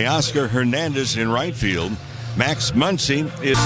Oscar Hernandez in right field. Max Muncy is...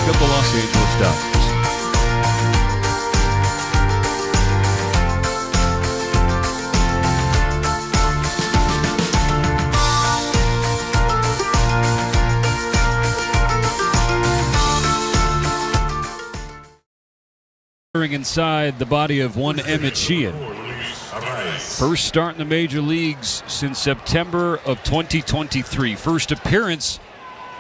The Los Angeles Dodgers. Inside the body of one Emmet Sheehan. First start in the major leagues since September of 2023. First appearance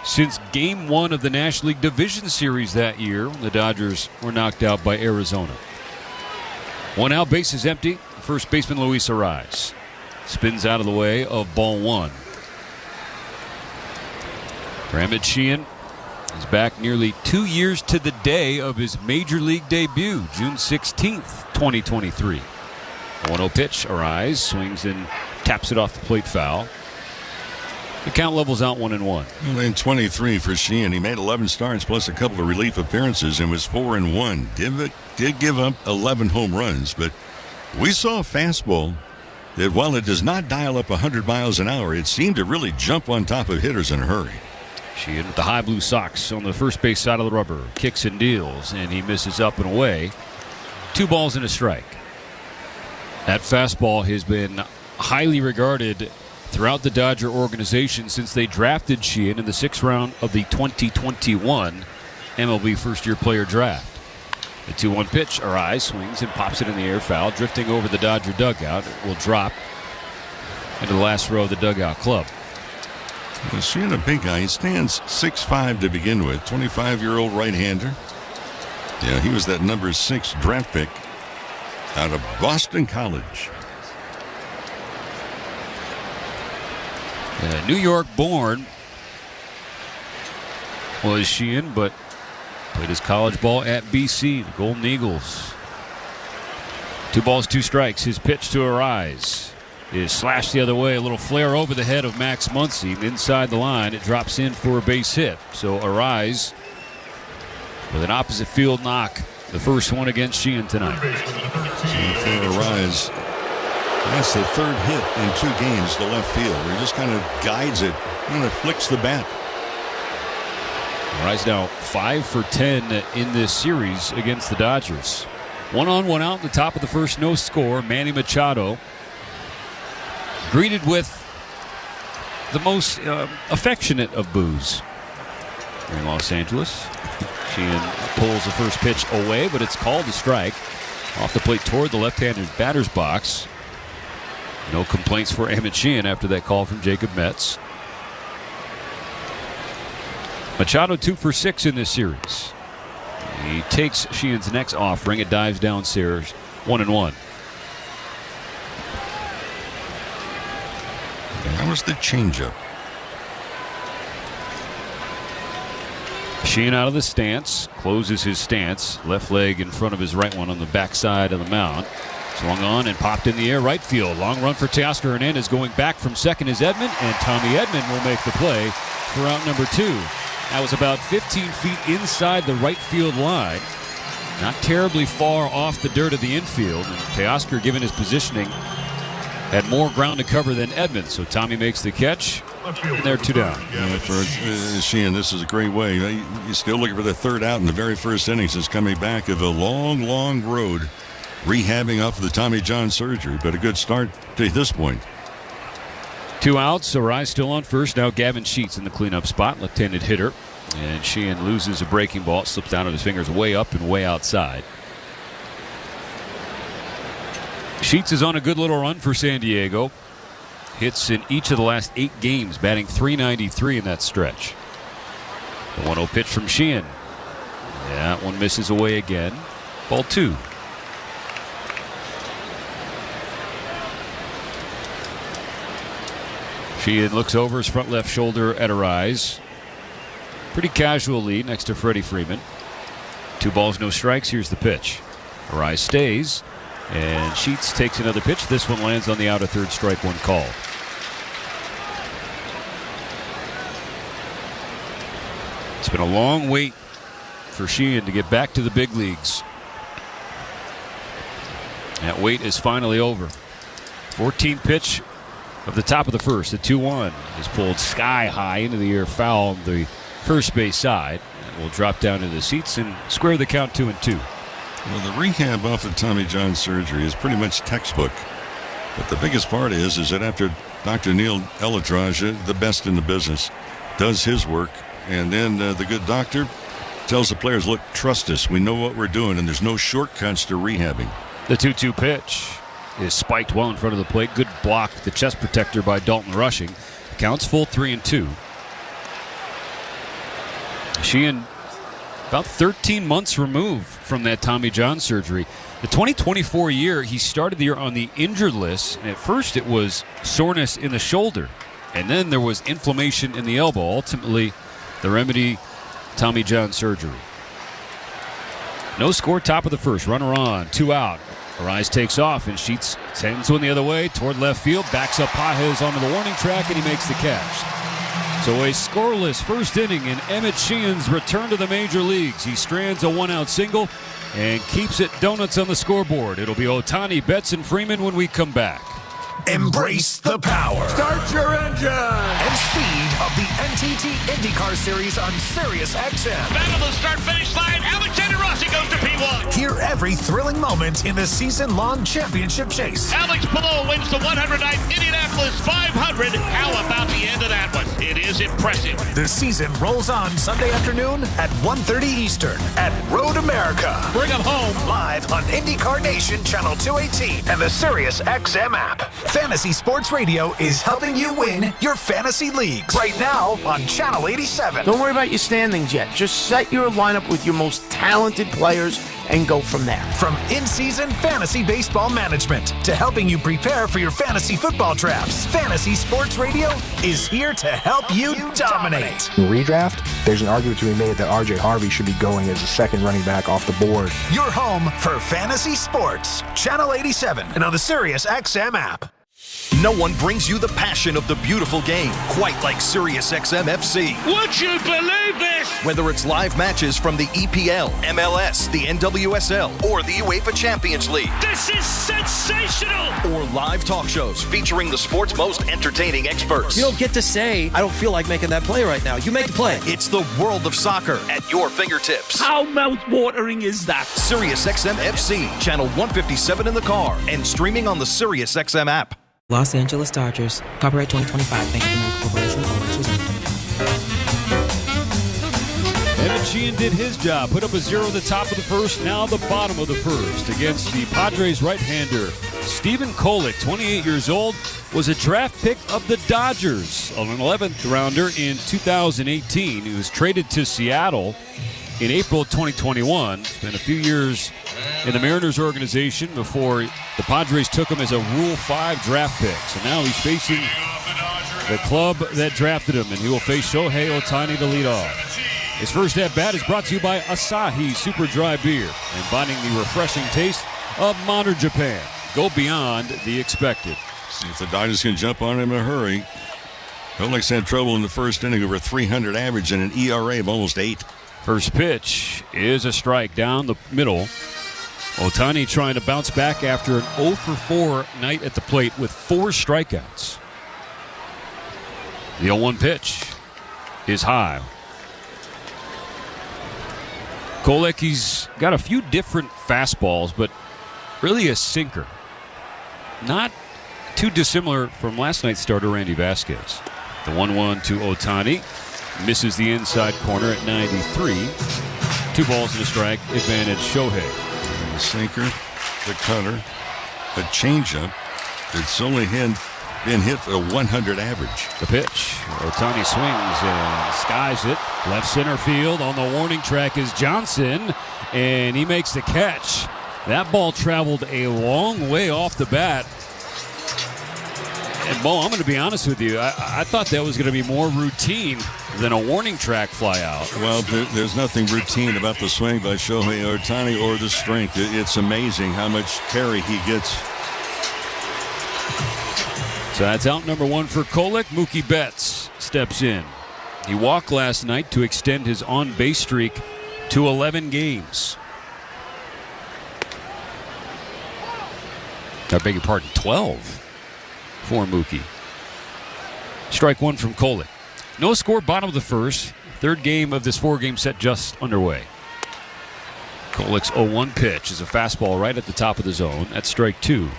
since Game 1 of the National League Division Series that year when the Dodgers were knocked out by Arizona. One out, bases empty. First baseman Luis Arraez spins out of the way of ball one. For Emmet Sheehan, he's back nearly 2 years to the day of his major league debut, June 16th, 2023. 1-0 pitch, Arraez swings and taps it off the plate foul. The count levels out 1-1. In 23 for Sheehan, he made 11 starts plus a couple of relief appearances and was 4-1. Did give up 11 home runs, but we saw a fastball that, while it does not dial up 100 miles an hour, it seemed to really jump on top of hitters in a hurry. Sheehan with the high blue socks on the first base side of the rubber, kicks and deals, and he misses up and away. 2 balls and a strike. That fastball has been highly regarded throughout the Dodger organization since they drafted Sheehan in the 6th round of the 2021 MLB first-year player draft. The 2-1 pitch, Arraez swings and pops it in the air, foul, drifting over the Dodger dugout. It will drop into the last row of the dugout club. Well, Sheehan, a big guy. He stands 6'5" to begin with. 25-year-old right-hander. Yeah, he was that number 6 draft pick out of Boston College. New York born was Sheehan, but played his college ball at BC, the Golden Eagles. 2 balls, 2 strikes. His pitch to Arraez is slashed the other way. A little flare over the head of Max Muncy. Inside the line, it drops in for a base hit. So Arraez with an opposite field knock. The first one against Sheehan tonight. For Arraez, that's the 3rd hit in 2 games to left field. He just kind of guides it, kind of flicks the bat. Arraez now 5 for 10 in this series against the Dodgers. 1 on, 1 out in the top of the first, no score. Manny Machado greeted with the most affectionate of boos here in Los Angeles. Sheehan pulls the first pitch away, but it's called a strike. Off the plate toward the left-handed batter's box. No complaints for Emmet Sheehan after that call from Jacob Metz. Machado 2 for 6 in this series. He takes Sheehan's next offering. It dives downstairs. 1-1. That was the changeup. Sheehan out of the stance. Closes his stance. Left leg in front of his right one on the backside of the mound. Swung on and popped in the air right field. Long run for Teoscar Hernandez. Going back from second is Edman, and Tommy Edman will make the play for out number 2. That was about 15 feet inside the right field line. Not terribly far off the dirt of the infield. And Teoscar, given his positioning, had more ground to cover than Edman. So Tommy makes the catch. And they're 2 down. Yeah, for Sheehan, this is a great way. He's still looking for the 3rd out in the very first innings. He's coming back of a long, long road, rehabbing off of the Tommy John surgery, but a good start to this point. 2 outs. Arraez still on first. Now Gavin Sheets in the cleanup spot, left-handed hitter. And Sheehan loses a breaking ball. It slips down on his fingers way up and way outside. Sheets is on a good little run for San Diego. Hits in each of the last 8 games, batting .393 in that stretch. The 1-0 pitch from Sheehan. That one misses away again. Ball 2. Sheehan looks over his front left shoulder at Arise. Pretty casual lead next to Freddie Freeman. 2 balls, no strikes. Here's the pitch. Arise stays, and Sheets takes another pitch. This one lands on the outer third, strike 1 call. It's been a long wait for Sheehan to get back to the big leagues. That wait is finally over. 14 pitch of the top of the first. The 2-1 is pulled sky high into the air, foul on the first base side. And will drop down into the seats and square the count 2-2. Well, the rehab off the Tommy John surgery is pretty much textbook. But the biggest part is that after Dr. Neil Elatraja, the best in the business, does his work, and then the good doctor tells the players, look, trust us. We know what we're doing, and there's no shortcuts to rehabbing. The 2-2 pitch is spiked well in front of the plate. Good block, the chest protector by Dalton Rushing. Counts full 3-2. Sheehan about 13 months removed from that Tommy John surgery. The 2024 year, he started the year on the injured list, and at first it was soreness in the shoulder, and then there was inflammation in the elbow. Ultimately, the remedy, Tommy John surgery. No score, top of the first. Runner on, 2 out. Arise takes off, and Sheets sends one the other way toward left field, backs up Pages onto the warning track, and he makes the catch. So a scoreless first inning in Emmet Sheehan's return to the major leagues. He strands a 1-out single and keeps it donuts on the scoreboard. It'll be Ohtani, Betts, and Freeman when we come back. Embrace the power. Start your engine. And speed of the NTT IndyCar Series on Sirius XM. Battle the start-finish line. Alexander Rossi goes to P1. Hear every thrilling moment in the season-long championship chase. Alex Palou wins the 109th Indianapolis 500. How about the end of that one? It is impressive. The season rolls on Sunday afternoon at 1:30 Eastern at Road America. Bring them home. Live on IndyCar Nation Channel 218 and the Sirius XM app. Fantasy Sports Radio is helping you win your fantasy leagues right now on Channel 87. Don't worry about your standings yet. Just set your lineup with your most talented players and go from there. From in-season fantasy baseball management to helping you prepare for your fantasy football drafts, Fantasy Sports Radio is here to help you dominate. In redraft, there's an argument to be made that R.J. Harvey should be going as a second running back off the board. Your home for fantasy sports. Channel 87 and on the Sirius XM app. No one brings you the passion of the beautiful game quite like SiriusXM FC. Would you believe this? Whether it's live matches from the EPL, MLS, the NWSL, or the UEFA Champions League. This is sensational. Or live talk shows featuring the sport's most entertaining experts. You don't get to say, I don't feel like making that play right now. You make the play. It's the world of soccer at your fingertips. How mouth-watering is that? SiriusXM FC, channel 157 in the car, and streaming on the SiriusXM app. Los Angeles Dodgers. Copyright 2025. Bank of America Corporation. All rights reserved. Emmet Sheehan did his job. Put up a 0 at the top of the first, now the bottom of the first against the Padres right-hander. Stephen Kolek, 28 years old, was a draft pick of the Dodgers, an 11th rounder in 2018. He was traded to Seattle in April 2021. Spent a few years in the Mariners organization before the Padres took him as a Rule 5 draft pick. So now he's facing the club that drafted him, and he will face Shohei Ohtani to lead off. His first at-bat is brought to you by Asahi Super Dry Beer, embodying the refreshing taste of modern Japan. Go beyond the expected. See if the Dodgers can jump on him in a hurry. Kolek's had trouble in the first inning, over 300 average and an ERA of almost 8. First pitch is a strike down the middle. Ohtani trying to bounce back after an 0-for-4 night at the plate with 4 strikeouts. The 0-1 pitch is high. Kolek, he's got a few different fastballs, but really a sinker. Not too dissimilar from last night's starter, Randy Vasquez. The 1-1 to Ohtani. Misses the inside corner at 93. 2 balls and a strike. Advantage Shohei. The sinker, the cutter, a changeup that's only been hit for a 100 average. The pitch. Ohtani swings and skies it. Left center field. On the warning track is Johnson, and he makes the catch. That ball traveled a long way off the bat. And, Bo, I'm going to be honest with you. I thought that was going to be more routine than a warning track fly out. Well, there's nothing routine about the swing by Shohei Ohtani or the strength. It's amazing how much carry he gets. So that's out number one for Kolek. Mookie Betts steps in. He walked last night to extend his on-base streak to 11 games. I beg your pardon, 12 for Mookie. Strike one from Kolek. No score, bottom of the first. Third game of this four-game set just underway. Kolek's 0-1 pitch is a fastball right at the top of the zone. That's strike two.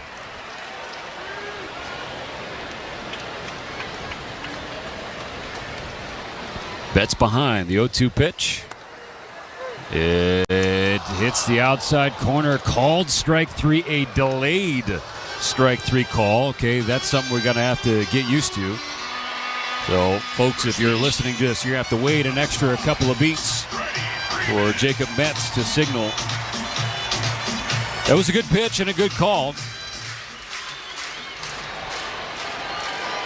Betts behind the 0-2 pitch. It hits the outside corner. Called strike three, a delayed strike three call. Okay, that's something we're going to have to get used to. So, folks, if you're listening to this, you have to wait an extra couple of beats for Jacob Metz to signal. That was a good pitch and a good call.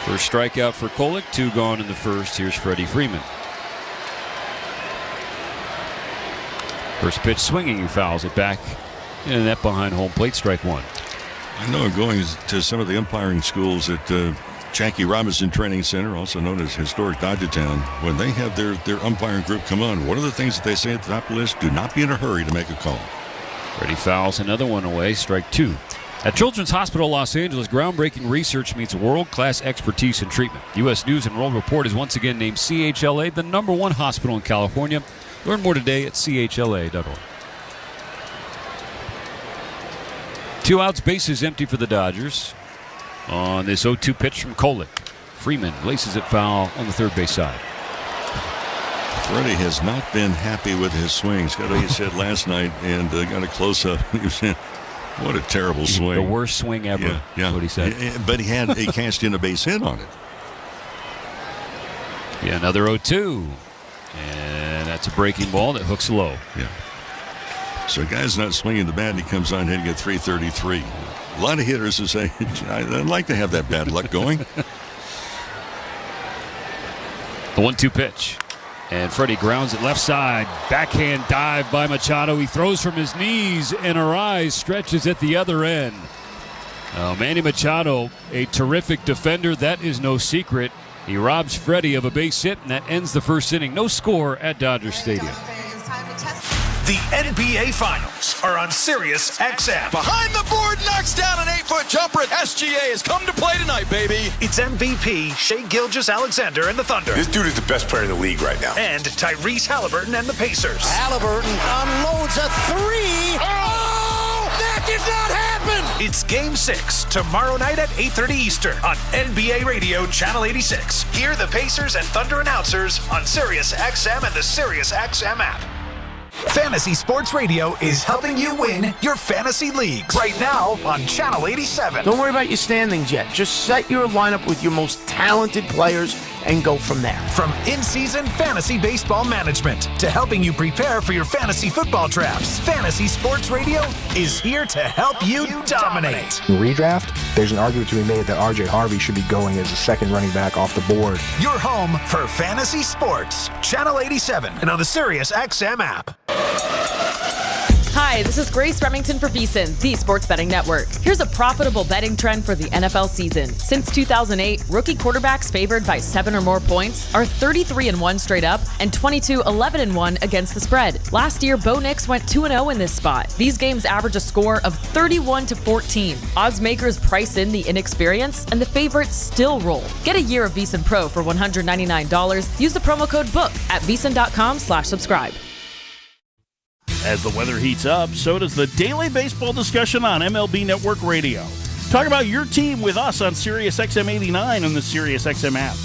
First strikeout for Kolek, two gone in the first. Here's Freddie Freeman. First pitch swinging, he fouls it back in the net behind home plate, strike one. I know going to some of the umpiring schools at Jackie Robinson Training Center, also known as Historic Dodgetown, when they have their umpiring group come on, one of the things that they say at the top of the list, do not be in a hurry to make a call. Freddie fouls another one away, strike two. At Children's Hospital Los Angeles, groundbreaking research meets world-class expertise in treatment. U.S. News and World Report is once again named CHLA the #1 hospital in California. Learn more today at chla.org. Two outs, bases empty for the Dodgers on this 0-2 pitch from Kolek. Freeman laces it foul on the third base side. Freddie has not been happy with his swings. Got what he said last night and got a close-up. What a terrible swing. The worst swing ever, yeah. That's what he said. But he cashed in a base hit on it. Yeah, another 0-2. And that's a breaking ball that hooks low. Yeah. So a guy's not swinging the bat, and he comes on hitting at 333. A lot of hitters who say, I'd like to have that bad luck going. The 1-2 pitch. And Freddie grounds it left side. Backhand dive by Machado. He throws from his knees, and Arise stretches at the other end. Manny Machado, a terrific defender. That is no secret. He robs Freddie of a base hit, and that ends the first inning. No score at Dodger Stadium. The NBA Finals are on Sirius XM. Behind the board, knocks down an 8-foot jumper. SGA has come to play tonight, baby. It's MVP Shai Gilgeous-Alexander and the Thunder. This dude is the best player in the league right now. And Tyrese Halliburton and the Pacers. Halliburton unloads a three. Oh, that did not happen. It's Game 6 tomorrow night at 8:30 Eastern on NBA Radio Channel 86. Hear the Pacers and Thunder announcers on Sirius XM and the Sirius XM app. Fantasy Sports Radio is helping you win your fantasy leagues right now on Channel 87. Don't worry about your standings yet. Just set your lineup with your most talented players and go from there. From in-season fantasy baseball management to helping you prepare for your fantasy football drafts, Fantasy Sports Radio is here to help you dominate. In redraft, there's an argument to be made that R.J. Harvey should be going as a second running back off the board. Your home for fantasy sports. Channel 87 and on the Sirius XM app. Hi, this is Grace Remington for VSiN, the sports betting network. Here's a profitable betting trend for the NFL season. Since 2008, rookie quarterbacks favored by 7 or more points are 33-1 straight up and 22-11-1 against the spread. Last year, Bo Nix went 2-0 in this spot. These games average a score of 31-14. Odds makers price in the inexperience, and the favorites still roll. Get a year of VSiN Pro for $199. Use the promo code BOOK at VSiN.com/subscribe. As the weather heats up, so does the daily baseball discussion on MLB Network Radio. Talk about your team with us on Sirius XM 89 and the Sirius XM app.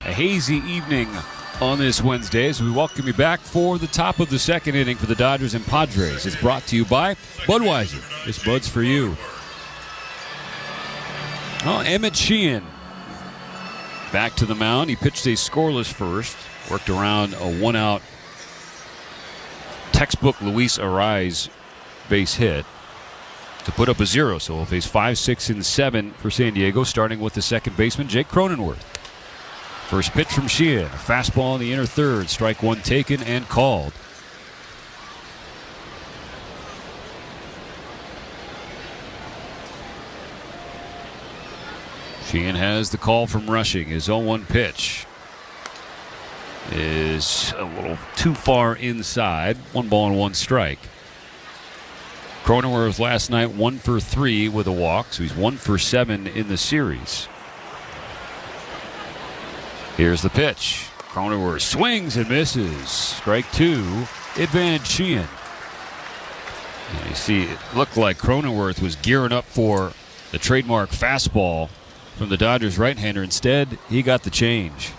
A hazy evening on this Wednesday as we welcome you back for the top of the second inning for the Dodgers and Padres. It's brought to you by Budweiser. This Bud's for you. Oh, Emmet Sheehan back to the mound. He pitched a scoreless first, worked around a one-out textbook Luis Arraez base hit to put up a 0. So we'll face 5, 6, and 7 for San Diego, starting with the second baseman, Jake Cronenworth. First pitch from Sheehan, a fastball in the inner third, strike one taken and called. Sheehan has the call from Rushing. His 0-1 pitch is a little too far inside. 1 ball and 1 strike. Cronenworth last night 1 for 3 with a walk, so he's 1 for 7 in the series. Here's the pitch. Cronenworth swings and misses. Strike 2. Advantage Sheehan. And you see, it looked like Cronenworth was gearing up for the trademark fastball from the Dodgers right-hander. Instead, he got the change.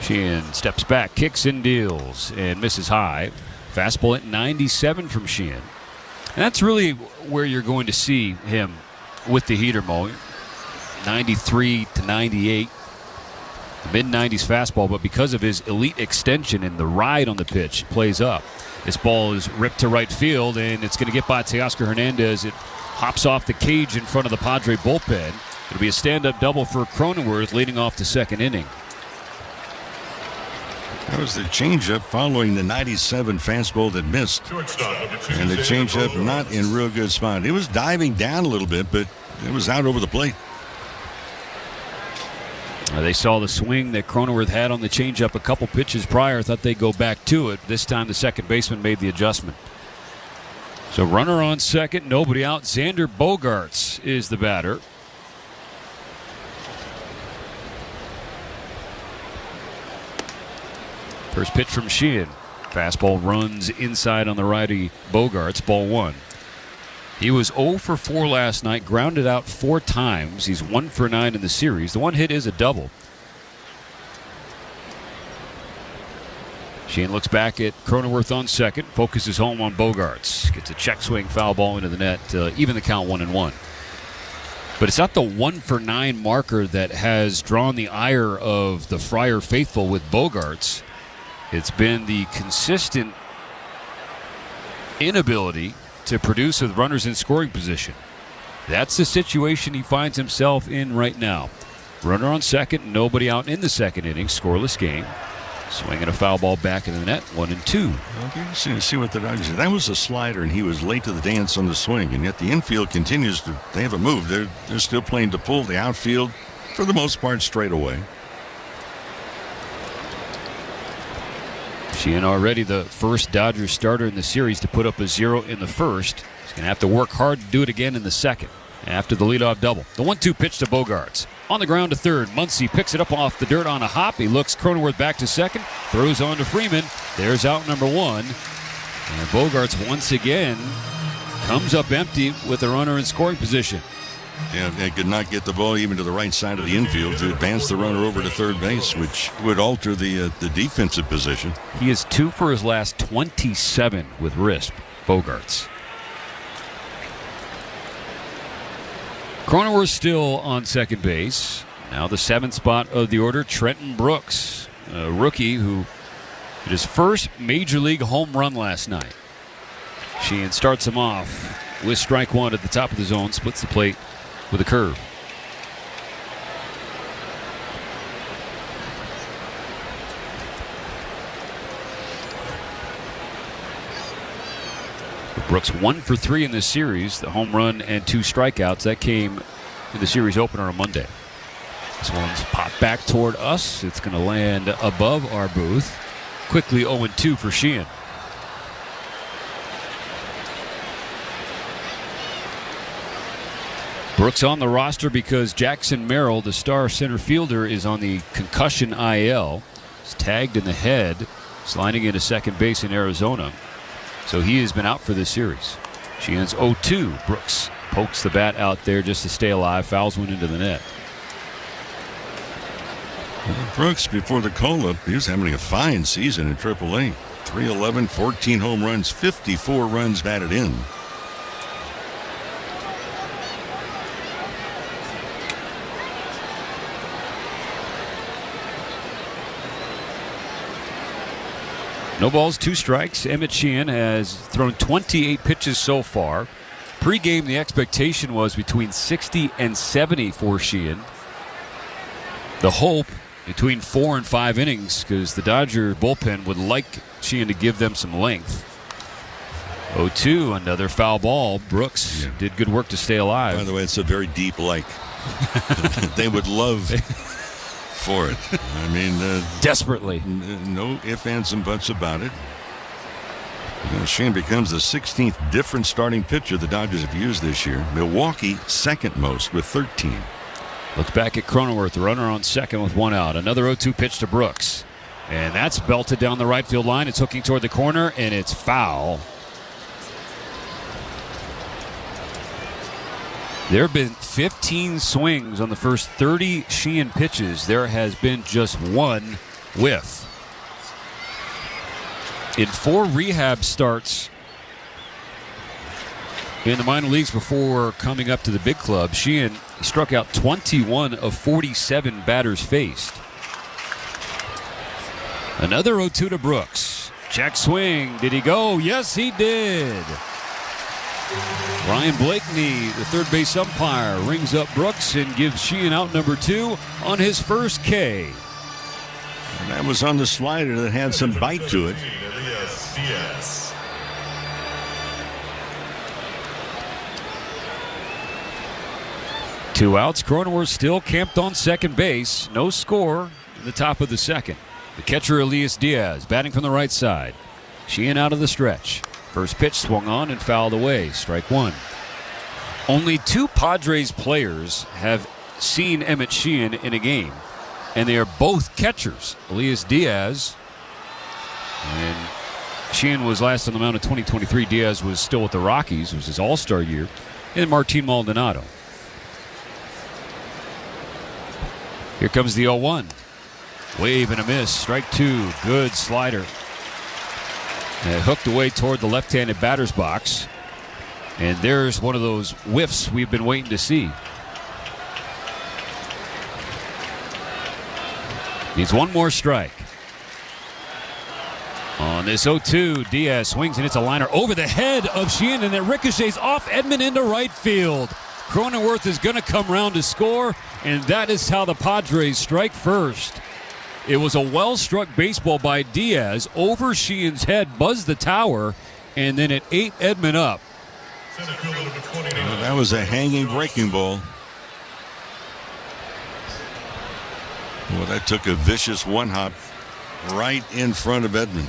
Sheehan steps back, kicks and deals, and misses high. Fastball at 97 from Sheehan. And that's really where you're going to see him with the heater, Mo. 93 to 98. The mid-90s fastball, but because of his elite extension and the ride on the pitch, plays up. This ball is ripped to right field, and it's going to get by Teoscar Hernandez. It hops off the cage in front of the Padre bullpen. It'll be a stand-up double for Cronenworth leading off the second inning. That was the changeup following the 97 fastball that missed. And the changeup not in real good spot. It was diving down a little bit, but it was out over the plate. They saw the swing that Cronenworth had on the changeup a couple pitches prior. Thought they'd go back to it. This time the second baseman made the adjustment. So runner on second, nobody out. Xander Bogaerts is the batter. First pitch from Sheehan. Fastball runs inside on the righty Bogaerts, ball 1. He was 0 for 4 last night, grounded out 4 times. He's 1 for 9 in the series. The one hit is a double. Sheehan looks back at Cronenworth on second, focuses home on Bogaerts. Gets a check swing foul ball into the net, even the count 1-1. But it's not the 1 for 9 marker that has drawn the ire of the Friar faithful with Bogaerts. It's been the consistent inability to produce with runners in scoring position. That's the situation he finds himself in right now. Runner on second, nobody out in the second inning, scoreless game. Swinging a foul ball back into the net, 1-2. Okay, see what the Dodgers did. That was a slider, and he was late to the dance on the swing, and yet the infield continues to, they haven't moved. They're still playing to pull. The outfield, for the most part, straight away. Sheehan already the first Dodgers starter in the series to put up a 0 in the first. He's going to have to work hard to do it again in the second after the leadoff double. The 1-2 pitch to Bogaerts. On the ground to third. Muncy picks it up off the dirt on a hop. He looks Cronenworth back to second. Throws on to Freeman. There's out number 1. And Bogaerts once again comes up empty with a runner in scoring position. Yeah, they could not get the ball even to the right side of the infield to advance the runner over to third base, which would alter the defensive position. He is 2 for his last 27 with wrist, Bogaerts. Cronenworth still on second base. Now the 7th spot of the order, Trenton Brooks, a rookie who hit his first major league home run last night. Sheehan starts him off with strike 1 at the top of the zone, splits the plate with a curve. Brooks 1 for 3 in this series, the home run and 2 strikeouts. That came in the series opener on Monday. This one's popped back toward us. It's going to land above our booth. Quickly 0-2 for Sheehan. Brooks on the roster because Jackson Merrill, the star center fielder, is on the concussion IL. He's tagged in the head, sliding into second base in Arizona. So he has been out for this series. Sheehan's 0-2. Brooks pokes the bat out there just to stay alive. Fouls one into the net. Well, Brooks, before the call-up, he was having a fine season in AAA. 311, 14 home runs, 54 runs batted in. No balls, 2 strikes. Emmet Sheehan has thrown 28 pitches so far. Pre-game, the expectation was between 60 and 70 for Sheehan. The hope between 4 and 5 innings, because the Dodger bullpen would like Sheehan to give them some length. 0-2, another foul ball. Brooks did good work to stay alive. By the way, it's a very deep like. They would love for it. I mean, desperately. No ifs, ands, and buts about it. Sheehan becomes the 16th different starting pitcher the Dodgers have used this year. Milwaukee, second most with 13. Look back at Cronenworth, the runner on second with 1 out. Another 0-2 pitch to Brooks. And that's belted down the right field line. It's hooking toward the corner, and it's foul. There have been 15 swings on the first 30 Sheehan pitches. There has been just 1 whiff. In 4 rehab starts in the minor leagues before coming up to the big club, Sheehan struck out 21 of 47 batters faced. Another 0-2 to Brooks. Check swing. Did he go? Yes, he did. Ryan Blakeney, the third base umpire, rings up Brooks and gives Sheehan out number 2 on his first K. And that was on the slider that had some bite to it. Two outs. Cronenworth still camped on second base. No score in the top of the second. The catcher, Elias Diaz, batting from the right side. Sheehan out of the stretch. First pitch swung on and fouled away. Strike 1. Only 2 Padres players have seen Emmet Sheehan in a game, and they are both catchers. Elias Diaz, and Sheehan was last on the mound in 2023. Diaz was still with the Rockies. It was his all-star year. And Martin Maldonado. Here comes the 0-1. Wave and a miss. Strike 2. Good slider. And hooked away toward the left-handed batter's box. And there's one of those whiffs we've been waiting to see. Needs 1 more strike. On this 0-2, Diaz swings and hits a liner over the head of Sheehan, and it ricochets off Edman into right field. Cronenworth is going to come around to score, and that is how the Padres strike first. It was a well-struck baseball by Diaz over Sheehan's head, buzzed the tower, and then it ate Edman up. Well, that was a hanging breaking ball. Well, that took a vicious one-hop right in front of Edman.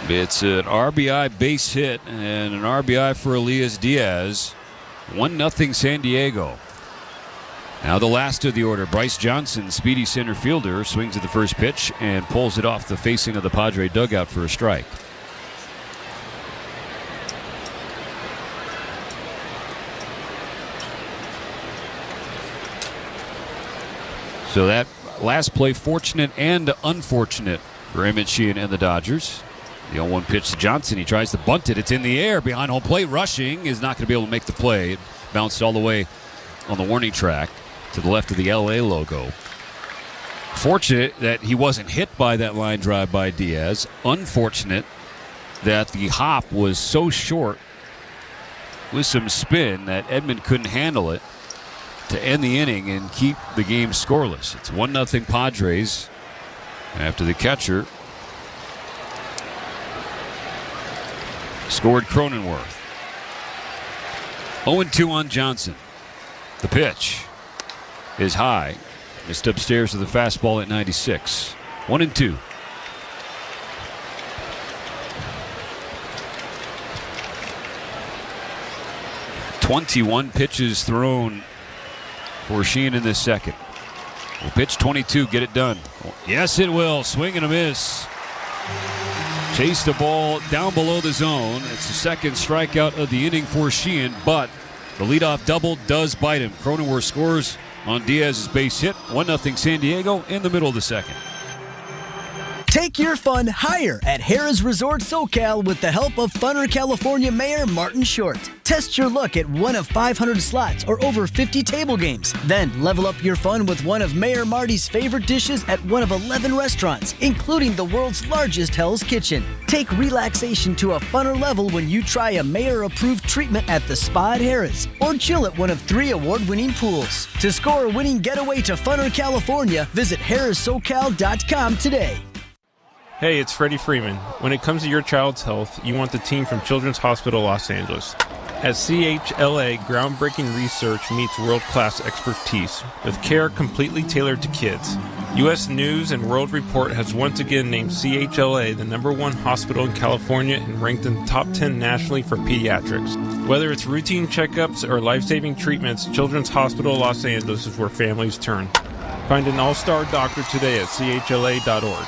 It's an RBI base hit and an RBI for Elias Diaz. 1-0 San Diego. Now the last of the order. Bryce Johnson, speedy center fielder, swings at the first pitch and pulls it off the facing of the Padre dugout for a strike. So that last play, fortunate and unfortunate for Emmet Sheehan and the Dodgers. The 0-1 pitch to Johnson. He tries to bunt it. It's in the air behind home plate. Rushing is not going to be able to make the play. It bounced all the way on the warning track to the left of the LA logo. Fortunate that he wasn't hit by that line drive by Diaz. Unfortunate that the hop was so short with some spin that Edman couldn't handle it to end the inning and keep the game scoreless. It's 1-0 Padres after the catcher scored Cronenworth. 0-2 on Johnson. The pitch is high. Missed upstairs to the fastball at 96. 1-2. .21 pitches thrown for Sheehan in this second. Will pitch 22, get it done. Yes, it will. Swing and a miss. Chased the ball down below the zone. It's the second strikeout of the inning for Sheehan, but the leadoff double does bite him. Cronenworth scores on Diaz's base hit. 1-0 San Diego in the middle of the second. Take your fun higher at Harrah's Resort SoCal with the help of Funner California Mayor Martin Short. Test your luck at one of 500 slots or over 50 table games. Then level up your fun with one of Mayor Marty's favorite dishes at one of 11 restaurants, including the world's largest Hell's Kitchen. Take relaxation to a funner level when you try a Mayor-approved treatment at the Spa at Harrah's or chill at one of 3 award-winning pools. To score a winning getaway to Funner California, visit harrahssocal.com today. Hey, it's Freddie Freeman. When it comes to your child's health, you want the team from Children's Hospital Los Angeles. At CHLA, groundbreaking research meets world-class expertise, with care completely tailored to kids. U.S. News and World Report has once again named CHLA the #1 hospital in California and ranked in the top 10 nationally for pediatrics. Whether it's routine checkups or life-saving treatments, Children's Hospital Los Angeles is where families turn. Find an all-star doctor today at chla.org.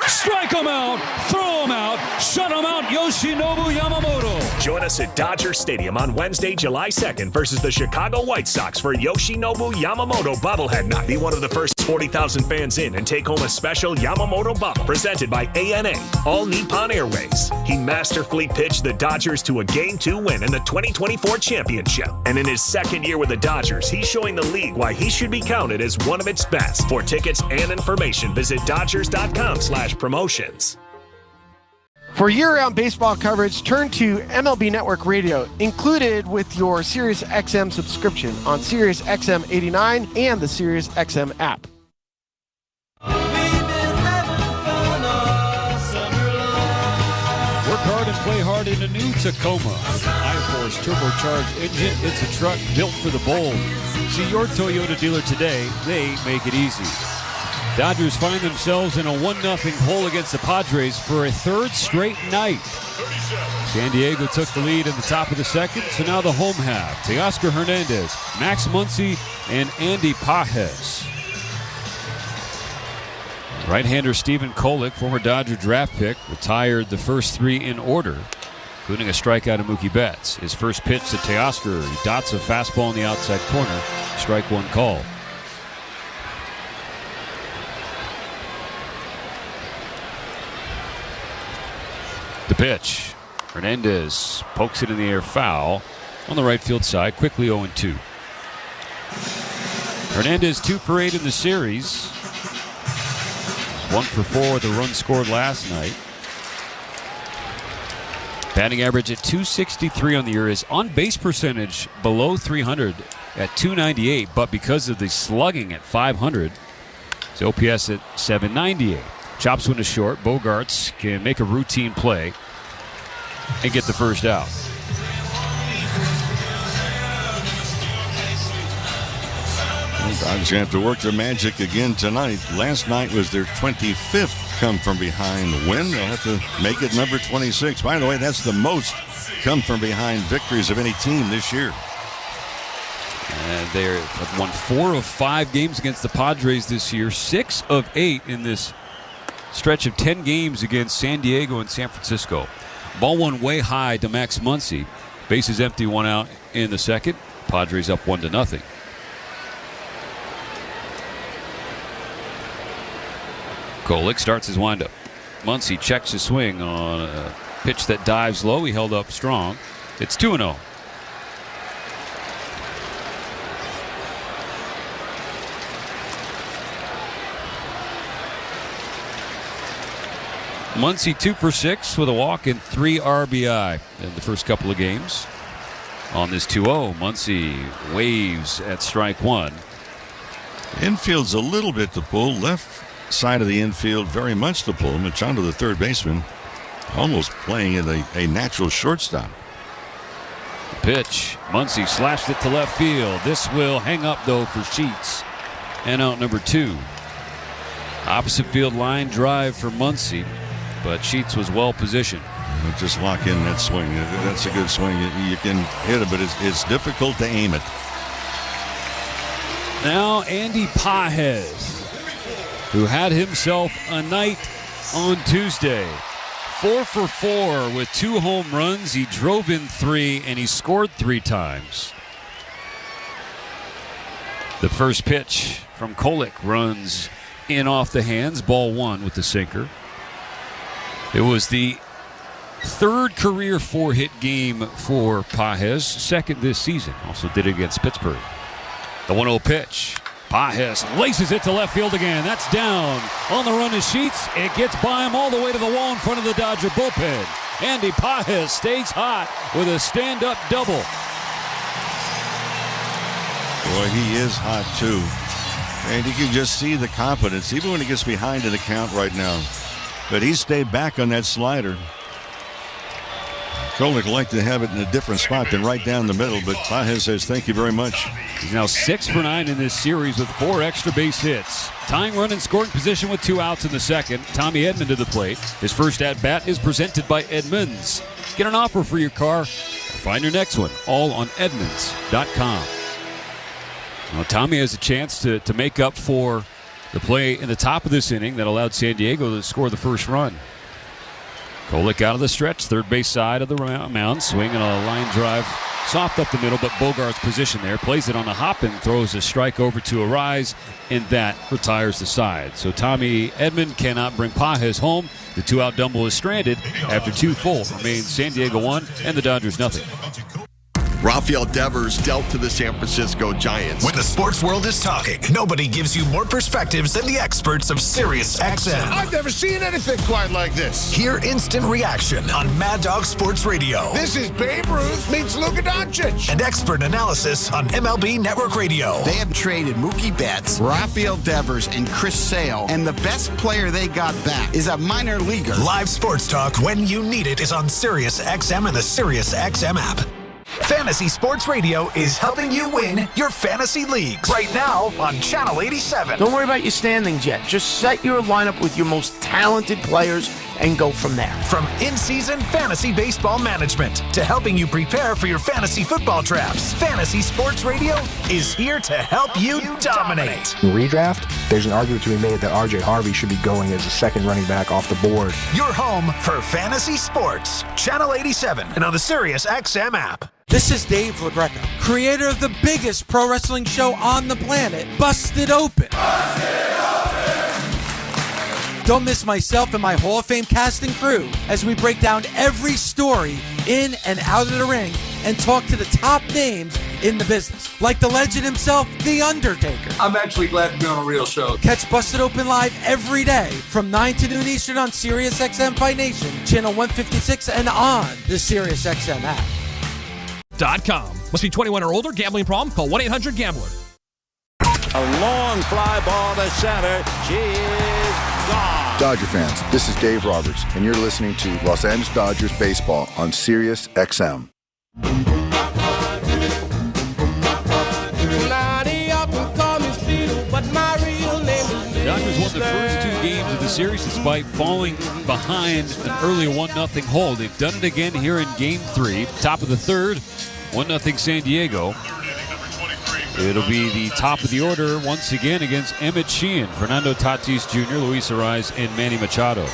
Strike him out, throw him out, shut him out, Yoshinobu Yamamoto. Join us at Dodger Stadium on Wednesday, July 2nd versus the Chicago White Sox for Yoshinobu Yamamoto bobblehead night. Be one of the first 40,000 fans in and take home a special Yamamoto bobble presented by ANA, All Nippon Airways. He masterfully pitched the Dodgers to a Game 2 win in the 2024 championship. And in his second year with the Dodgers, he's showing the league why he should be counted as one of its best. For tickets and information, visit Dodgers.com/promotions. For year-round baseball coverage, turn to MLB Network Radio, included with your SiriusXM subscription on SiriusXM 89 and the SiriusXM app. Work hard and play hard in a new Tacoma. High-force turbocharged engine. It's a truck built for the bold. See your Toyota dealer today. They make it easy. Dodgers find themselves in a 1-0 hole against the Padres for a third straight night. San Diego took the lead in the top of the second, so now the home half. Teoscar Hernandez, Max Muncy, and Andy Pages. Right-hander Stephen Kolek, former Dodger draft pick, retired the first 3 in order, including a strikeout of Mookie Betts. His first pitch to Teoscar, he dots a fastball in the outside corner, strike one call. The pitch. Hernandez pokes it in the air, foul on the right field side, quickly 0-2. Hernandez 2 for 8 in the series. 1 for 4 with the run scored last night. Batting average at .263 on the year. His on-base percentage below 300 at .298, but because of the slugging at .500, his OPS at .798. Chops one to short. Bogarts can make a routine play and get the first out. Dodgers going to have to work their magic again tonight. Last night was their 25th come-from-behind win. They'll have to make it number 26. By the way, that's the most come-from-behind victories of any team this year. And they have won 4 of 5 games against the Padres this year. 6 of 8 in this stretch of 10 games against San Diego and San Francisco. Ball one way high to Max Muncy. Bases empty, 1 out in the second. Padres up 1-0. Kolek starts his windup. Muncy checks his swing on a pitch that dives low. He held up strong. It's 2-0. Muncy 2 for 6 with a walk and 3 RBI in the first couple of games. On this 2-0, Muncy waves at strike one. Infield's a little bit to pull. Left side of the infield very much to pull. Machado, the third baseman, almost playing at a natural shortstop. Pitch. Muncy slashed it to left field. This will hang up, though, for Sheets. And out number 2. Opposite field line drive for Muncy, but Sheets was well positioned. Just lock in that swing. That's a good swing. You can hit it, but it's difficult to aim it. Now Andy Pages, who had himself a night on Tuesday. 4 for 4 with 2 home runs. He drove in 3, and he scored 3 times. The first pitch from Kolek runs in off the hands, ball 1 with the sinker. It was the 3rd career 4-hit game for Pages, 2nd this season. Also did it against Pittsburgh. The 1-0 pitch. Pages laces it to left field again. That's down. On the run is Sheets. It gets by him all the way to the wall in front of the Dodger bullpen. Andy Pages stays hot with a stand-up double. Boy, he is hot, too. And you can just see the confidence, even when he gets behind in the count right now. But he stayed back on that slider. Kolek liked to have it in a different spot than right down the middle, but Pages says thank you very much. He's now 6 for 9 in this series with 4 extra base hits. Tying run in scoring position with 2 outs in the second. Tommy Edman to the plate. His first at-bat is presented by Edmunds. Get an offer for your car or find your next one, all on Edmunds.com. Well, Tommy has a chance to make up for the play in the top of this inning that allowed San Diego to score the first run. Kolek out of the stretch, third base side of the mound, swinging a line drive, soft up the middle, but Bogart's position there, plays it on a hop and throws a strike over to Arise, and that retires the side. So Tommy Edman cannot bring Pages home. The 2-out double is stranded after 2 full. Remains San Diego 1 and the Dodgers nothing. Rafael Devers dealt to the San Francisco Giants. When the sports world is talking, nobody gives you more perspectives than the experts of SiriusXM. I've never seen anything quite like this. Hear instant reaction on Mad Dog Sports Radio. This is Babe Ruth meets Luka Doncic. And expert analysis on MLB Network Radio. They have traded Mookie Betts, Rafael Devers, and Chris Sale, and the best player they got back is a minor leaguer. Live sports talk when you need it is on SiriusXM and the SiriusXM app. Fantasy Sports Radio is helping you win your fantasy leagues right now on Channel 87. Don't worry about your standings yet. Just set your lineup with your most talented players and go from there. From in-season fantasy baseball management to helping you prepare for your fantasy football drafts, Fantasy Sports Radio is here to help you dominate. In redraft, there's an argument to be made that R.J. Harvey should be going as a second running back off the board. Your home for fantasy sports. Channel 87 and on the SiriusXM app. This is Dave LaGreca, creator of the biggest pro wrestling show on the planet, Busted Open. Don't miss myself and my Hall of Fame cast and crew as we break down every story in and out of the ring and talk to the top names in the business, like the legend himself, The Undertaker. I'm actually glad to be on a real show. Catch Busted Open live every day from 9 to noon Eastern on SiriusXM Fight Nation, channel 156, and on the SiriusXM app. .com. Must be 21 or older. Gambling problem? Call 1-800-GAMBLER. A long fly ball to center. She is gone. Dodger fans, this is Dave Roberts, and you're listening to Los Angeles Dodgers Baseball on SiriusXM. Dodgers won the first 2 games of the series despite falling behind an early 1-0 hole. They've done it again here in Game 3. Top of the third, 1-0 San Diego. It'll be the top of the order once again against Emmet Sheehan, Fernando Tatis Jr., Luis Arraez, and Manny Machado.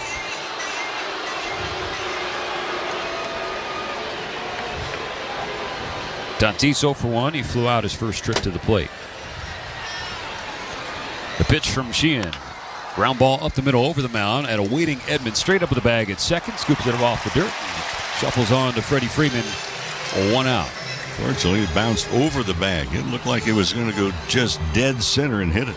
Tatis 0 for 1. He flew out his first trip to the plate. The pitch from Sheehan. Ground ball up the middle over the mound at a waiting Edman straight up with the bag at second. Scoops it off the dirt. Shuffles on to Freddie Freeman. 1 out. Fortunately, it bounced over the bag. It looked like it was going to go just dead center and hit it.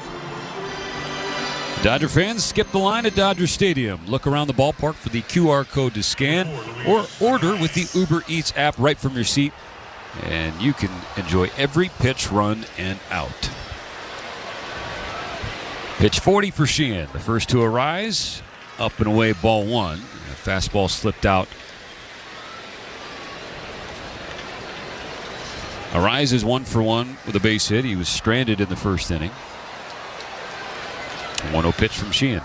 Dodger fans, skip the line at Dodger Stadium. Look around the ballpark for the QR code to scan or order with the Uber Eats app right from your seat. And you can enjoy every pitch, run, and out. Pitch 40 for Sheehan. The first to Arise. Up and away, ball 1. The fastball slipped out. Arise is 1 for 1 with a base hit. He was stranded in the first inning. 1-0 pitch from Sheehan.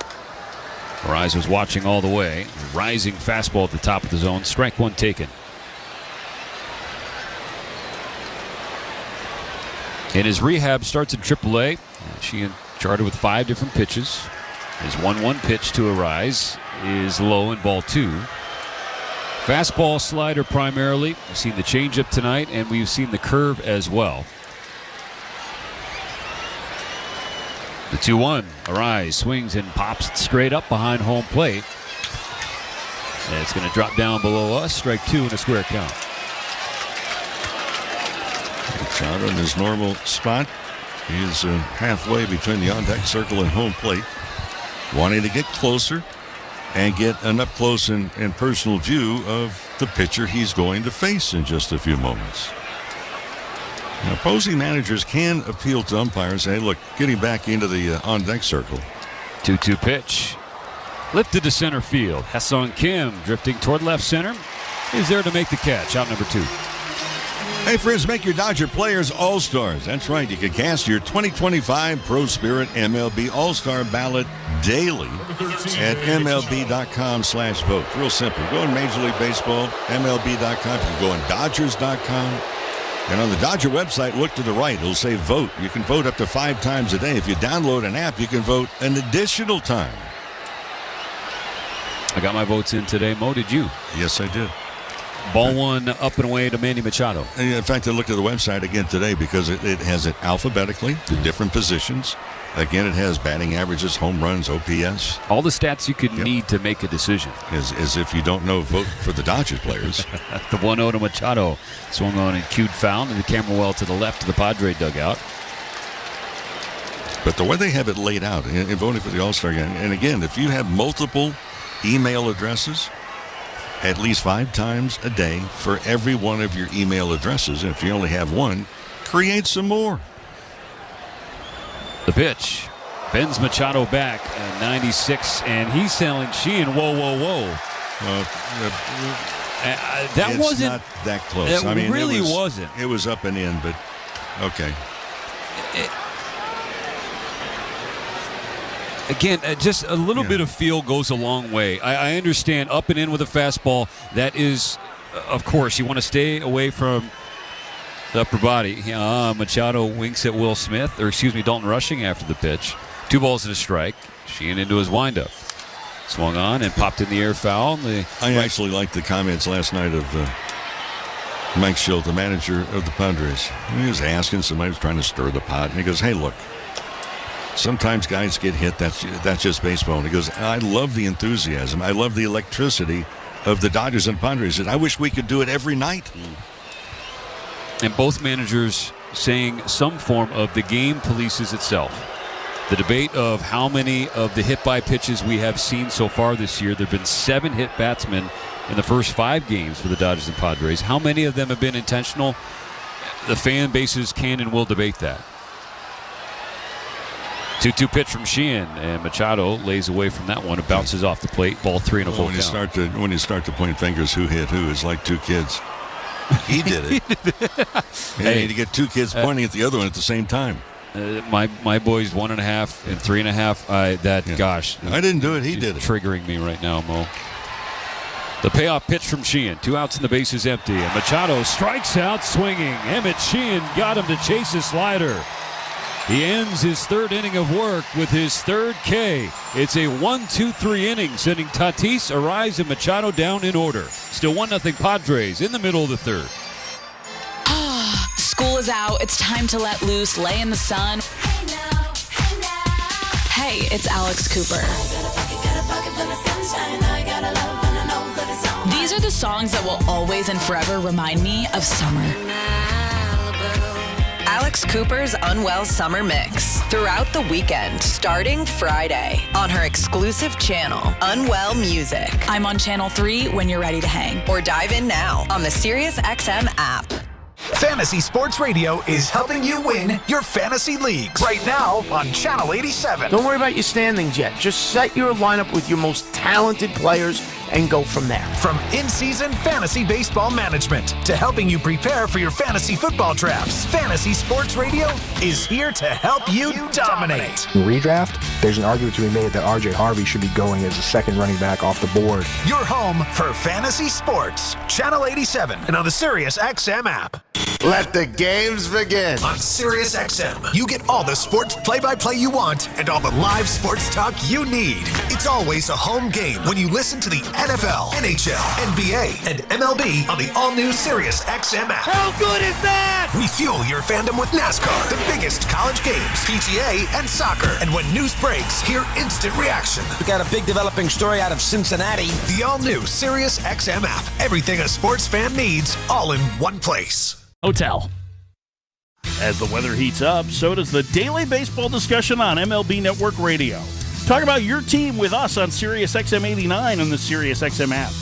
Arise was watching all the way. Rising fastball at the top of the zone. Strike 1 taken. In his rehab starts in AAA. Sheehan charted with 5 different pitches. His 1-1 pitch to Arise is low in ball 2. Fastball, slider primarily. We've seen the changeup tonight, and we've seen the curve as well. The 2-1. Arise swings and pops it straight up behind home plate. And it's going to drop down below us. Strike 2 in a square count. Machado in his normal spot. He's halfway between the on-deck circle and home plate. Wanting to get closer and get an up-close and personal view of the pitcher he's going to face in just a few moments. Now, opposing managers can appeal to umpires and say, hey, look, getting back into the on-deck circle. 2-2 pitch. Lifted to center field. Ha-Seong Kim drifting toward left center. He's there to make the catch. Out number 2. Hey, friends, make your Dodger players all-stars. That's right. You can cast your 2025 Pro Spirit MLB All-Star ballot daily at MLB.com/vote. Real simple. Go on Major League Baseball, MLB.com. You can go on Dodgers.com. And on the Dodger website, look to the right. It'll say vote. You can vote up to 5 times a day. If you download an app, you can vote an additional time. I got my votes in today. Mo, did you? Yes, I did. Ball 1 up and away to Manny Machado. In fact, I looked at the website again today because it has it alphabetically, the different positions. Again, it has batting averages, home runs, OPS. All the stats you could need to make a decision. As if you don't know, vote for the Dodgers players. The 1-0 to Machado. Swung on and cued foul, and the camera well to the left of the Padre dugout. But the way they have it laid out in voting for the All-Star game, and again, if you have multiple email addresses, at least 5 times a day for every one of your email addresses. And if you only have one, create some more. The pitch. Bends Machado back at 96, and he's telling Sheehan, whoa, whoa, whoa. That wasn't not that close. It really wasn't. It was up and in, but okay. Again, just a little bit of feel goes a long way. I understand up and in with a fastball. That is, of course, you want to stay away from the upper body. Machado winks at Will Smith, Dalton Rushing after the pitch. 2 balls and a strike. Sheehan into his windup. Swung on and popped in the air foul. I actually liked the comments last night of Mike Schilt, the manager of the Padres. He was asking, somebody was trying to stir the pot, and he goes, hey, look, sometimes guys get hit. That's just baseball. And he goes, I love the enthusiasm. I love the electricity of the Dodgers and Padres. And I wish we could do it every night. And both managers saying some form of the game polices itself. The debate of how many of the hit-by pitches we have seen so far this year. There have been 7 hit batsmen in the first 5 games for the Dodgers and Padres. How many of them have been intentional? The fan bases can and will debate that. 2-2 pitch from Sheehan, and Machado lays away from that one. It bounces off the plate. Ball 3 and a full count. When you start to point fingers, who hit who, it's like 2 kids. He did it. You need to get 2 kids pointing at the other one at the same time. My boys 1.5 and 3.5. Gosh, I didn't do it. He did it. Triggering me right now, Mo. The payoff pitch from Sheehan. 2 outs and the base is empty, and Machado strikes out swinging. Emmet Sheehan got him to chase his slider. He ends his 3rd inning of work with his 3rd K. It's a 1-2-3 inning, sending Tatis, Arise, and Machado down in order. Still 1-0 Padres in the middle of the 3rd. School is out. It's time to let loose, lay in the sun. Hey, it's Alex Cooper. These are the songs that will always and forever remind me of summer. Alex Cooper's Unwell Summer Mix throughout the weekend, starting Friday on her exclusive channel, Unwell Music. I'm on Channel 3 when you're ready to hang. Or dive in now on the SiriusXM app. Fantasy Sports Radio is helping you win your fantasy leagues right now on Channel 87. Don't worry about your standings yet. Just set your lineup with your most talented players and go from there. From in-season fantasy baseball management to helping you prepare for your fantasy football drafts, Fantasy Sports Radio is here to help you dominate. In redraft, there's an argument to be made that R.J. Harvey should be going as a second running back off the board. Your home for fantasy sports. Channel 87 and on the SiriusXM app. Let the games begin. On Sirius XM, you get all the sports play-by-play you want and all the live sports talk you need. It's always a home game when you listen to the NFL, NHL, NBA, and MLB on the all-new Sirius XM app. How good is that? We fuel your fandom with NASCAR, the biggest college games, PGA, and soccer. And when news breaks, hear instant reaction. We got a big developing story out of Cincinnati. The all-new Sirius XM app. Everything a sports fan needs, all in one place. Hotel. As the weather heats up, so does the daily baseball discussion on MLB Network Radio. Talk about your team with us on Sirius XM 89 and the Sirius XM app.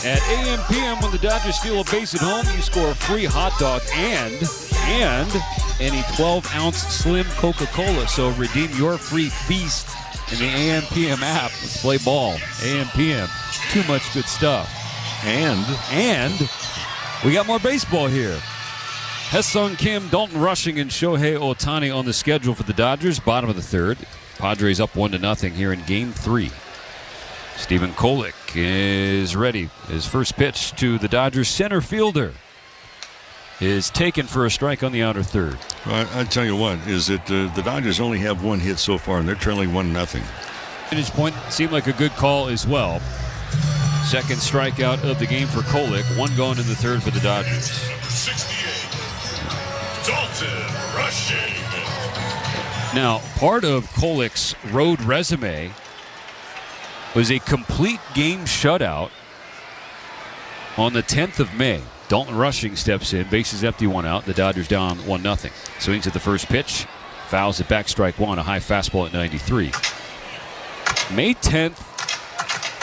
At AM/PM, when the Dodgers steal a base at home, you score a free hot dog and any 12-ounce slim Coca-Cola. So redeem your free feast in the AM/PM app. Let's play ball. AM/PM. Too much good stuff. And we got more baseball here. Hesung Kim, Dalton Rushing, and Shohei Ohtani on the schedule for the Dodgers. Bottom of the third. Padres up 1-0 here in Game 3. Stephen Kolek is ready. His first pitch to the Dodgers center fielder is taken for a strike on the outer third. Well, I tell you what, is that the Dodgers only have one hit so far, and they're trailing 1-0. Finish point seemed like a good call as well. Second strikeout of the game for Kolek. One gone in the third for the Dodgers. 68, Dalton Rushing. Now, part of Kolek's road resume was a complete game shutout on the 10th of May. Dalton Rushing steps in, bases empty, one out. The Dodgers down 1-0. Swings at the first pitch, fouls it back, strike one, a high fastball at 93. May 10th,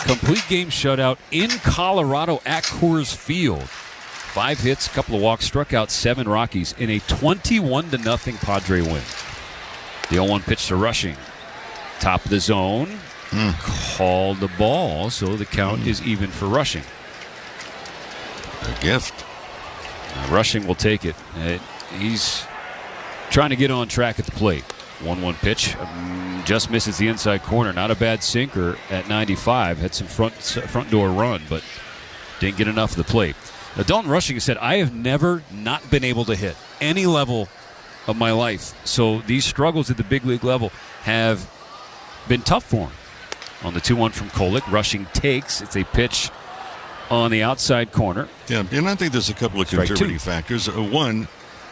complete game shutout in Colorado at Coors Field. 5 hits, couple of walks, struck out 7 Rockies in a 21-0 Padre win. The 0-1 pitch to Rushing. Top of the zone. Called the ball, so the count is even for Rushing. A gift. Rushing will take it. He's trying to get on track at the plate. 1-1 pitch. Just misses the inside corner. Not a bad sinker at 95. Had some front door run, but didn't get enough of the plate. Now, Dalton Rushing said, I have never not been able to hit any level of my life. So these struggles at the big league level have been tough for him. On the 2-1 from Kolek, Rushing takes. It's a pitch on the outside corner. Yeah, and I think there's a couple of contributing factors. One,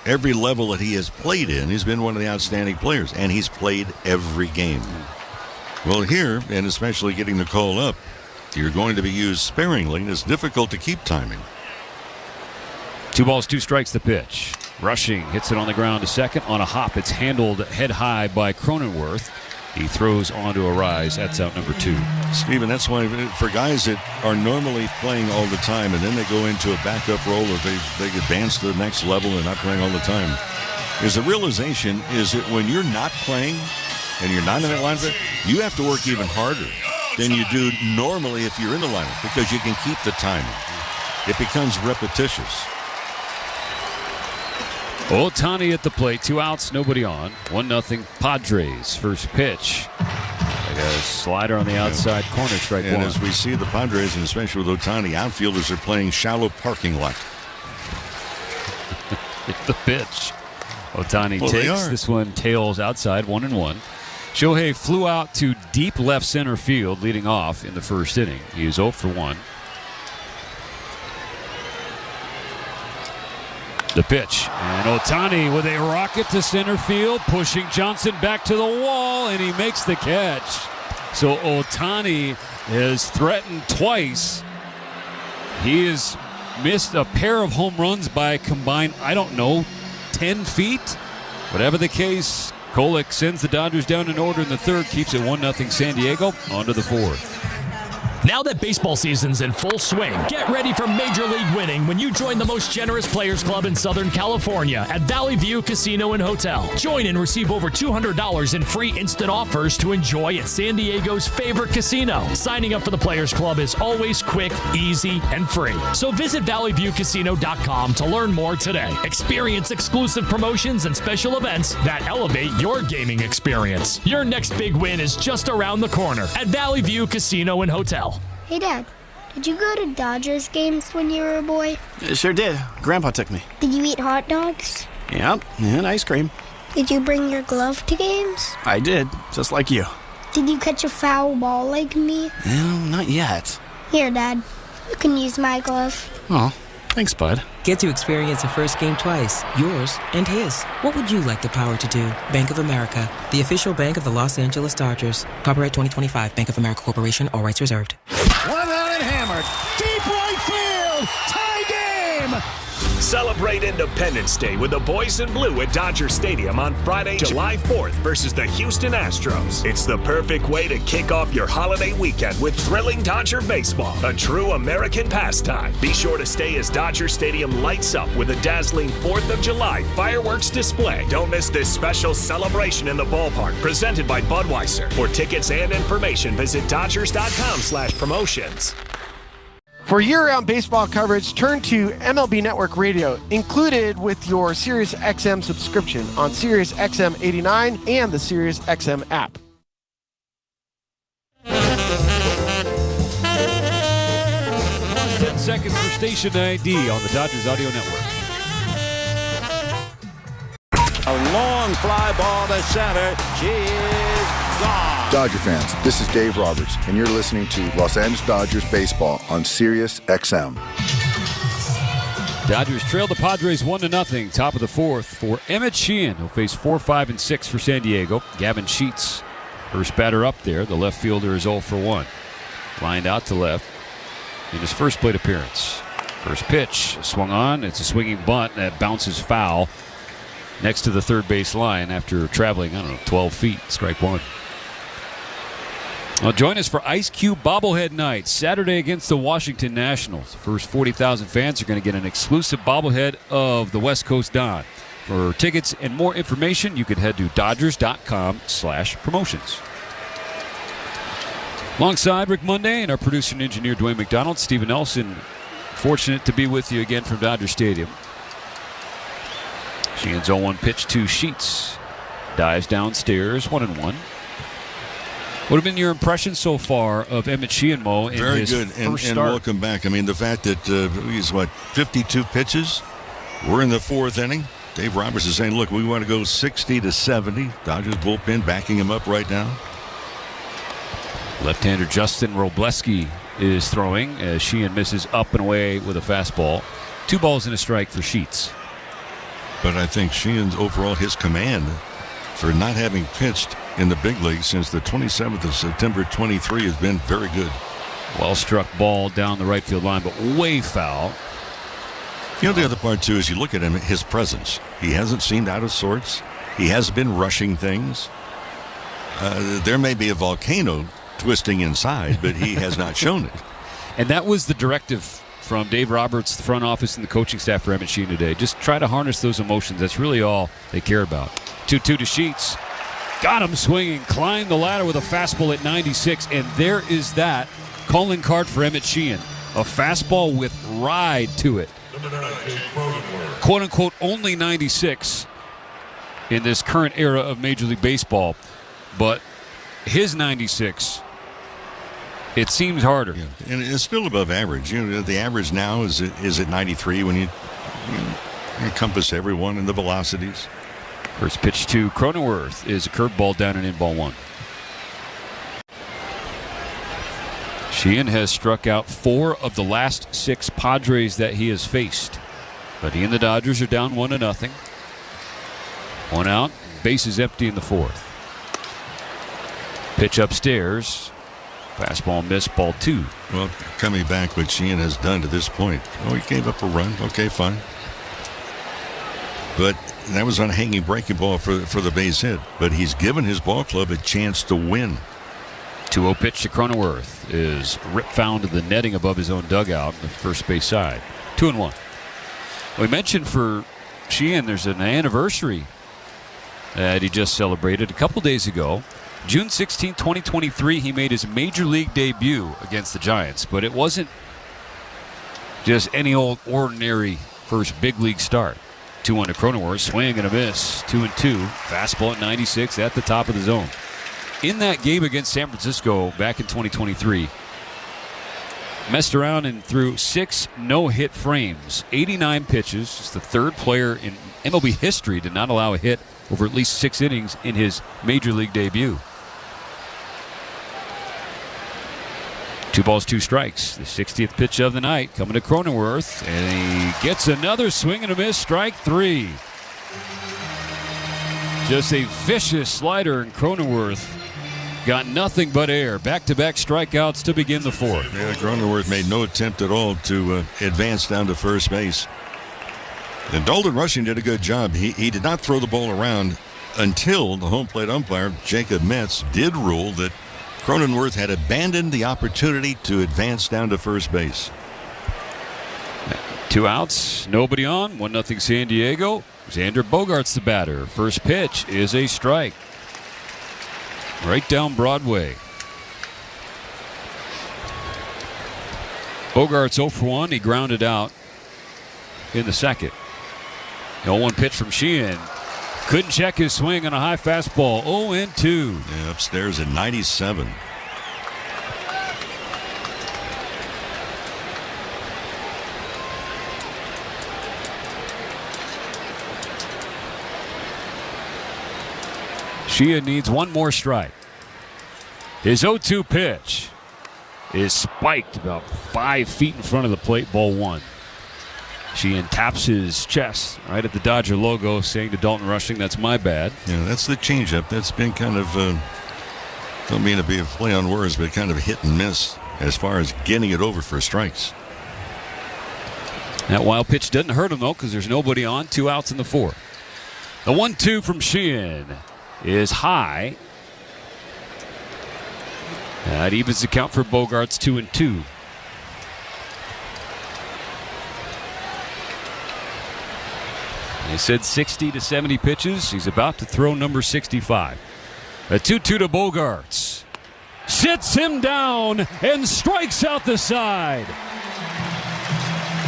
every level that he has played in, he's been one of the outstanding players, and he's played every game. Well, here, and especially getting the call up, you're going to be used sparingly, and it's difficult to keep timing. 2 balls, 2 strikes the pitch. Rushing hits it on the ground to second. On a hop, it's handled head high by Cronenworth. He throws onto a rise. That's out number 2. Steven, that's why for guys that are normally playing all the time and then they go into a backup role or they advance to the next level and not playing all the time, is the realization is that when you're not playing and you're not in that lineup, you have to work even harder than you do normally if you're in the lineup because you can keep the timing. It becomes repetitious. Ohtani at the plate, 2 outs, nobody on. 1-0 Padres. First pitch. Like a slider on the outside corner, strike one. And as we see the Padres, and especially with Ohtani, outfielders are playing shallow parking lot. The pitch. Ohtani takes. This one tails outside, 1-1. Shohei flew out to deep left center field, leading off in the first inning. He is 0 for 1. The pitch, and Ohtani with a rocket to center field, pushing Johnson back to the wall, and he makes the catch. So Ohtani has threatened twice. He has missed a pair of home runs by combined, 10 feet? Whatever the case, Kolek sends the Dodgers down in order in the third, keeps it 1-0 San Diego, on to the fourth. Now that baseball season's in full swing, get ready for Major League winning when you join the most generous Players Club in Southern California at Valley View Casino and Hotel. Join and receive over $200 in free instant offers to enjoy at San Diego's favorite casino. Signing up for the Players Club is always quick, easy, and free. So visit valleyviewcasino.com to learn more today. Experience exclusive promotions and special events that elevate your gaming experience. Your next big win is just around the corner at Valley View Casino and Hotel. Hey, Dad, did you go to Dodgers games when you were a boy? Sure did. Grandpa took me. Did you eat hot dogs? Yep, and ice cream. Did you bring your glove to games? I did, just like you. Did you catch a foul ball like me? Well, not yet. Here, Dad. You can use my glove. Oh, thanks, bud. Get to experience a first game twice, yours and his. What would you like the power to do? Bank of America, the official bank of the Los Angeles Dodgers. Copyright 2025, Bank of America Corporation, all rights reserved. One out and hammered. Deep right field. Tie game. Celebrate Independence Day with the boys in blue at Dodger Stadium on Friday, July 4th versus the Houston Astros. It's the perfect way to kick off your holiday weekend with thrilling Dodger baseball, a true American pastime. Be sure to stay as Dodger Stadium lights up with a dazzling 4th of July fireworks display. Don't miss this special celebration in the ballpark presented by Budweiser. For tickets and information, visit Dodgers.com/promotions. For year-round baseball coverage, turn to MLB Network Radio, included with your SiriusXM subscription on SiriusXM 89 and the SiriusXM app. On 10 seconds for station ID on the Dodgers Audio Network. A long fly ball to center. She is gone. Dodger fans, this is Dave Roberts, and you're listening to Los Angeles Dodgers Baseball on SiriusXM. Dodgers trail the Padres 1-0, top of the fourth for Emmet Sheehan, who'll face 4, 5, and 6 for San Diego. Gavin Sheets, first batter up there. The left fielder is 0 for 1. Lined out to left in his first plate appearance. First pitch, swung on. It's a swinging bunt that bounces foul next to the third base line after traveling, 12 feet. Strike one. Well, join us for Ice Cube Bobblehead Night, Saturday against the Washington Nationals. The first 40,000 fans are going to get an exclusive bobblehead of the West Coast Don. For tickets and more information, you can head to Dodgers.com/promotions. Alongside Rick Monday and our producer and engineer Dwayne McDonald, Stephen Nelson, fortunate to be with you again from Dodger Stadium. Sheehan's 0-1 pitch to Sheets. Dives downstairs, 1-1. What have been your impressions so far of Emmet Sheehan, Mo, in Very his good, first and start? welcome back. I mean, the fact that he's, 52 pitches? We're in the fourth inning. Dave Roberts is saying, look, we want to go 60-70. Dodgers bullpen backing him up right now. Left-hander Justin Robleski is throwing as Sheehan misses up and away with a fastball. 2 balls and a strike for Sheets. But I think Sheehan's overall, his command for not having pitched in the big league since the 27th of September 23 has been very good. Well struck ball down the right field line, but way foul. You know, the other part, too, is you look at him, his presence. He hasn't seemed out of sorts. He has been rushing things. There may be a volcano twisting inside, but he has not shown it. And that was the directive from Dave Roberts, the front office, and the coaching staff for Emmet Sheehan today. Just try to harness those emotions. That's really all they care about. 2-2 to Sheets. Got him swinging. Climbed the ladder with a fastball at 96. And there is that calling card for Emmet Sheehan. A fastball with ride to it. Quote-unquote only 96 in this current era of Major League Baseball. But his 96, it seems harder. Yeah. And it's still above average. You know, the average now is at 93 when you encompass everyone in the velocities. First pitch to Cronenworth is a curveball down and in, ball 1. Sheehan has struck out 4 of the last 6 Padres that he has faced. But he and the Dodgers are down 1-0. 1 out, bases empty in the 4th. Pitch upstairs. Fastball missed, ball 2. Well, coming back, what Sheehan has done to this point. Oh, he gave up a run. Okay, fine. But that was on a hanging breaking ball for the base hit. But he's given his ball club a chance to win. 2-0 pitch to Cronenworth is ripped found to the netting above his own dugout on the first base side. 2-1. We mentioned for Sheehan there's an anniversary that he just celebrated a couple days ago. June 16, 2023, he made his major league debut against the Giants, but it wasn't just any old ordinary first big league start. 2-1 to Cronenworth, swing and a miss, 2-2, fastball at 96 at the top of the zone. In that game against San Francisco back in 2023, messed around and threw 6 no-hit frames, 89 pitches. He's the third player in MLB history to not allow a hit over at least 6 innings in his major league debut. 2 balls, 2 strikes. The 60th pitch of the night coming to Cronenworth, and he gets another swing and a miss, strike 3. Just a vicious slider, and Cronenworth got nothing but air. Back-to-back strikeouts to begin the 4th. Yeah, Cronenworth made no attempt at all to advance down to first base. And Dalton Rushing did a good job. He did not throw the ball around until the home plate umpire, Jacob Metz, did rule that Cronenworth had abandoned the opportunity to advance down to first base. 2 outs, nobody on, 1-0 San Diego. Xander Bogaerts the batter. First pitch is a strike. Right down Broadway. Bogaerts 0 for 1. He grounded out in the second. 0-1 pitch from Sheehan. Couldn't check his swing on a high fastball. 0-2. Yeah, upstairs at 97. Sheehan needs one more strike. His 0-2 pitch is spiked about 5 feet in front of the plate, ball 1. Sheehan taps his chest right at the Dodger logo, saying to Dalton Rushing, "That's my bad." Yeah, that's the changeup. That's been kind of, don't mean to be a play on words, but kind of hit and miss as far as getting it over for strikes. That wild pitch doesn't hurt him, though, because there's nobody on. 2 outs in the 4th. The 1-2 from Sheehan is high. That evens the count for Bogaerts, 2-2. They said 60 to 70 pitches. He's about to throw number 65. A 2-2 to Bogaerts. Sits him down and strikes out the side.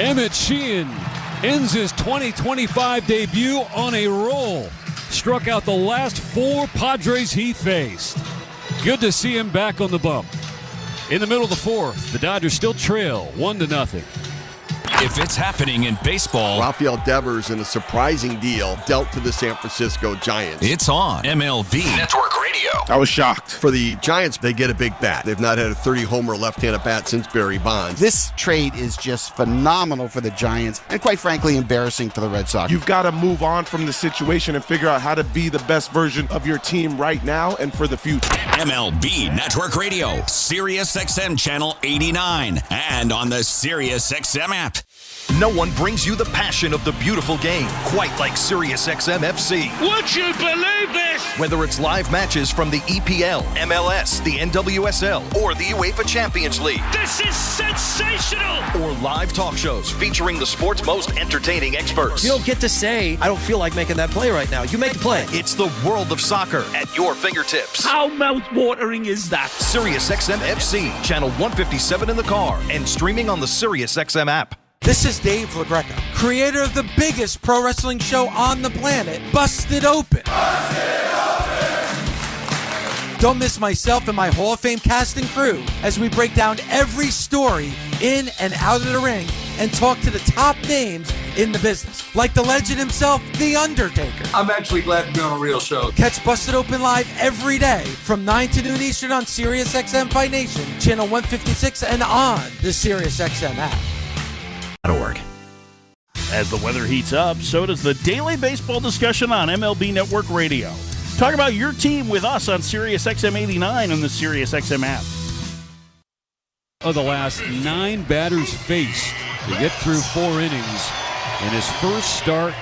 Emmet Sheehan ends his 2025 debut on a roll. Struck out the last 4 Padres he faced. Good to see him back on the bump. In the middle of the 4th, the Dodgers still trail 1-0. If it's happening in baseball, Rafael Devers in a surprising deal dealt to the San Francisco Giants. it's on MLB Network Radio. I was shocked. For the Giants, they get a big bat. They've not had a 30-homer left-handed bat since Barry Bonds. This trade is just phenomenal for the Giants and, quite frankly, embarrassing for the Red Sox. You've got to move on from the situation and figure out how to be the best version of your team right now and for the future. MLB Network Radio, Sirius XM Channel 89, and on the Sirius XM app. No one brings you the passion of the beautiful game quite like Sirius XM FC. Would you believe this? Whether it's live matches from the EPL, MLS, the NWSL, or the UEFA Champions League. This is sensational! Or live talk shows featuring the sport's most entertaining experts. You don't get to say, I don't feel like making that play right now. You make the play. It's the world of soccer at your fingertips. How mouth-watering is that? Sirius XM FC, channel 157 in the car, and streaming on the Sirius XM app. This is Dave LaGreca, creator of the biggest pro wrestling show on the planet, Busted Open. Don't miss myself and my Hall of Fame cast and crew as we break down every story in and out of the ring and talk to the top names in the business, like the legend himself, The Undertaker. I'm actually glad to be on a real show. Catch Busted Open live every day from 9 to noon Eastern on Sirius XM Fight Nation, channel 156, and on the Sirius XM app. As the weather heats up, so does the daily baseball discussion on MLB Network Radio. Talk about your team with us on Sirius XM 89 and the Sirius XM app. Of the last 9 batters faced to get through 4 innings in his first start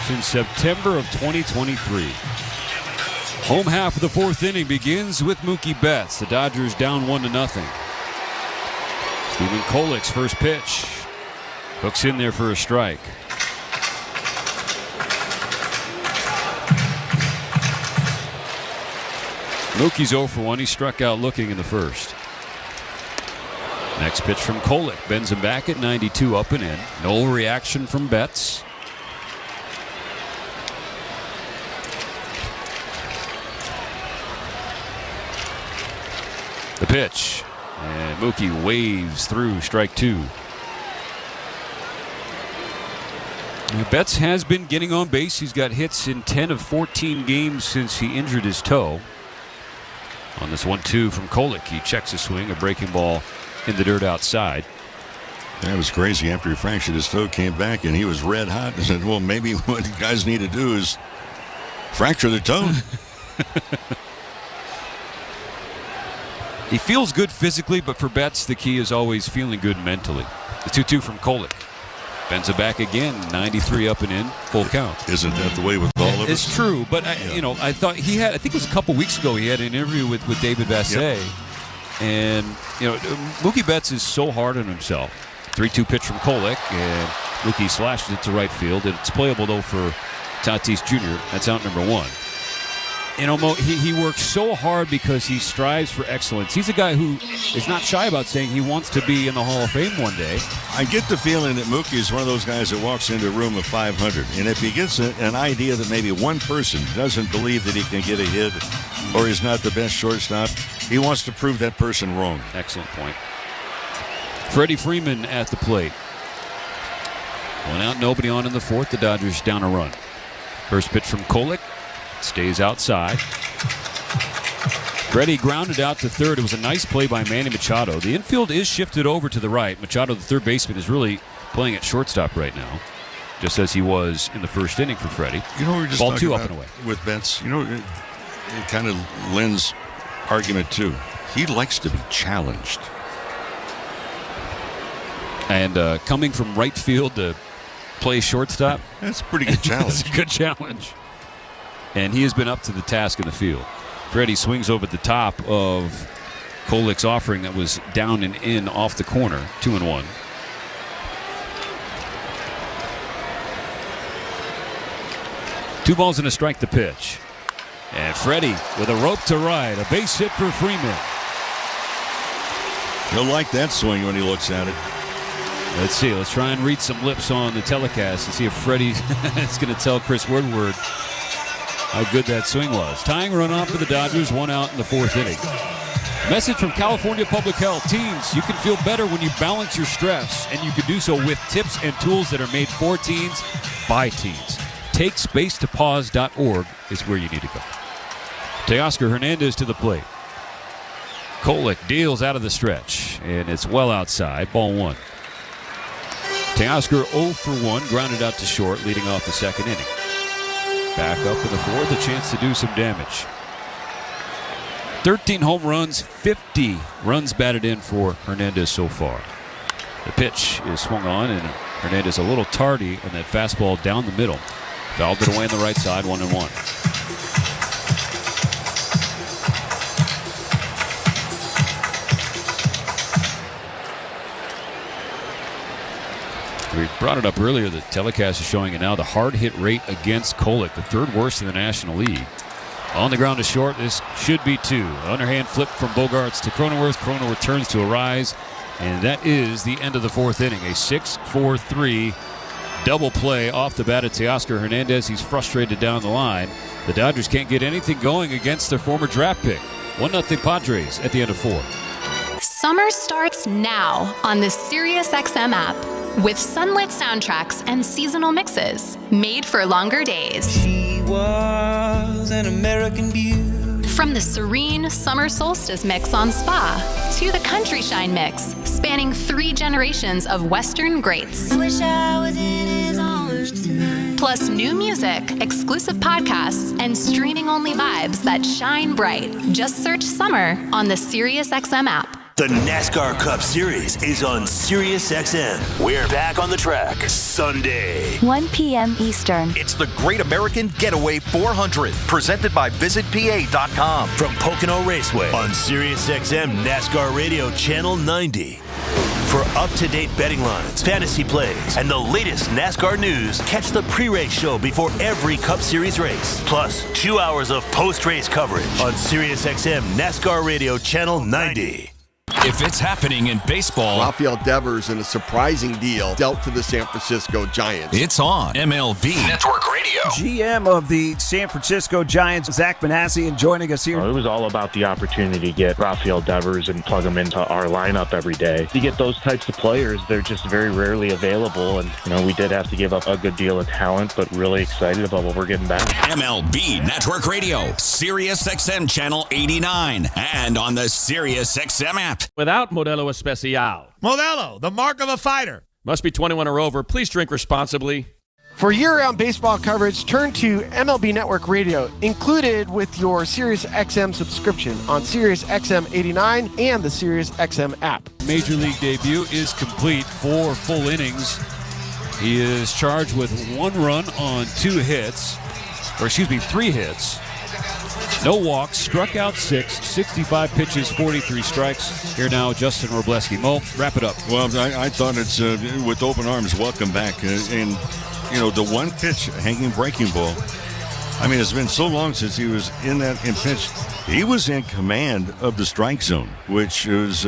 since September of 2023. Home half of the fourth inning begins with Mookie Betts. The Dodgers down 1-0. Stephen Kolek's first pitch. Hooks in there for a strike. Mookie's 0 for 1. He struck out looking in the first. Next pitch from Kolek. Bends him back at 92, up and in. No reaction from Betts. The pitch. And Mookie waves through strike 2. Now, Betts has been getting on base. He's got hits in 10 of 14 games since he injured his toe. On this 1-2 from Kolek, he checks a swing, a breaking ball in the dirt outside. That was crazy. After he fractured his toe, came back, and he was red hot and said, well, maybe what you guys need to do is fracture the toe. He feels good physically, but for Betts, the key is always feeling good mentally. The 2-2 from Kolek. Bends it back again, 93 up and in, full count. Isn't that the way with all of us? It's true, but I thought he had. I think it was a couple weeks ago. He had an interview with David Vassegh, and Mookie Betts is so hard on himself. 3-2 pitch from Kolek, and Mookie slashes it to right field. And it's playable though for Tatis Jr. That's out number 1. Mo, he works so hard because he strives for excellence. He's a guy who is not shy about saying he wants to be in the Hall of Fame one day. I get the feeling that Mookie is one of those guys that walks into a room of 500, and if he gets an idea that maybe one person doesn't believe that he can get a hit or is not the best shortstop, he wants to prove that person wrong. Excellent point. Freddie Freeman at the plate. 1 out, nobody on in the fourth. The Dodgers down a run. First pitch from Kolek. Stays outside. Freddie grounded out to third. It was a nice play by Manny Machado. The infield is shifted over to the right. Machado, the third baseman, is really playing at shortstop right now, just as he was in the first inning for Freddie. We were just ball talking 2 about up and away. With Betts, it kind of lends argument too. He likes to be challenged. And coming from right field to play shortstop, that's a pretty good challenge. That's a good challenge. And he has been up to the task in the field. Freddie swings over the top of Kolek's offering that was down and in off the corner. 2-1. Two balls and a strike, the pitch. And Freddie with a rope to right. A base hit for Freeman. He'll like that swing when he looks at it. Let's see. Let's try and read some lips on the telecast and see if Freddie is going to tell Chris Woodward how good that swing was. Tying runoff for the Dodgers, 1 out in the fourth inning. Message from California Public Health. Teens, you can feel better when you balance your stress, and you can do so with tips and tools that are made for teens by teens. TakeSpaceToPause.org is where you need to go. Teoscar Hernandez to the plate. Kolek deals out of the stretch, and it's well outside. Ball 1. Teoscar 0 for 1, grounded out to short, leading off the second inning. Back up in the fourth, a chance to do some damage. 13 home runs, 50 runs batted in for Hernandez so far. The pitch is swung on, and Hernandez a little tardy on that fastball down the middle. Fouled it away on the right side, 1-1. We brought it up earlier. The telecast is showing it now. The hard hit rate against Kolek, the third worst in the National League. On the ground to short. This should be 2. Underhand flip from Bogarts to Cronenworth. Cronenworth turns to a rise, and that is the end of the fourth inning. A 6-4-3 double play off the bat of Teoscar Hernandez. He's frustrated down the line. The Dodgers can't get anything going against their former draft pick. 1-0 Padres at the end of 4. Summer starts now on the SiriusXM app with sunlit soundtracks and seasonal mixes made for longer days. She was an American beauty. From the serene summer solstice mix on Spa to the Country Shine mix, spanning 3 generations of Western greats. Wish I was in his arms tonight. Plus new music, exclusive podcasts, and streaming-only vibes that shine bright. Just search summer on the SiriusXM app. The NASCAR Cup Series is on SiriusXM. We're back on the track Sunday. 1 p.m. Eastern. It's the Great American Getaway 400, presented by VisitPA.com. From Pocono Raceway on SiriusXM NASCAR Radio Channel 90. For up-to-date betting lines, fantasy plays, and the latest NASCAR news, catch the pre-race show before every Cup Series race. Plus, 2 hours of post-race coverage on SiriusXM NASCAR Radio Channel 90. If it's happening in baseball, Rafael Devers in a surprising deal dealt to the San Francisco Giants. It's on MLB Network Radio. GM of the San Francisco Giants, Zach Manassian, joining us here. It was all about the opportunity to get Rafael Devers and plug him into our lineup every day. To get those types of players, they're just very rarely available. And, we did have to give up a good deal of talent, but really excited about what we're getting back. MLB Network Radio, SiriusXM Channel 89, and on the SiriusXM app. Without Modelo Especial. Modelo, the mark of a fighter. Must be 21 or over. Please drink responsibly. For year-round baseball coverage, turn to MLB Network Radio, included with your SiriusXM subscription on SiriusXM 89 and the SiriusXM app. Major League debut is complete, 4 full innings. He is charged with 1 run on 3 hits. No walks, struck out 6, 65 pitches, 43 strikes. Here now, Justin Robleski. Mo, wrap it up. Well, I thought it's with open arms, welcome back. And, the one pitch, hanging breaking ball. I mean, it's been so long since he was in that pitch. He was in command of the strike zone, which is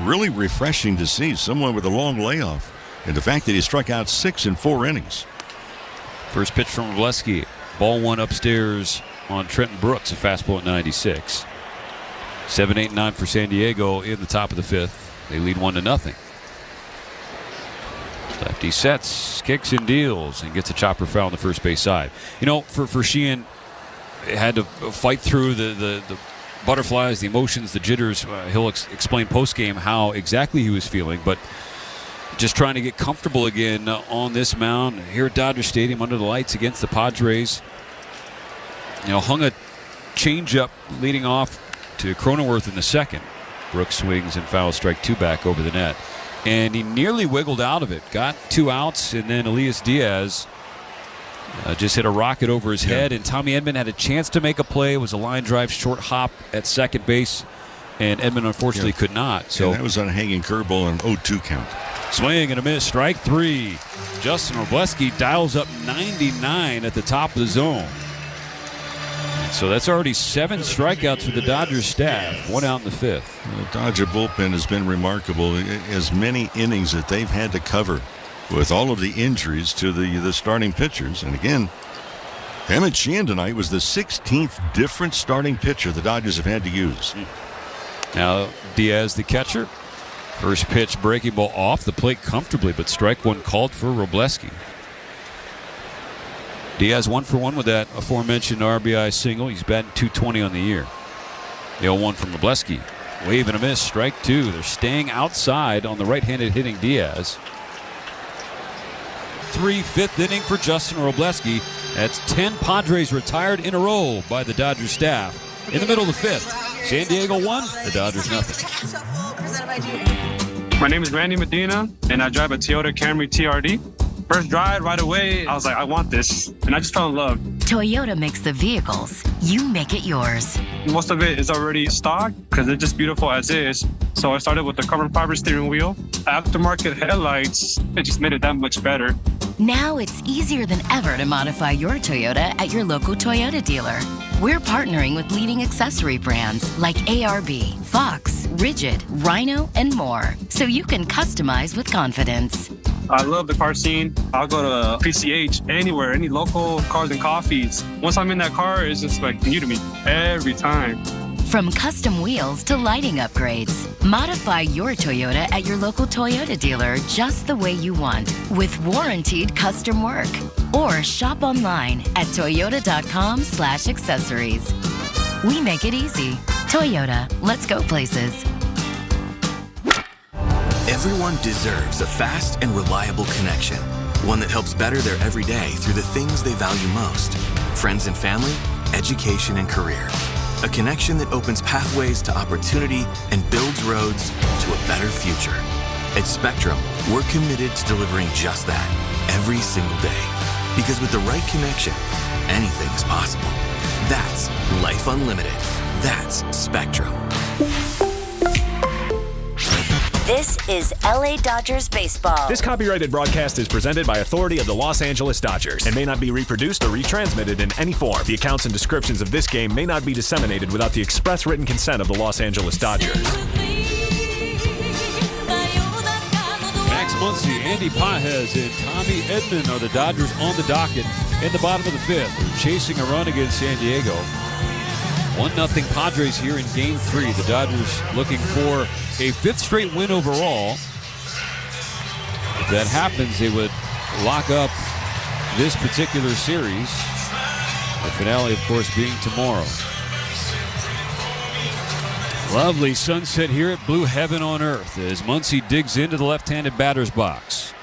really refreshing to see. Someone with a long layoff. And the fact that he struck out 6 in 4 innings. First pitch from Robleski. Ball 1 upstairs on Trenton Brooks, a fastball at 96. 7-8-9 for San Diego in the top of the 5th. They lead 1-0. Lefty sets, kicks and deals, and gets a chopper foul on the first base side. For Sheehan, had to fight through the butterflies, the emotions, the jitters. He'll explain post-game how exactly he was feeling, but just trying to get comfortable again on this mound here at Dodger Stadium under the lights against the Padres. Hung a changeup leading off to Cronenworth in the second. Brooks swings and fouls strike 2 back over the net. And he nearly wiggled out of it. Got 2 outs, and then Elias Diaz just hit a rocket over his head. And Tommy Edman had a chance to make a play. It was a line drive, short hop at second base. And Edman unfortunately could not. So that was on a hanging curveball and 0-2 count. Swing and a miss, strike 3. Justin Robleski dials up 99 at the top of the zone. So that's already 7 strikeouts for the Dodgers staff. 1 out in the 5th. The Dodger bullpen has been remarkable. As many innings that they've had to cover with all of the injuries to the starting pitchers. And again, Emmet Sheehan tonight was the 16th different starting pitcher the Dodgers have had to use. Now Diaz, the catcher. First pitch, breaking ball off the plate comfortably, but strike 1 called for Robleski. Diaz 1 for 1 with that aforementioned RBI single. He's batting .220 on the year. The 0-1 from Robleski. Wave and a miss, strike 2. They're staying outside on the right-handed hitting Diaz. 5th inning for Justin Robleski. That's 10 Padres retired in a row by the Dodgers staff. In the middle of the 5th, San Diego 1, the Dodgers nothing. My name is Randy Medina, and I drive a Toyota Camry TRD. First drive, right away, I was like, I want this. And I just fell in love. Toyota makes the vehicles. You make it yours. Most of it is already stock because it's just beautiful as is. So I started with the carbon fiber steering wheel. Aftermarket headlights, it just made it that much better. Now it's easier than ever to modify your Toyota at your local Toyota dealer. We're partnering with leading accessory brands like ARB, Fox, Rigid, Rhino, and more, so you can customize with confidence. I love the car scene. I'll go to PCH, anywhere, any local cars and coffees. Once I'm in that car, it's just like new to me every time. From custom wheels to lighting upgrades, modify your Toyota at your local Toyota dealer just the way you want, with warranted custom work. Or shop online at toyota.com/accessories. We make it easy. Toyota, let's go places. Everyone deserves a fast and reliable connection, one that helps better their everyday through the things they value most: friends and family, education and career. A connection that opens pathways to opportunity and builds roads to a better future. At Spectrum, we're committed to delivering just that every single day. Because with the right connection, anything is possible. That's Life Unlimited. That's Spectrum. This is LA Dodgers baseball. This copyrighted broadcast is presented by authority of the Los Angeles Dodgers and may not be reproduced or retransmitted in any form. The accounts and descriptions of this game may not be disseminated without the express written consent of the Los Angeles Dodgers. Max Muncy, Andy Pages, and Tommy Edman are the Dodgers on the docket in the bottom of the fifth. They're chasing a run against San Diego. 1-0 Padres here in Game 3. The Dodgers looking for a fifth straight win overall. If that happens, they would lock up this particular series. The finale, of course, being tomorrow. Lovely sunset here at Blue Heaven on Earth as Muncy digs into the left-handed batter's box.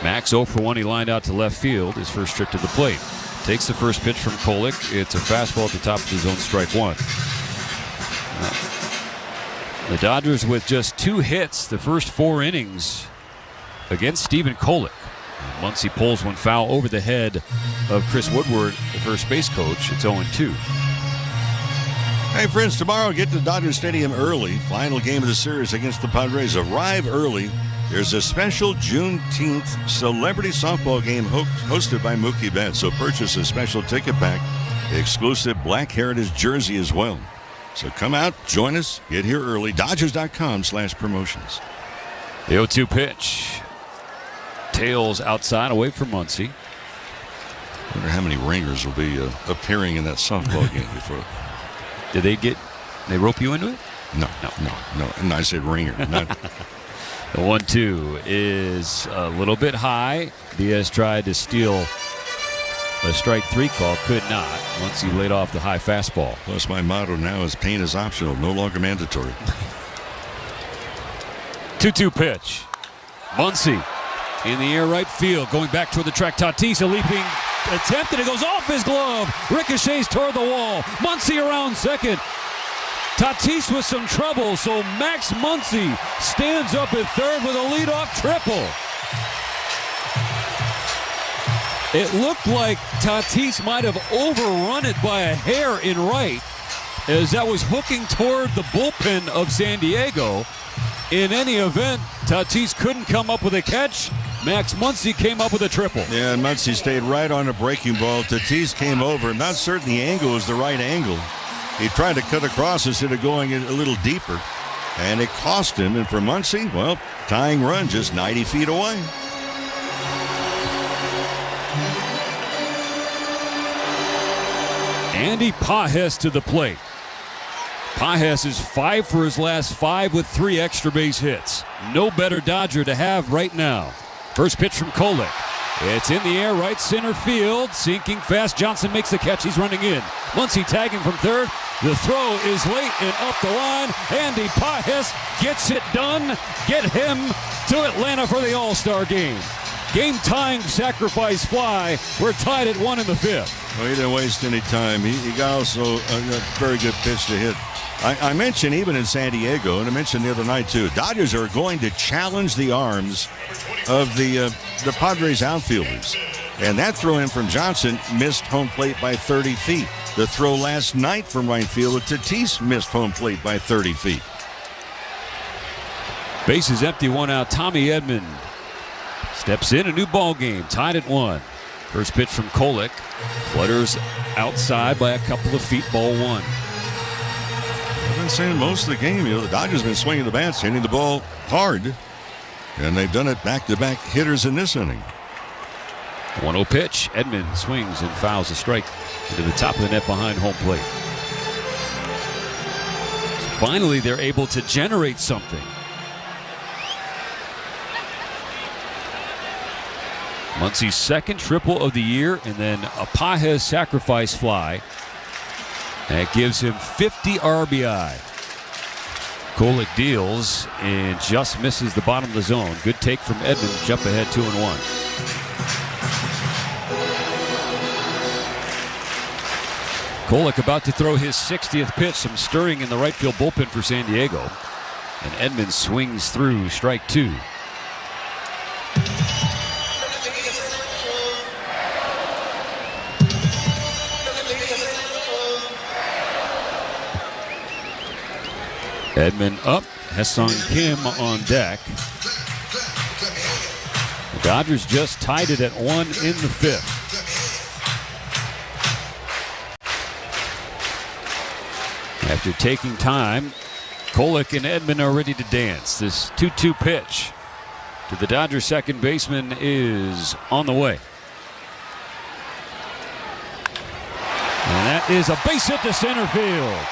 Max 0 for 1. He lined out to left field. His first trip to the plate. Takes the first pitch from Kolek. It's a fastball at the top of the zone, strike one. The Dodgers with just 2 hits the first 4 innings against Stephen Kolek. Muncy pulls one foul over the head of Chris Woodward, the first base coach. It's 0-2. Hey, friends, tomorrow get to Dodger Stadium early. Final game of the series against the Padres. Arrive early. There's a special Juneteenth celebrity softball game hosted by Mookie Betts. So purchase a special ticket pack, exclusive Black Heritage jersey as well. So come out, join us, get here early. Dodgers.com/promotions. The 0-2 pitch. Tails outside, away from Muncy. I wonder how many ringers will be appearing in that softball game before. Did they rope you into it? No. And I said ringer, not. The 1-2 is a little bit high. Diaz tried to steal a strike 3 call, could not. Once he laid off the high fastball. Plus, my motto now is pain is optional, no longer mandatory. 2-2 pitch. Muncy in the air right field, going back toward the track. Tatis, a leaping attempt, and it goes off his glove. Ricochets toward the wall. Muncy around second. Tatis with some trouble, so Max Muncy stands up at third with a leadoff triple. It looked like Tatis might have overrun it by a hair in right, as that was hooking toward the bullpen of San Diego. In any event, Tatis couldn't come up with a catch. Max Muncy came up with a triple. Yeah, and Muncy stayed right on a breaking ball. Tatis came over. Not certain the angle was the right angle. He tried to cut across instead of going a little deeper, and it cost him. And for Muncy, well, tying run just 90 feet away. Andy Pages to the plate. Pages is 5 for his last 5 with 3 extra base hits. No better Dodger to have right now. First pitch from Kolek. It's in the air, right center field. Sinking fast. Johnson makes the catch. He's running in. Muncy tagging from third. The throw is late and up the line. Andy Pages gets it done. Get him to Atlanta for the All-Star game. Game-tying sacrifice fly. We're tied at 1 in the 5th. Well, he didn't waste any time. He got also a very good pitch to hit. I mentioned even in San Diego, and I mentioned the other night too, Dodgers are going to challenge the arms of the Padres outfielders. And that throw in from Johnson missed home plate by 30 feet. The throw last night from right field, Tatis missed home plate by 30 feet. Base is empty, 1 out. Tommy Edman steps in, a new ball game, tied at 1. First pitch from Kolek. Flutters outside by a couple of feet, ball 1. I've been saying most of the game, the Dodgers have been swinging the bats, hitting the ball hard. And they've done it back-to-back hitters in this inning. 1-0 pitch. Edman swings and fouls a strike into the top of the net behind home plate. So finally, they're able to generate something. Muncy's second triple of the year, and then a Pages sacrifice fly. That gives him 50 RBI. Kolek deals and just misses the bottom of the zone. Good take from Edman. Jump ahead 2-1. Kolek about to throw his 60th pitch. Some stirring in the right field bullpen for San Diego. And Edman swings through strike 2. Edman up. Ha-Seong Kim on deck. The Dodgers just tied it at 1 in the 5th. After taking time, Kolek and Edman are ready to dance. This 2-2 pitch to the Dodgers second baseman is on the way. And that is a base hit to center field.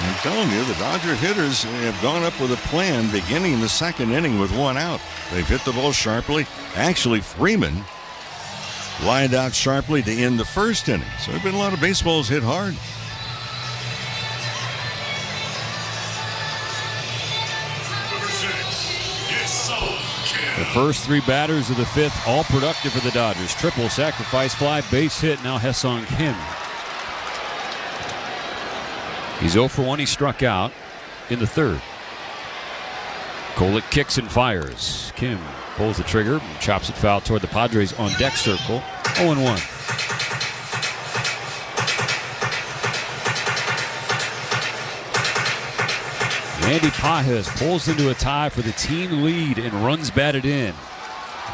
I'm telling you, the Dodger hitters have gone up with a plan beginning the second inning with 1 out. They've hit the ball sharply. Actually, Freeman lined out sharply to end the first inning. So there have been a lot of baseballs hit hard. The first 3 batters of the 5th, all productive for the Dodgers. Triple, sacrifice fly, base hit. Now Ha-Seong Kim. He's 0 for 1. He struck out in the 3rd. Kolek kicks and fires. Kim pulls the trigger and chops it foul toward the Padres on deck circle. 0-1. Andy Pajes pulls into a tie for the team lead and runs batted in.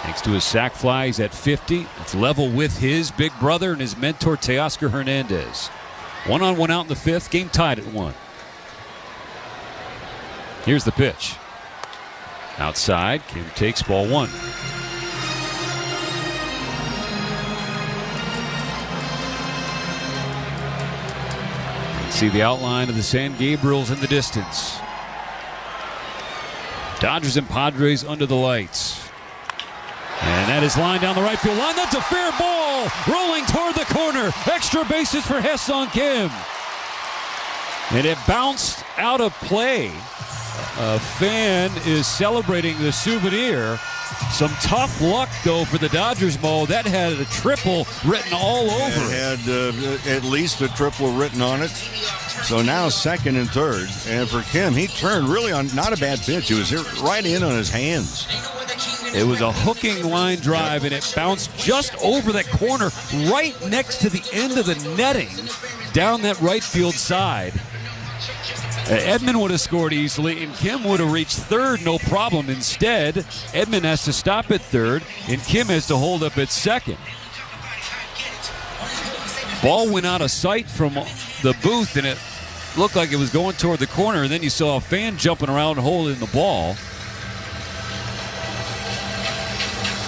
Thanks to his sac flies at 50. It's level with his big brother and his mentor Teoscar Hernandez. 1-on-1 out in the 5th. Game tied at 1. Here's the pitch. Outside. Kim takes ball 1. See the outline of the San Gabriels in the distance. Dodgers and Padres under the lights. And that is lined down the right field line. That's a fair ball. Rolling toward the corner. Extra bases for Ha-Seong Kim. And it bounced out of play. A fan is celebrating the souvenir. Some tough luck, though, for the Dodgers ball. That had a triple written all over it. Had at least a triple written on it. So now second and third. And for Kim, he turned really on not a bad pitch. It was right in on his hands. It was a hooking line drive, and it bounced just over that corner, right next to the end of the netting, down that right field side. Edman would have scored easily, and Kim would have reached third, no problem. Instead, Edman has to stop at third, and Kim has to hold up at second. Ball went out of sight from the booth, and it looked like it was going toward the corner, and then you saw a fan jumping around holding the ball.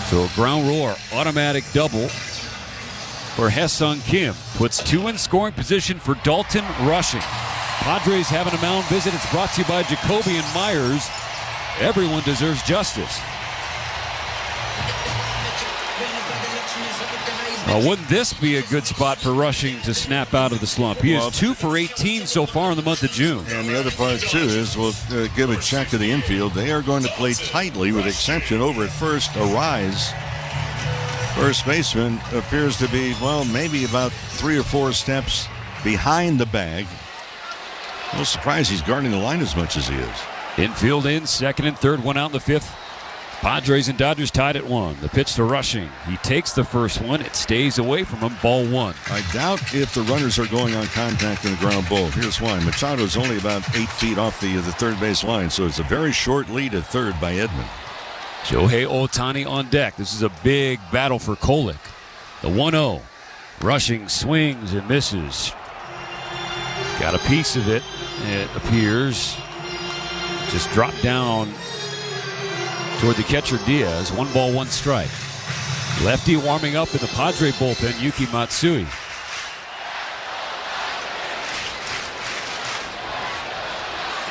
So a ground roar, automatic double for Ha-Seong Kim. Puts 2 in scoring position for Dalton Rushing. Padres having a mound visit. It's brought to you by Jacoby and Myers. Everyone deserves justice. Wouldn't this be a good spot for Rushing to snap out of the slump? He is 2 for 18 so far in the month of June. And the other part, too, is we'll give a check to the infield. They are going to play tightly with exception over at first. Arise. First baseman appears to be, well, maybe about 3 or 4 steps behind the bag. No surprise he's guarding the line as much as he is. Infield in, second and third, 1 out in the 5th. Padres and Dodgers tied at 1. The pitch to Rushing. He takes the first one. It stays away from him. Ball 1. I doubt if the runners are going on contact in the ground ball. Here's why. Machado's only about 8 feet off the third base line, so it's a very short lead at third by Edman. Shohei Ohtani on deck. This is a big battle for Kolek. The 1-0. Rushing swings and misses. Got a piece of it, it appears. Just dropped down toward the catcher Diaz. 1 ball, 1 strike. Lefty warming up in the Padre bullpen, Yuki Matsui.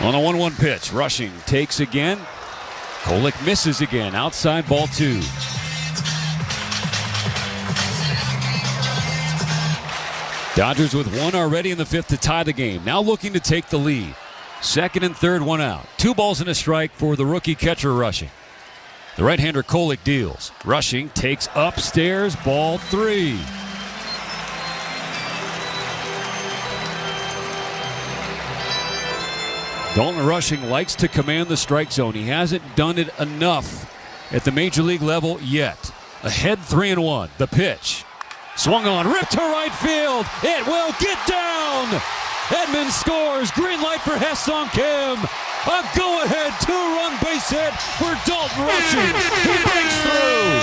On a 1-1 pitch, Rushing takes again. Kolek misses again. Outside, ball 2. Dodgers with 1 already in the 5th to tie the game. Now looking to take the lead. Second and third, 1 out. 2 balls and a strike for the rookie catcher Rushing. The right-hander Kolek deals. Rushing, takes upstairs, ball 3. Dalton Rushing likes to command the strike zone. He hasn't done it enough at the major league level yet. Ahead 3-1. The pitch. Swung on, ripped to right field. It will get down. Edmonds scores. Green light for Ha-Seong Kim. A go-ahead 2-run base hit for Dalton Rushing. He breaks through.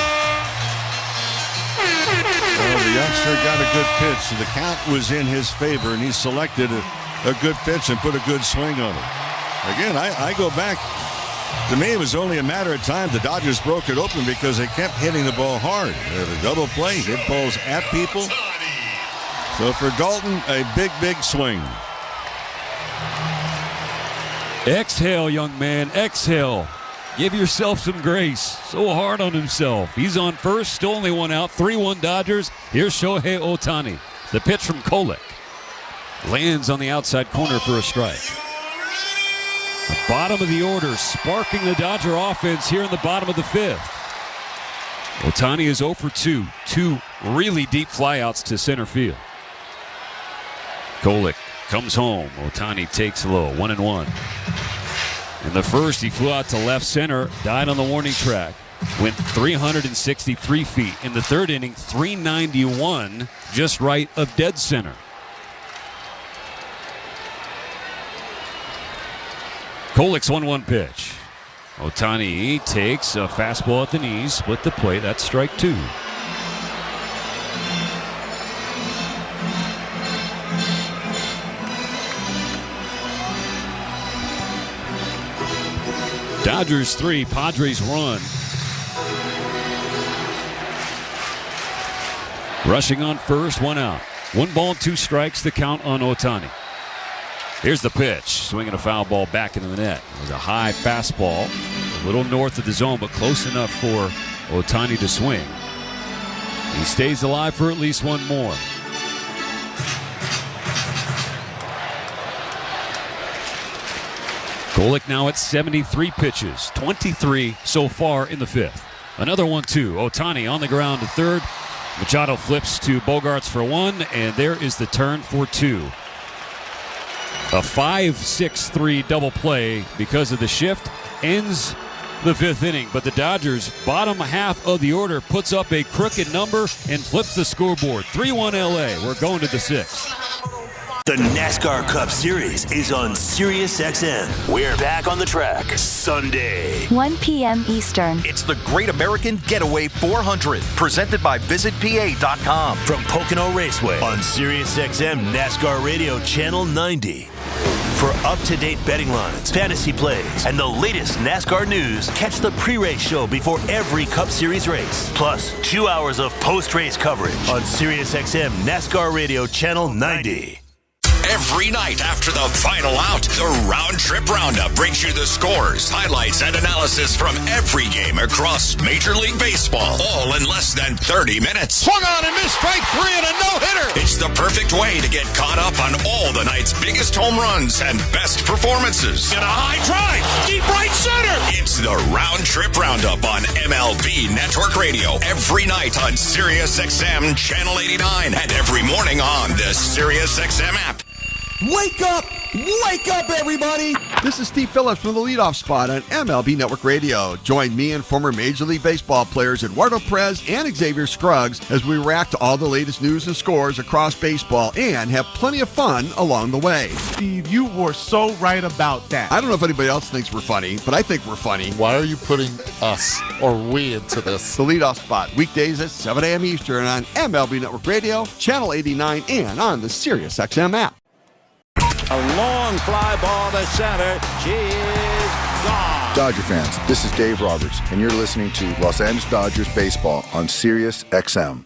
Well, the youngster got a good pitch. So the count was in his favor, and he selected a good pitch and put a good swing on it. Again, I go back. To me, it was only a matter of time. The Dodgers broke it open because they kept hitting the ball hard. They had a double play, hit balls at people. So for Dalton, a big, big swing. Exhale, young man, exhale. Give yourself some grace. So hard on himself. He's on first, still only one out. 3-1 Dodgers. Here's Shohei Ohtani. The pitch from Kolek. Lands on the outside corner for a strike. The bottom of the order, sparking the Dodger offense here in the bottom of the 5th. Ohtani is 0 for 2. 2 really deep flyouts to center field. Kolek comes home. Ohtani takes low, 1-1. In the first, he flew out to left center, died on the warning track, went 363 feet. In the third inning, 391, just right of dead center. Kolek's 1-1 pitch. Ohtani takes a fastball at the knees, split the plate. That's strike 2. Dodgers 3, Padres run. Rushing on first, 1 out. 1 ball, 2 strikes, the count on Ohtani. Here's the pitch. Swinging a foul ball back into the net. It was a high fastball, a little north of the zone, but close enough for Ohtani to swing. He stays alive for at least 1 more. Kolek now at 73 pitches, 23 so far in the 5th. Another 1-2. Ohtani on the ground to third. Machado flips to Bogarts for 1, and there is the turn for 2. A 5-6-3 double play because of the shift ends the 5th inning. But the Dodgers, bottom half of the order, puts up a crooked number and flips the scoreboard. 3-1 LA. We're going to the 6th. The NASCAR Cup Series is on Sirius XM. We're back on the track Sunday. 1 p.m. Eastern. It's the Great American Getaway 400, presented by VisitPA.com. From Pocono Raceway on Sirius XM NASCAR Radio Channel 90. For up-to-date betting lines, fantasy plays, and the latest NASCAR news, catch the pre-race show before every Cup Series race. Plus, 2 hours of post-race coverage on Sirius XM NASCAR Radio Channel 90. Every night after the final out, the Round Trip Roundup brings you the scores, highlights, and analysis from every game across Major League Baseball, all in less than 30 minutes. Swung on and missed, strike 3 and a no-hitter. It's the perfect way to get caught up on all the night's biggest home runs and best performances. And a high drive, deep right center. It's the Round Trip Roundup on MLB Network Radio every night on Sirius XM Channel 89 and every morning on the Sirius XM app. Wake up! Wake up, everybody! This is Steve Phillips from the leadoff spot on MLB Network Radio. Join me and former Major League Baseball players Eduardo Perez and Xavier Scruggs as we react to all the latest news and scores across baseball and have plenty of fun along the way. Steve, you were so right about that. I don't know if anybody else thinks we're funny, but I think we're funny. Why are you putting us or we into this? The leadoff spot, weekdays at 7 a.m. Eastern on MLB Network Radio, Channel 89, and on the Sirius XM app. A long fly ball to center. She is gone. Dodger fans, this is Dave Roberts, and you're listening to Los Angeles Dodgers Baseball on Sirius XM.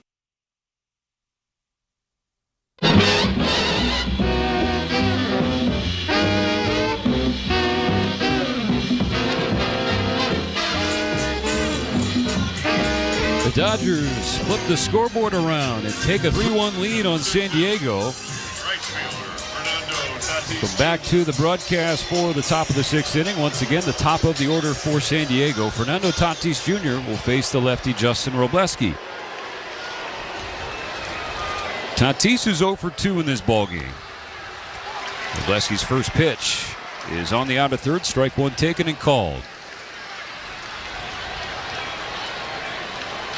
The Dodgers flip the scoreboard around and take a 3-1 lead on San Diego. So back to the broadcast for the top of the 6th inning. Once again, the top of the order for San Diego. Fernando Tatis Jr. will face the lefty Justin Robleski. Tatis is 0 for 2 in this ballgame. Robleski's first pitch is on the outer third. Strike one taken and called.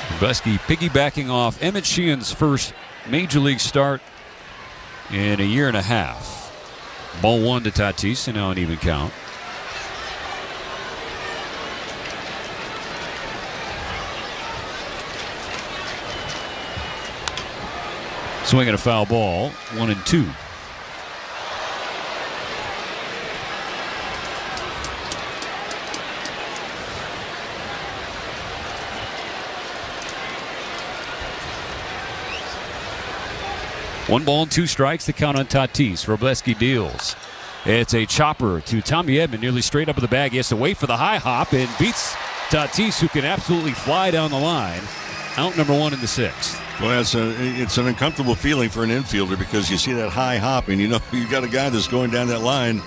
Robleski piggybacking off Emmet Sheehan's first major league start in a year and a half. Ball one to Tatis, and now an even count. Swinging a foul ball, 1-2. One ball and 2 strikes, the count on Tatis. Robleski deals. It's a chopper to Tommy Edman, nearly straight up in the bag. He has to wait for the high hop and beats Tatis, who can absolutely fly down the line. Out number 1 in the 6th. Well, it's an uncomfortable feeling for an infielder because you see that high hop, and you know you got a guy that's going down that line,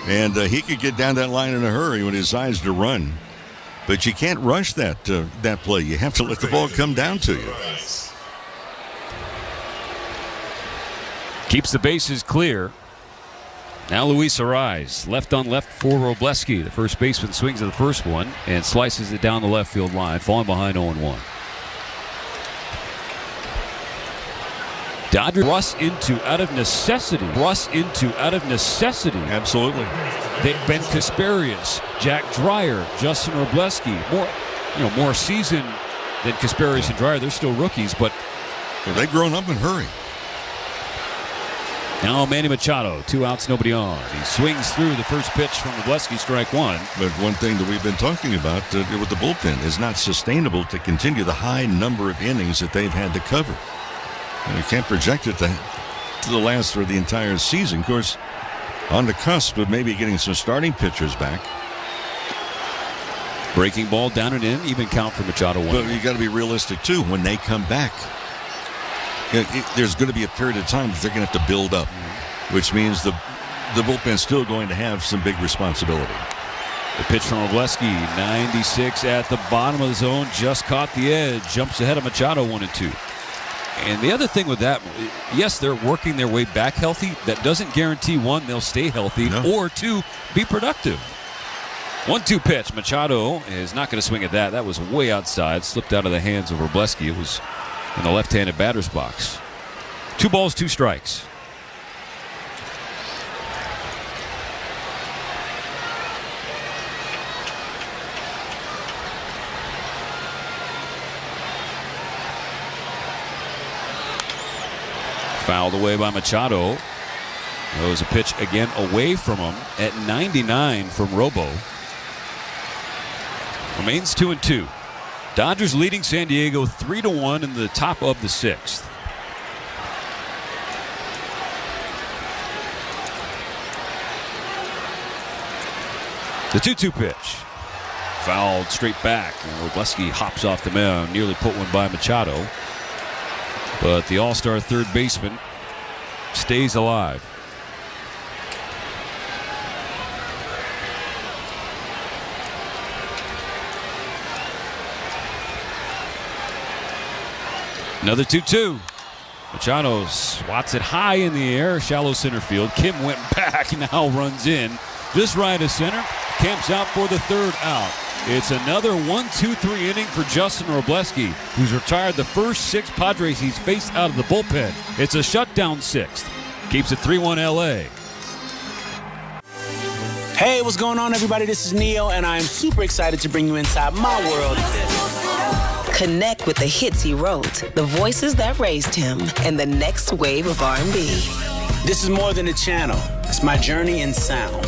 and he could get down that line in a hurry when he decides to run. But you can't rush that play. You have to let the ball come down to you. Keeps the bases clear. Now Luis Arraez, left on left for Robleski. The first baseman swings at the first one and slices it down the left field line, falling behind 0-1. Dodgers rush into out of necessity. Absolutely. Ben Kasparius, Jack Dreyer, Justin Robleski. More seasoned than Kasparius and Dreyer. They're still rookies, but they've grown up in a hurry. Now Manny Machado, 2 outs, nobody on. He swings through the first pitch from Robleski, strike one. But one thing that we've been talking about with the bullpen is not sustainable to continue the high number of innings that they've had to cover. And you can't project it to the last for the entire season. Of course, on the cusp of maybe getting some starting pitchers back. Breaking ball down and in, even count for Machado. But you got to be realistic too. When they come back, there's going to be a period of time that they're going to have to build up, which means the bullpen's still going to have some big responsibility. The pitch from Robleski, 96 at the bottom of the zone, just caught the edge, jumps ahead of Machado, 1-2. And the other thing with that, yes, they're working their way back healthy. That doesn't guarantee, 1, they'll stay healthy, or 2, be productive. 1-2 pitch. Machado is not going to swing at that. That was way outside, slipped out of the hands of Robleski. It was in the left-handed batter's box. 2 balls, 2 strikes. Fouled away by Machado. There was a pitch again away from him at 99 from Robo. Remains 2-2. Dodgers leading San Diego 3-1 in the top of the 6th. The 2-2 pitch. Fouled straight back. And Robleski hops off the mound. Nearly put one by Machado. But the all-star third baseman stays alive. Another 2-2. Machado swats it high in the air, shallow center field. Kim went back, now runs in. Just right of center, camps out for the third out. It's another 1-2-3 inning for Justin Robleski, who's retired the first 6 Padres he's faced out of the bullpen. It's a shutdown 6th. Keeps it 3-1 LA. Hey, what's going on, everybody? This is Neo, and I am super excited to bring you inside my world. Connect with the hits he wrote, the voices that raised him, and the next wave of R&B. This is more than a channel. It's my journey in sound.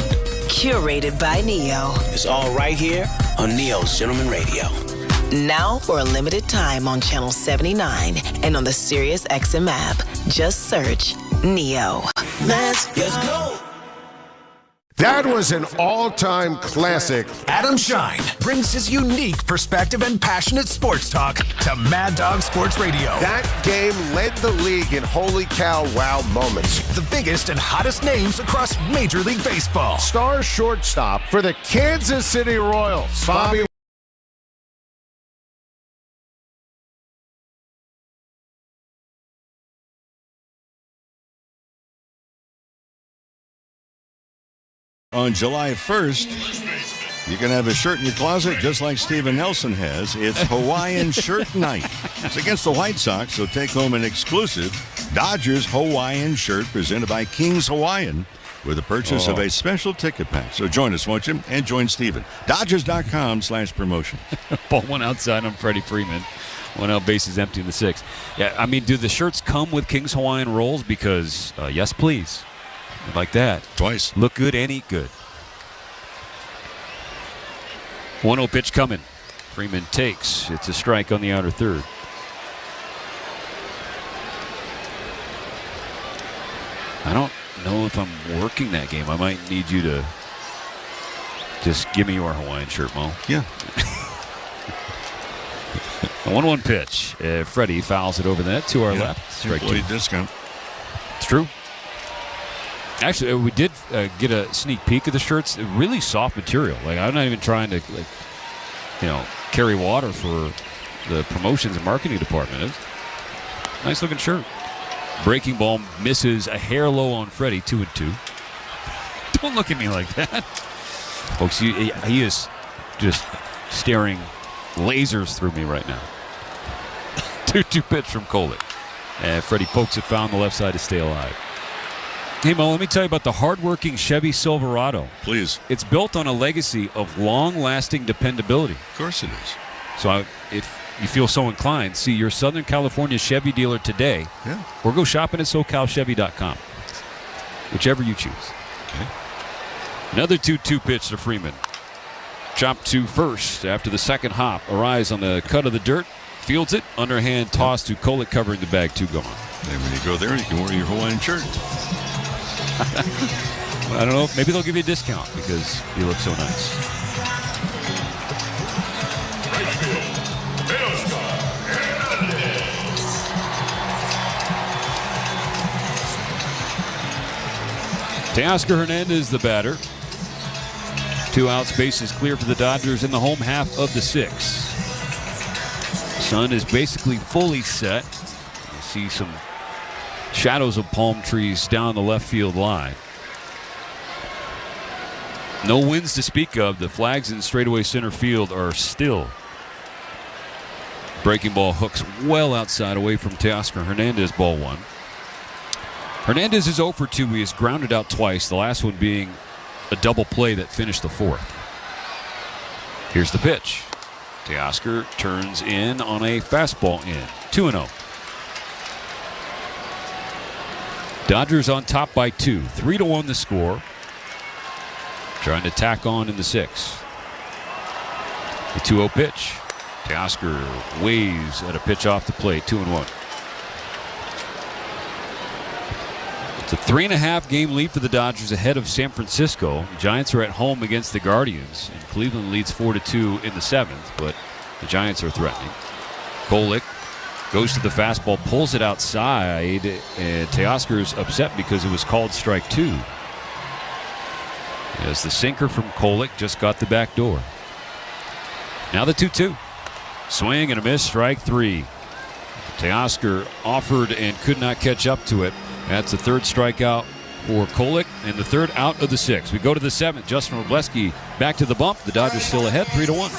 Curated by Neo. It's all right here on Neo's Gentleman Radio. Now for a limited time on Channel 79 and on the SiriusXM app. Just search Neo. Let's go. That was an all-time classic. Adam Shine brings his unique perspective and passionate sports talk to Mad Dog Sports Radio. That game led the league in holy cow wow moments. The biggest and hottest names across Major League Baseball. Star shortstop for the Kansas City Royals, Bobby. On July 1st, you can have a shirt in your closet just like Steven Nelson has. It's Hawaiian Shirt Night. It's against the White Sox, so take home an exclusive Dodgers Hawaiian shirt presented by King's Hawaiian with the purchase of a special ticket pack. So join us, won't you? And join Steven. Dodgers.com/promotion. Ball one outside on Freddie Freeman. One out, bases empty in the 6th. Yeah, I mean, do the shirts come with King's Hawaiian rolls? Because, yes, please. Like that. Twice. Look good and eat good. 1-0 pitch coming. Freeman takes. It's a strike on the outer third. I don't know if I'm working that game. I might need you to just give me your Hawaiian shirt, Mo. Yeah. A 1-1 pitch. Freddie fouls it over the net to our left. Strike two. Discount. It's true. Actually, we did get a sneak peek of the shirts. Really soft material. Like, I'm not even trying to, carry water for the promotions and marketing department. It's a nice looking shirt. Breaking ball misses a hair low on Freddie. 2-2. Don't look at me like that, folks. He is just staring lasers through me right now. 2-2 pitch from Kolek, and Freddie pokes it foul on the left side to stay alive. Hey, Mo, let me tell you about the hardworking Chevy Silverado. Please. It's built on a legacy of long-lasting dependability. Of course it is. So if you feel so inclined, see your Southern California Chevy dealer today. Yeah. Or go shopping at SoCalChevy.com. Whichever you choose. Okay. Another 2-2 pitch to Freeman. Chopped to first after the second hop. Arise on the cut of the dirt. Fields it. Underhand toss to Kolek covering the bag. 2 gone. And when you go there, you can wear your Hawaiian shirt. I don't know. Maybe they'll give you a discount because you look so nice. Teoscar Hernandez, the batter. 2 outs, bases clear for the Dodgers in the home half of the 6th. Sun is basically fully set. You see some shadows of palm trees down the left field line. No winds to speak of. The flags in straightaway center field are still. Breaking ball hooks well outside away from Teoscar Hernandez, ball 1. Hernandez is 0 for 2. He has grounded out twice, the last one being a double play that finished the 4th. Here's the pitch. Teoscar turns in on a fastball in. 2-0. Dodgers on top by 2. 3-1 the score. Trying to tack on in the 6th. The 2-0 pitch. Teoscar waves at a pitch off the plate. 2-1. It's a 3.5 game lead for the Dodgers ahead of San Francisco. The Giants are at home against the Guardians, and Cleveland leads 4-2 in the 7th, but the Giants are threatening. Kolek goes to the fastball, pulls it outside, and Teoscar's upset because it was called strike 2. As the sinker from Kolek just got the back door. Now the 2-2. Swing and a miss, strike 3. Teoscar offered and could not catch up to it. That's the 3rd strikeout for Kolek and the 3rd out of the 6th. We go to the 7th. Justin Robleski back to the bump. The Dodgers still ahead, 3-1.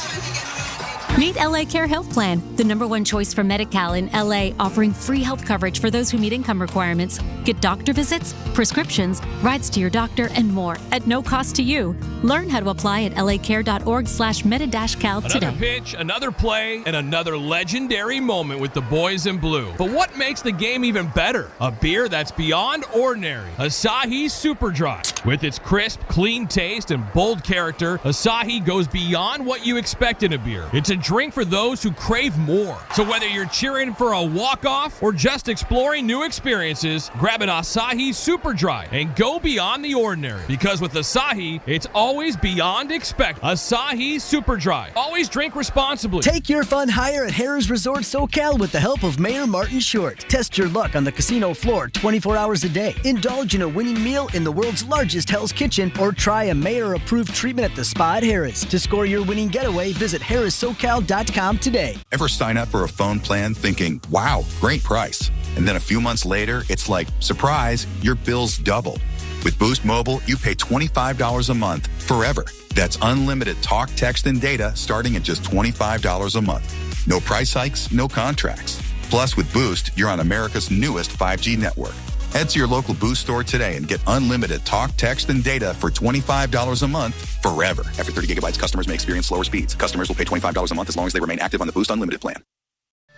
Meet LA Care Health Plan, the #1 choice for Medi-Cal in LA, offering free health coverage for those who meet income requirements. Get doctor visits, prescriptions, rides to your doctor, and more at no cost to you. Learn how to apply at lacare.org/medi-cal today. Another pitch, another play, and another legendary moment with the boys in blue. But what makes the game even better? A beer that's beyond ordinary. Asahi Super Dry. With its crisp, clean taste and bold character, Asahi goes beyond what you expect in a beer. It's a drink for those who crave more. So whether you're cheering for a walk-off or just exploring new experiences, grab an Asahi Super Dry and go beyond the ordinary. Because with Asahi, it's always beyond expect. Asahi Super Dry. Always drink responsibly. Take your fun higher at Harrah's Resort SoCal with the help of Mayor Martin Short. Test your luck on the casino floor 24 hours a day. Indulge in a winning meal in the world's largest Hell's Kitchen or try a mayor-approved treatment at the spa at Harrah's. To score your winning getaway, visit harrissocal.com today. Ever sign up for a phone plan thinking, wow, great price? And then a few months later, it's like, surprise, your bill's double. With Boost Mobile, you pay $25 a month forever. That's unlimited talk, text, and data starting at just $25 a month. No price hikes, no contracts. Plus, with Boost, you're on America's newest 5G network. Head to your local Boost store today and get unlimited talk, text, and data for $25 a month forever. After 30 gigabytes, customers may experience slower speeds. Customers will pay $25 a month as long as they remain active on the Boost Unlimited plan.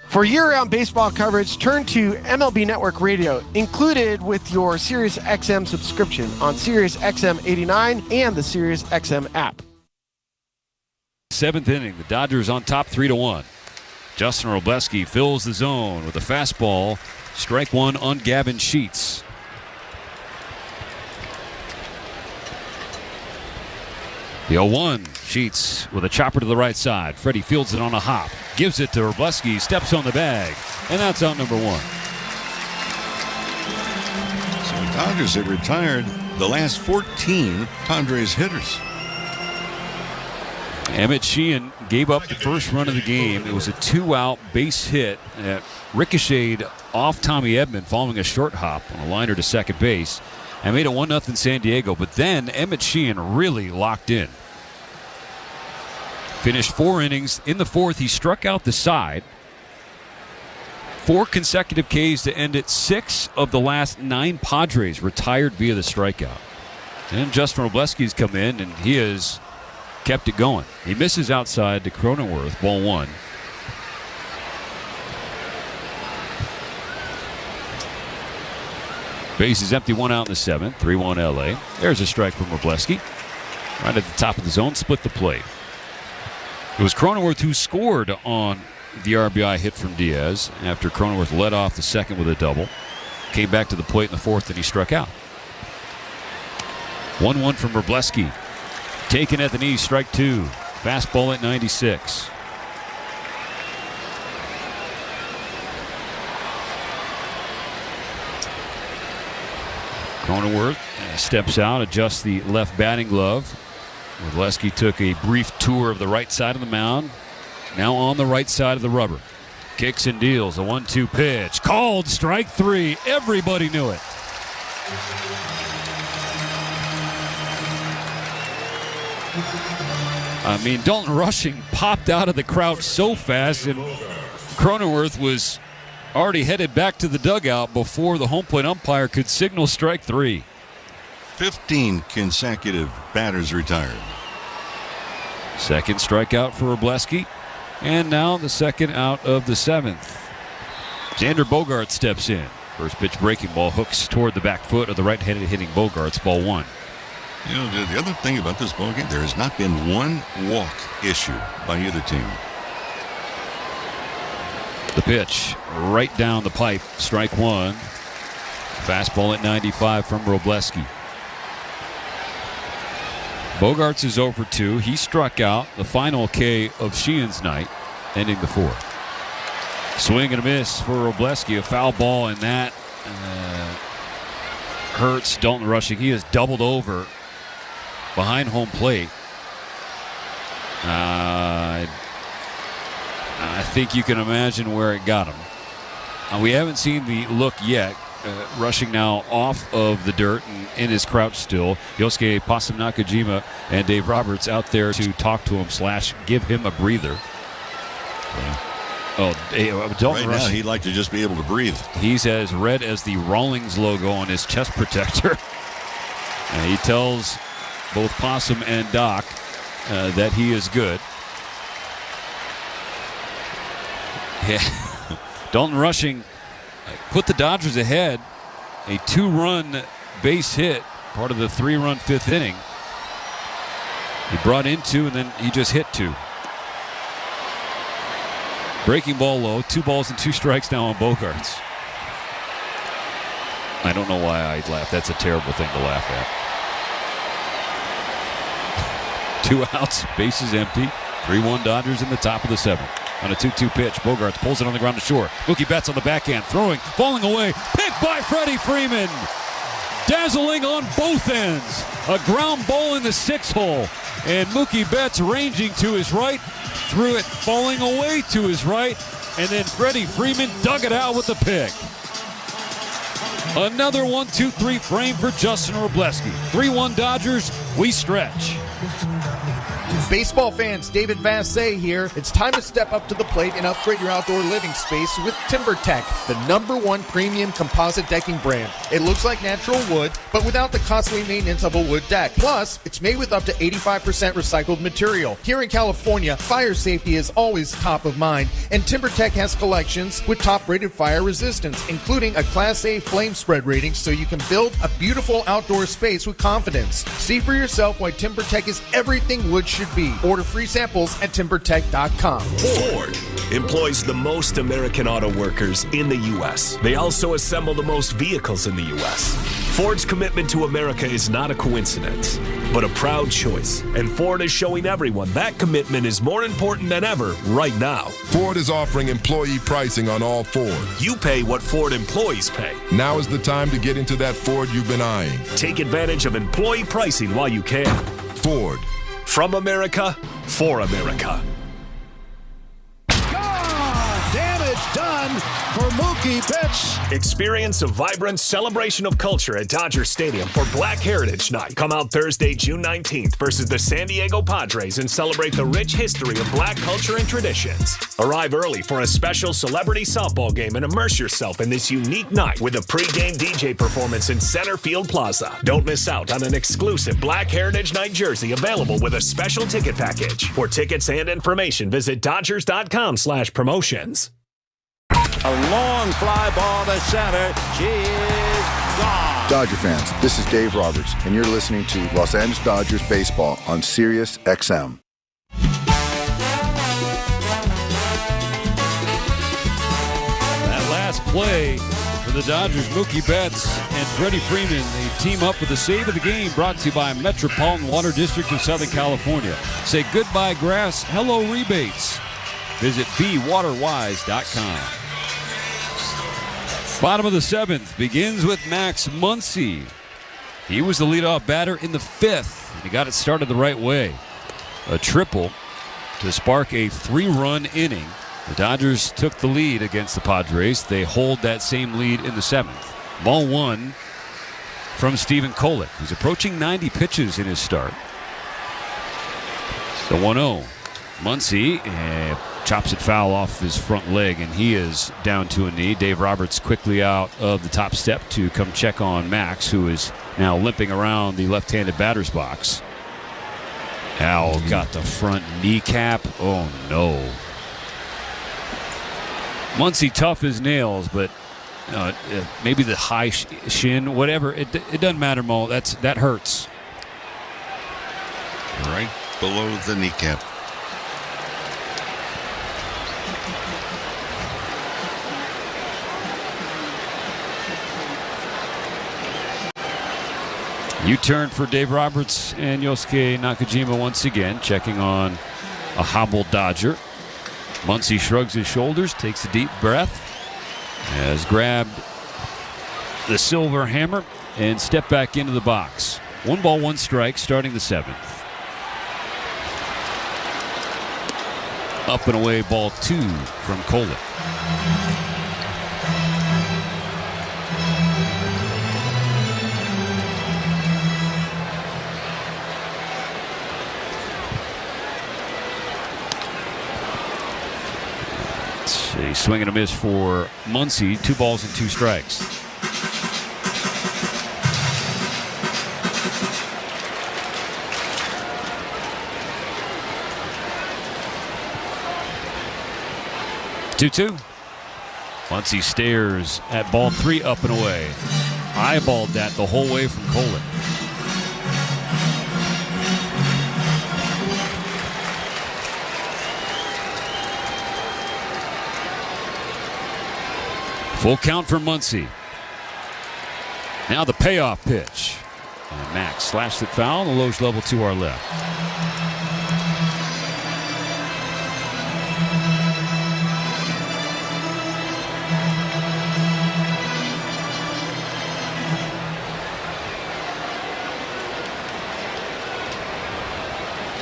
For year-round baseball coverage, turn to MLB Network Radio, included with your SiriusXM subscription on SiriusXM 89 and the SiriusXM app. 7th inning, the Dodgers on top 3-1. Justin Robleski fills the zone with a fastball. Strike one on Gavin Sheets. The 0-1. Sheets with a chopper to the right side. Freddie fields it on a hop. Gives it to Robleski. Steps on the bag. And that's out number one. So the Dodgers have retired the last 14 Padres hitters. Emmet Sheehan gave up the first run of the game. It was a 2-out base hit that ricocheted off Tommy Edman following a short hop on a liner to second base and made it 1-0 San Diego. But then Emmet Sheehan really locked in. Finished 4 innings. In the fourth, he struck out the side. 4 consecutive Ks to end it. 6 of the last 9 Padres retired via the strikeout. And Justin Robleski's come in, and he has kept it going. He misses outside to Cronenworth, ball 1. Base is empty, 1 out in the 7th, 3-1 LA. There's a strike from Robleski. Right at the top of the zone, split the plate. It was Cronenworth who scored on the RBI hit from Diaz after Cronenworth led off the second with a double. Came back to the plate in the fourth and he struck out. 1-1 from Robleski. Taken at the knee, strike 2. Fastball at 96. Cronenworth steps out, adjusts the left batting glove. Robleski took a brief tour of the right side of the mound. Now on the right side of the rubber. Kicks and deals. A 1-2 pitch. Called strike 3. Everybody knew it. I mean, Dalton Rushing popped out of the crowd so fast, and Cronenworth was already headed back to the dugout before the home plate umpire could signal strike 3. 15 consecutive batters retired. Second strikeout for Robleski. And now the second out of the 7th. Xander Bogaerts steps in. First pitch breaking ball hooks toward the back foot of the right-handed hitting Bogaerts, ball 1. You know, the other thing about this ballgame, there has not been one walk issued by either team. The pitch right down the pipe, strike 1. Fastball at 95 from Robleski. Bogaerts is 0 for 2. He struck out the final K of Sheehan's night, ending the 4th. Swing and a miss for Robleski. A foul ball, and that hurts Dalton Rushing. He is doubled over behind home plate. I think you can imagine where it got him. We haven't seen the look yet. Rushing now off of the dirt and in his crouch still. Yosuke Possum Nakajima and Dave Roberts out there to talk to him / give him a breather. Right now he'd like to just be able to breathe. He's as red as the Rawlings logo on his chest protector. And he tells both Possum and Doc that he is good. Yeah. Dalton Rushing put the Dodgers ahead. A 2-run base hit, part of the 3-run 5th inning. He brought in 2, and then he just hit 2. Breaking ball low. 2 balls and 2 strikes now on Bogaerts. I don't know why I laughed. That's a terrible thing to laugh at. 2 outs, bases empty. 3-1 Dodgers in the top of the 7th. On a 2-2 pitch, Bogaerts pulls it on the ground to short. Mookie Betts on the backhand, throwing, falling away. Picked by Freddie Freeman. Dazzling on both ends. A ground ball in the 6th hole. And Mookie Betts ranging to his right. Threw it falling away to his right. And then Freddie Freeman dug it out with the pick. Another 1-2-3 frame for Justin Wrobleski. 3-1 Dodgers, we stretch. Baseball fans, David Vassay here. It's time to step up to the plate and upgrade your outdoor living space with TimberTech, the #1 premium composite decking brand. It looks like natural wood, but without the costly maintenance of a wood deck. Plus, it's made with up to 85% recycled material. Here in California, fire safety is always top of mind, and TimberTech has collections with top-rated fire resistance, including a Class A flame spread rating, so you can build a beautiful outdoor space with confidence. See for yourself why TimberTech is everything wood should be. Order free samples at timbertech.com. Ford employs the most American auto workers in the U.S. They also assemble the most vehicles in the U.S. Ford's commitment to America is not a coincidence, but a proud choice. And Ford is showing everyone that commitment is more important than ever right now. Ford is offering employee pricing on all Ford. You pay what Ford employees pay. Now is the time to get into that Ford you've been eyeing. Take advantage of employee pricing while you can. Ford. From America, for America. Damage done for Mookie Betts. Experience a vibrant celebration of culture at Dodger Stadium for Black Heritage Night. Come out Thursday, June 19th versus the San Diego Padres and celebrate the rich history of black culture and traditions. Arrive early for a special celebrity softball game and immerse yourself in this unique night with a pregame DJ performance in Center Field Plaza. Don't miss out on an exclusive Black Heritage Night jersey available with a special ticket package. For tickets and information, visit Dodgers.com/promotions. A long fly ball to center. She is gone. Dodger fans, this is Dave Roberts, and you're listening to Los Angeles Dodgers baseball on Sirius XM. That last play for the Dodgers, Mookie Betts and Freddie Freeman, they team up with the save of the game, brought to you by Metropolitan Water District of Southern California. Say goodbye grass, hello rebates. Visit bewaterwise.com. Bottom of the 7th begins with Max Muncy. He was the leadoff batter in the 5th, and he got it started the right way. A triple to spark a 3-run inning. The Dodgers took the lead against the Padres. They hold that same lead in the 7th. Ball 1 from Stephen Kolek, who's approaching 90 pitches in his start. The 1-0. Muncy chops it foul off his front leg, and he is down to a knee. Dave Roberts quickly out of the top step to come check on Max, who is now limping around the left-handed batter's box. Al got the front kneecap. Oh, no. Muncy tough as nails, but maybe the high shin, whatever. It doesn't matter, Mo. That hurts. Right below the kneecap. U-turn for Dave Roberts and Yosuke Nakajima once again, checking on a hobbled Dodger. Muncy shrugs his shoulders, takes a deep breath, has grabbed the silver hammer and stepped back into the box. 1 ball, 1 strike, starting the 7th. Up and away, ball 2 from Kolek. A swing and a miss for Muncy. 2 balls and 2 strikes. Two. Muncy stares at ball 3 up and away. Eyeballed that the whole way from Kolek. Full count for Muncy. Now the payoff pitch. And Max slashed it foul. The Loge level to our left.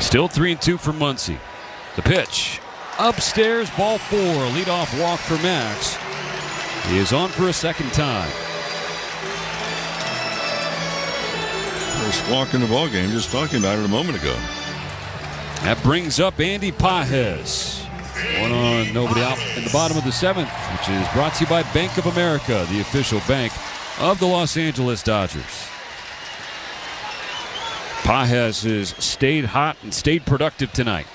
Still 3-2 for Muncy. The pitch. Upstairs, ball 4. Leadoff walk for Max. He is on for a second time. First walk in the ballgame, just talking about it a moment ago. That brings up Andy Pages. 1 on, nobody out in the bottom of the 7th, which is brought to you by Bank of America, the official bank of the Los Angeles Dodgers. Pages has stayed hot and stayed productive tonight.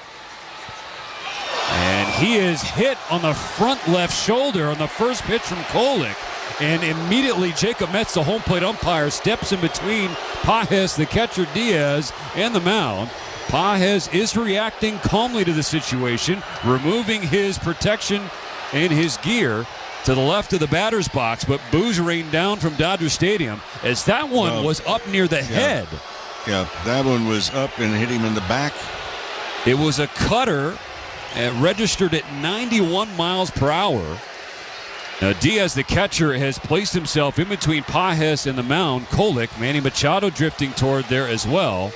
And he is hit on the front left shoulder on the first pitch from Kolek. And immediately Jacob Metz, the home plate umpire, steps in between Pages, the catcher, Diaz, and the mound. Pages is reacting calmly to the situation, removing his protection and his gear to the left of the batter's box, but boos rained down from Dodger Stadium as that one was up near the head. Yeah, that one was up and hit him in the back. It was a cutter registered at 91 miles per hour. Now Diaz, the catcher, has placed himself in between Pages and the mound. Kolek, Manny Machado drifting toward there as well.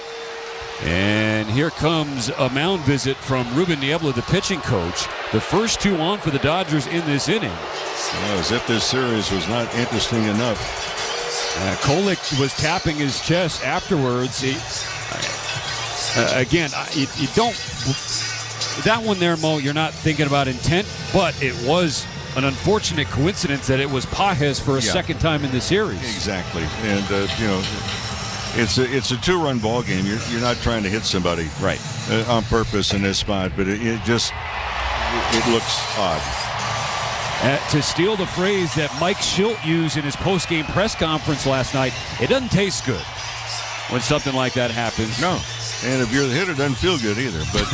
And here comes a mound visit from Ruben Niebla, the pitching coach. The first 2 on for the Dodgers in this inning. Well, as if this series was not interesting enough. Kolek was tapping his chest afterwards. Again, you don't. That one there, Mo, you're not thinking about intent, but it was an unfortunate coincidence that it was Pages for a second time in the series. Exactly, and it's a 2-run ball game. You're not trying to hit somebody on purpose in this spot, but it looks odd. To steal the phrase that Mike Schilt used in his post-game press conference last night, it doesn't taste good when something like that happens. No, and if you're the hitter, it doesn't feel good either. But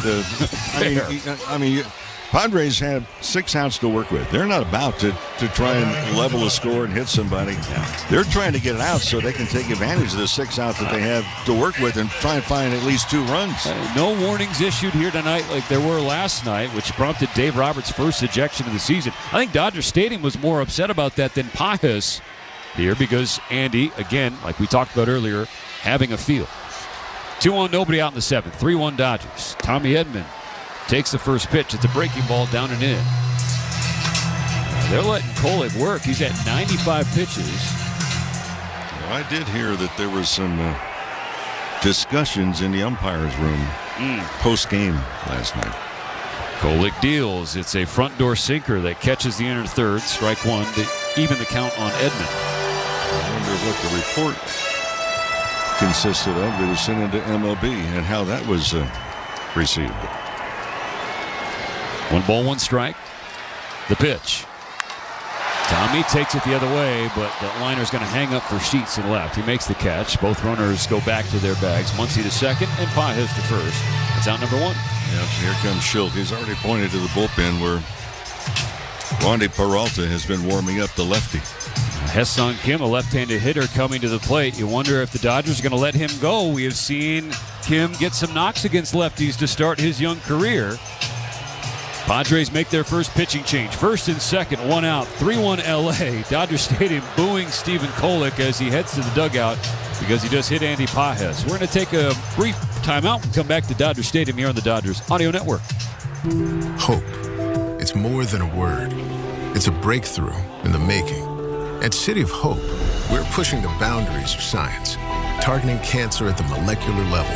I mean, Padres have 6 outs to work with. They're not about to try and level a score and hit somebody. Yeah. They're trying to get it out so they can take advantage of the 6 outs that they have to work with and try and find at least 2 runs. No warnings issued here tonight like there were last night, which prompted Dave Roberts' first ejection of the season. I think Dodger Stadium was more upset about that than Pages here because Andy, again, like we talked about earlier, having a field. 2 on, nobody out in the 7th. 3-1 Dodgers. Tommy Edman takes the first pitch. It's a breaking ball down and in. They're letting Kolek work. He's at 95 pitches. Well, I did hear that there was some discussions in the umpire's room post-game last night. Kolek deals. It's a front door sinker that catches the inner third. Strike 1 to even the count on Edman. I wonder what the report consisted of that was sent into MLB and how that was received. 1 ball, 1 strike. The pitch. Tommy takes it the other way, but the liner's going to hang up for Sheets and left. He makes the catch. Both runners go back to their bags. Muncy to second and Pages to first. It's out number 1. Yep, here comes Schilt. He's already pointed to the bullpen where Wandy Peralta has been warming up the lefty. Hesson Kim, a left-handed hitter, coming to the plate. You wonder if the Dodgers are going to let him go. We have seen Kim get some knocks against lefties to start his young career. Padres make their first pitching change. First and second, 1 out, 3-1 LA. Dodger Stadium booing Stephen Kolek as he heads to the dugout because he just hit Andy Pages. We're going to take a brief timeout and come back to Dodger Stadium here on the Dodgers Audio Network. Hope. It's more than a word. It's a breakthrough in the making. At City of Hope, we're pushing the boundaries of science, targeting cancer at the molecular level,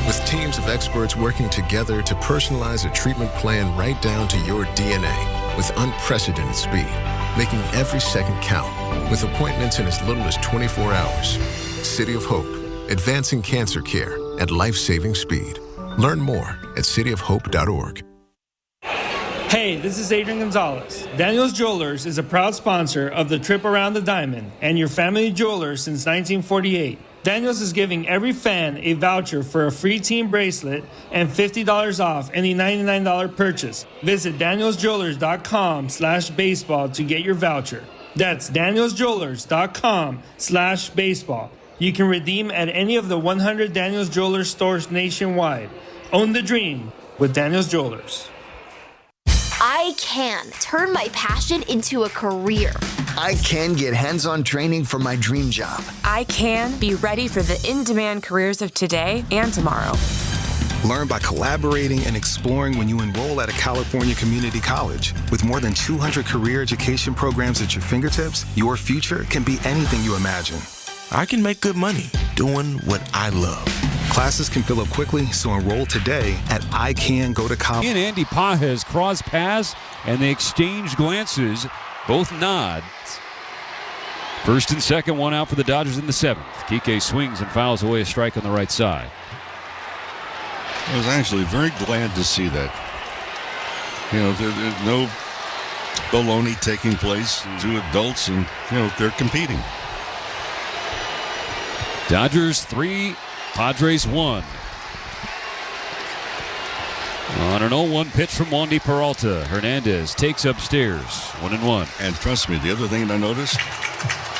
with teams of experts working together to personalize a treatment plan right down to your DNA with unprecedented speed, making every second count, with appointments in as little as 24 hours. City of Hope, advancing cancer care at life-saving speed. Learn more at cityofhope.org. Hey, this is Adrian Gonzalez. Daniel's Jewelers is a proud sponsor of the Trip Around the Diamond and your family jeweler since 1948. Daniels is giving every fan a voucher for a free team bracelet and $50 off any $99 purchase. Visit danielsjewelers.com/baseball to get your voucher. That's danielsjewelers.com/baseball. You can redeem at any of the 100 Daniels Jewelers stores nationwide. Own the dream with Daniels Jewelers. I can turn my passion into a career. I can get hands-on training for my dream job. I can be ready for the in-demand careers of today and tomorrow. Learn by collaborating and exploring when you enroll at a California community college. With more than 200 career education programs at your fingertips, your future can be anything you imagine. I can make good money doing what I love. Classes can fill up quickly, so enroll today at iCanGoToCollege. And Andy Pages cross pass, and they exchange glances, both nods. First and second, one out for the Dodgers in the seventh. Kike swings and fouls away a strike on the right side. I was actually very glad to see that. There's no baloney taking place. Two adults, and they're competing. Dodgers 3, Padres 1. On an 0-1 pitch from Wandy Peralta. Hernandez takes upstairs, 1-1. And trust me, the other thing I noticed,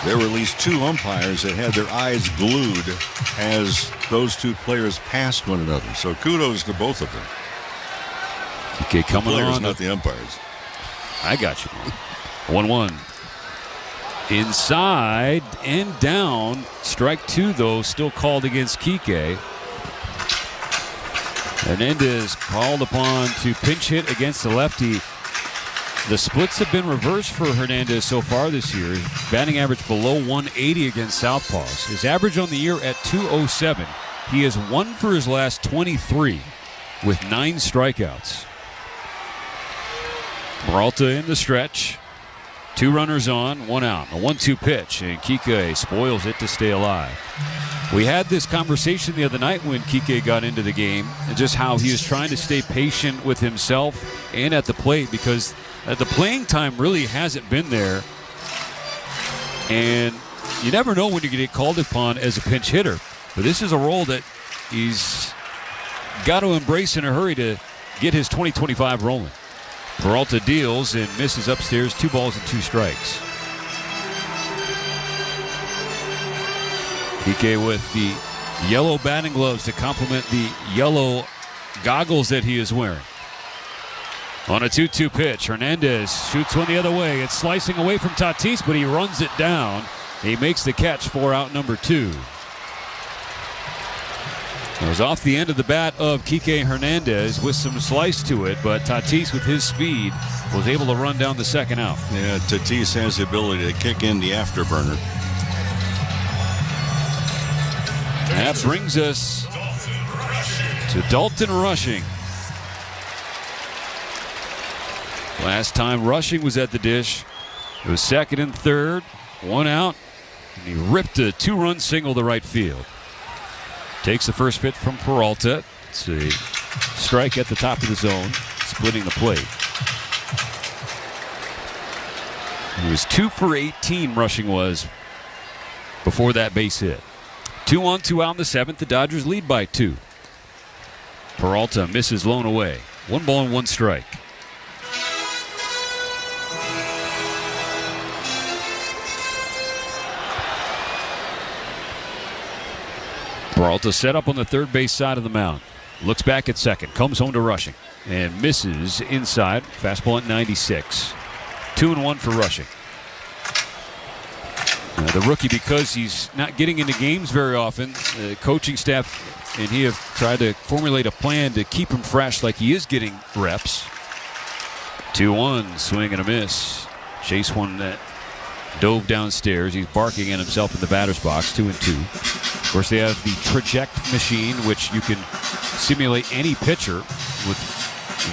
there were at least two umpires that had their eyes glued as those two players passed one another. So kudos to both of them. Okay, coming the players, on. Not the umpires. I got you. 1-1. Inside and down. Strike two, though, still called against Kike. Hernandez called upon to pinch hit against the lefty. The splits have been reversed for Hernandez so far this year. His batting average below 180 against southpaws. His average on the year at 207. He has won for his last 23 with 9 strikeouts. Peralta in the stretch. 2 runners on, 1 out. A 1-2 pitch, and Kike spoils it to stay alive. We had this conversation the other night when Kike got into the game, and just how he is trying to stay patient with himself and at the plate, because the playing time really hasn't been there. And you never know when you get called upon as a pinch hitter. But this is a role that he's got to embrace in a hurry to get his 2025 rolling. Peralta deals and misses upstairs, 2 balls and 2 strikes. Kike with the yellow batting gloves to complement the yellow goggles that he is wearing. On a 2-2 pitch, Hernandez shoots one the other way. It's slicing away from Tatis, but he runs it down. He makes the catch for out number 2. It was off the end of the bat of Kike Hernandez with some slice to it, but Tatis with his speed was able to run down the second out. Yeah, Tatis has the ability to kick in the afterburner. That brings us to Dalton Rushing. Last time Rushing was at the dish, it was second and third, 1 out, and he ripped a 2-run single to right field. Takes the first pitch from Peralta. It's a strike at the top of the zone, splitting the plate. He was 2 for 18, Rushing was, before that base hit. 2 on, 2 out in the seventh. The Dodgers lead by 2. Peralta misses lone away. 1 ball and 1 strike. Peralta set up on the third base side of the mound. Looks back at second. Comes home to Rushing. And misses inside. Fastball at 96. 2-1 for Rushing. The rookie, because he's not getting into games very often, the coaching staff and he have tried to formulate a plan to keep him fresh like he is getting reps. 2-1, swing and a miss. Chase one that dove downstairs. He's barking at himself in the batter's box, 2-2. Of course, they have the Traject machine, which you can simulate any pitcher with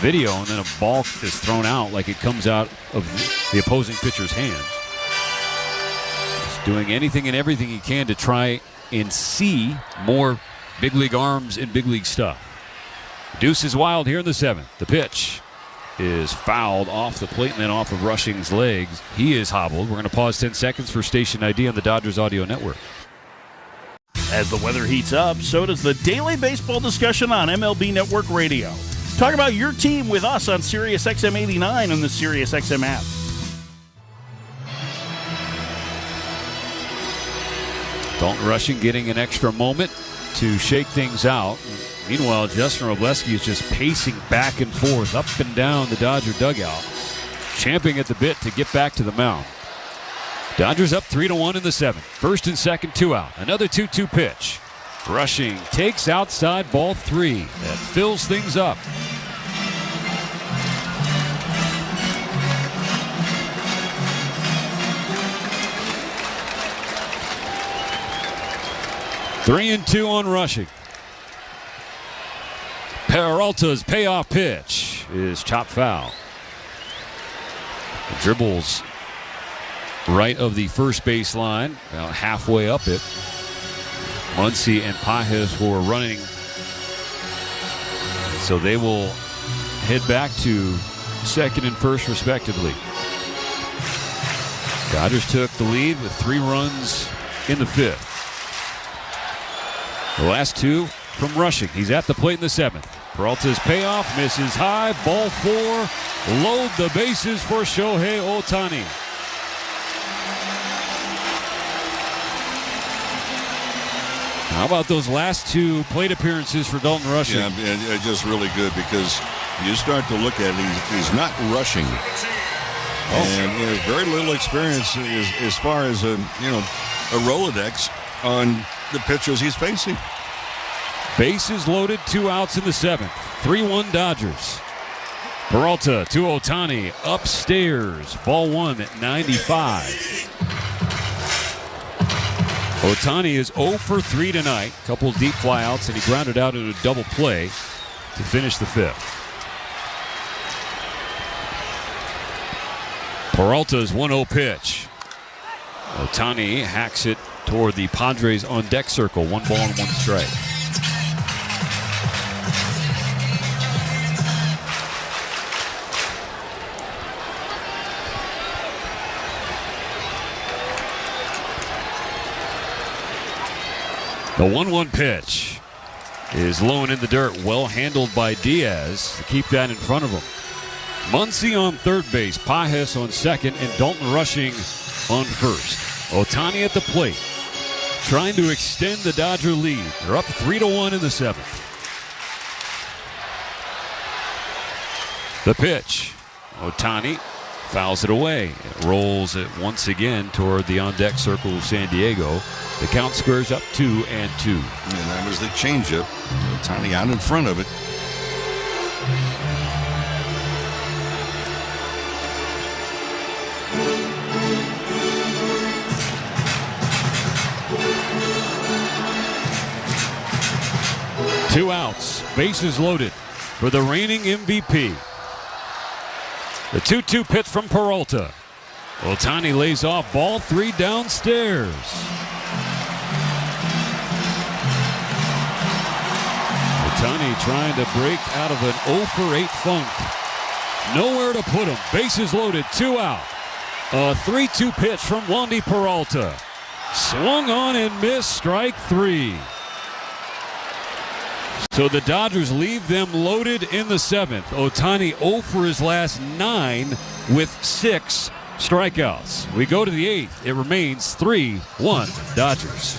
video, and then a ball is thrown out like it comes out of the opposing pitcher's hands. He's doing anything and everything he can to try and see more big league arms and big league stuff. Deuce is wild here in the seventh. The pitch is fouled off the plate and then off of Rushing's legs. He is hobbled. We're going to pause 10 seconds for station ID on the Dodgers Audio Network. As the weather heats up, so does the daily baseball discussion on MLB Network Radio. Talk about your team with us on Sirius XM 89 and the Sirius XM app. Dalton Rushing getting an extra moment to shake things out. Meanwhile, Justin Robleski is just pacing back and forth, up and down the Dodger dugout, champing at the bit to get back to the mound. Dodgers up 3-1 in the 7th. First and second, 2 out. Another 2-2 pitch. Rushing takes outside, ball 3. That fills things up. Three and 2 on Rushing. Peralta's payoff pitch is chopped foul. The dribbles right of the first base line, about halfway up it. Muncy and Pajes were running, so they will head back to second and first respectively. Dodgers took the lead with 3 runs in the 5th. The last 2 from Rushing. He's at the plate in the 7th. Peralta's payoff misses high. Ball 4. Load the bases for Shohei Ohtani. How about those last 2 plate appearances for Dalton Rushing? Yeah, just really good because you start to look at it, he's not rushing. And he has very little experience as far as a Rolodex on the pitchers he's facing. Bases loaded, 2 outs in the 7th. 3-1 Dodgers. Peralta to Ohtani upstairs. Ball 1 at 95. Ohtani is 0 for 3 tonight. Couple deep flyouts, and he grounded out in a double play to finish the 5th. Peralta's 1-0 pitch. Ohtani hacks it toward the Padres on deck circle. 1 ball and 1 strike. The 1-1 pitch is low and in the dirt. Well handled by Diaz to keep that in front of him. Muncy on third base, Pajes on second, and Dalton Rushing on first. Ohtani at the plate, trying to extend the Dodger lead. They're up 3-1 in the 7th. The pitch. Ohtani fouls it away. It rolls it once again toward the on-deck circle of San Diego. The count squares up 2-2. And that was the changeup. Ohtani out in front of it. Two outs, bases loaded for the reigning MVP. The 2-2 pitch from Peralta. Ohtani lays off, ball 3 downstairs. Ohtani trying to break out of an 0 for 8 funk. Nowhere to put him. Bases loaded, 2 out. A 3-2 pitch from Wandy Peralta. Swung on and missed, strike 3. So the Dodgers leave them loaded in the 7th. Ohtani 0 for his last 9 with 6 strikeouts. We go to the 8th. It remains 3-1 Dodgers.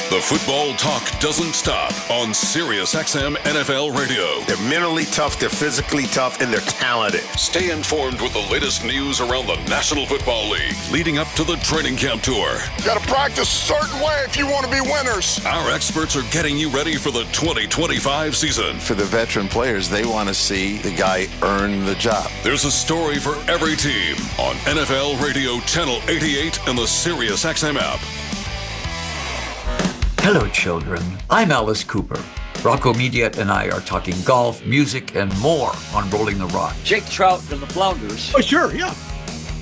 The football talk doesn't stop on Sirius XM NFL Radio. They're mentally tough, they're physically tough, and they're talented. Stay informed with the latest news around the National Football League leading up to the training camp tour. You got to practice a certain way if you want to be winners. Our experts are getting you ready for the 2025 season. For the veteran players, they want to see the guy earn the job. There's a story for every team on NFL Radio Channel 88 and the Sirius XM app. Hello, children. I'm Alice Cooper. Rocco Mediat and I are talking golf, music, and more on Rolling the Rock. Jake Trout and the Flounders. Oh, sure, yeah.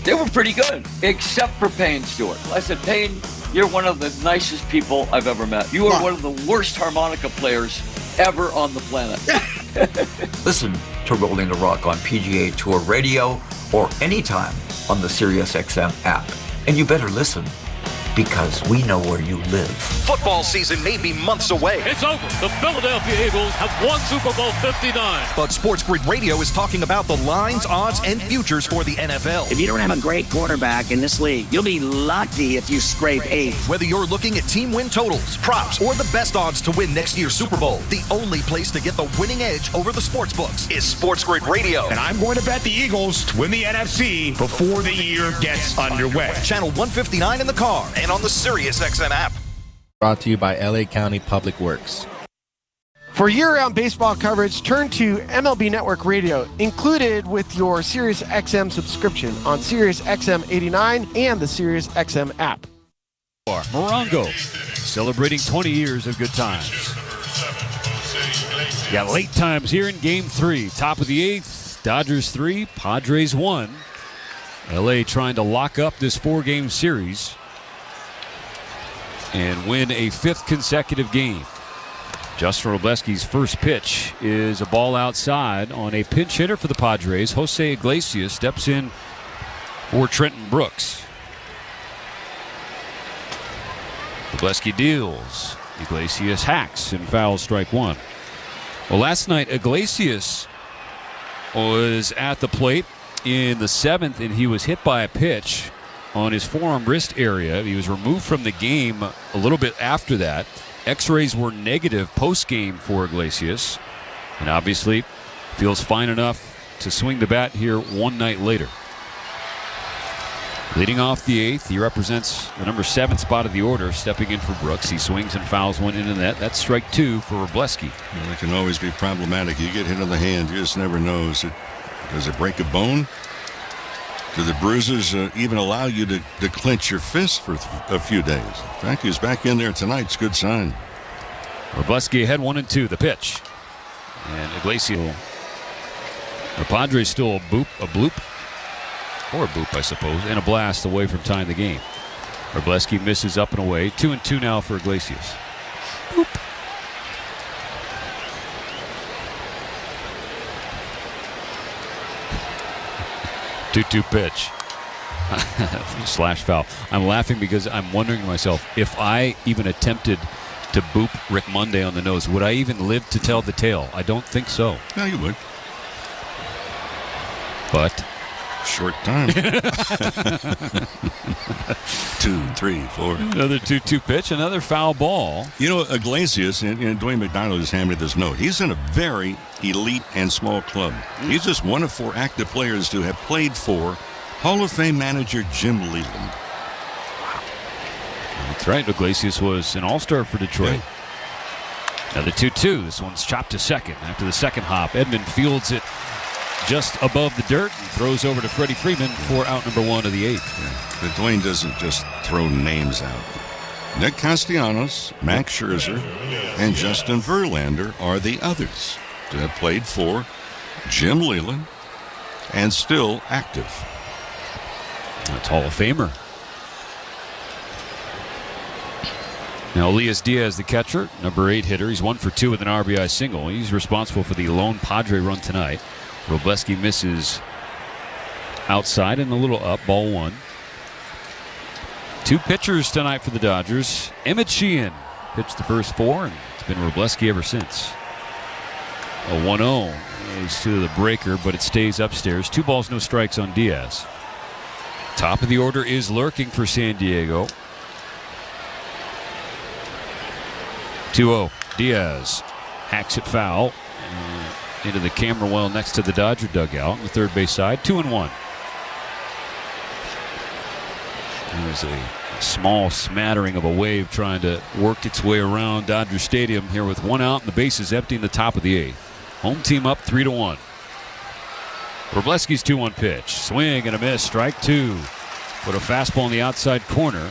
They were pretty good, except for Payne Stewart. I said, Payne, you're one of the nicest people I've ever met. You are one of the worst harmonica players ever on the planet. Listen to Rolling the Rock on PGA Tour Radio or anytime on the SiriusXM app. And you better listen. because we know where you live. Football season may be months away. It's over. The Philadelphia Eagles have won Super Bowl 59. But Sports Grid Radio is talking about the lines, odds, and futures for the NFL. If you don't have a great quarterback in this league, you'll be lucky if you scrape 8th. Whether you're looking at team win totals, props, or the best odds to win next year's Super Bowl, the only place to get the winning edge over the sports books is Sports Grid Radio. And I'm going to bet the Eagles to win the NFC before the year gets underway. Channel 159 in the car and on the SiriusXM app. Brought to you by LA County Public Works. For year-round baseball coverage, turn to MLB Network Radio, included with your SiriusXM subscription on SiriusXM 89 and the SiriusXM app. Morongo celebrating 20 years of good times. You got late times here in Game 3. Top of the 8th, Dodgers 3, Padres 1. LA trying to lock up this 4-game series and win a 5th consecutive game. Justin Robleski's first pitch is a ball outside on a pinch hitter for the Padres. Jose Iglesias steps in for Trenton Brooks. Robleski deals. Iglesias hacks and fouls strike 1. Well, last night Iglesias was at the plate in the 7th, and he was hit by a pitch on his forearm wrist area. He was removed from the game a little bit after that. X-rays were negative post-game for Iglesias, and obviously feels fine enough to swing the bat here one night later. Leading off the 8th, he represents the number 7 spot of the order, stepping in for Brooks. He swings and fouls one into the net. That's strike 2 for Robleski. Well, it can always be problematic. You get hit on the hand, you just never know. Does it break a bone? Do the bruises even allow you to clench your fist for a few days? In fact, he's back in there tonight. It's a good sign. Robleski ahead 1-2. The pitch. And Iglesias. The Padres still a bloop, or a boop, I suppose, and a blast away from tying the game. Robleski misses up and away. 2-2 now for Iglesias. Boop. Two pitch. Slash foul. I'm laughing because I'm wondering to myself, if I even attempted to boop Rick Monday on the nose, would I even live to tell the tale? I don't think so. No, you would. But short time. 2, 3, 4. Another 2-2 pitch, another foul ball. You know, Iglesias, and Dwayne McDonald has handed me this note. He's in a very elite and small club. He's just one of 4 active players to have played for Hall of Fame manager Jim Leland. Wow. That's right. Iglesias was an all-star for Detroit. Yeah. Another 2-2. This one's chopped to second. After the second hop, Edmund fields it just above the dirt and throws over to Freddie Freeman for out number 1 of the 8th. Yeah. But Dwayne doesn't just throw names out. Nick Castellanos, Max Scherzer, and Justin Verlander are the others to have played for Jim Leland and still active. That's Hall of Famer. Now, Elias Diaz, the catcher, number 8 hitter. He's 1 for 2 with an RBI single. He's responsible for the lone Padre run tonight. Robleski misses outside and a little up, ball 1. 2 pitchers tonight for the Dodgers. Emmet Sheehan pitched the first 4, and it's been Robleski ever since. A 1-0 is to the breaker, but it stays upstairs. 2 balls, no strikes on Diaz. Top of the order is lurking for San Diego. 2-0. Diaz hacks it foul into the camera well next to the Dodger dugout on the third base side. 2-1. There's a small smattering of a wave trying to work its way around Dodger Stadium here with 1 out and the bases empty in the top of the 8th. Home team up 3-1. Robleski's 2-1 pitch. Swing and a miss. Strike 2. Put a fastball in the outside corner.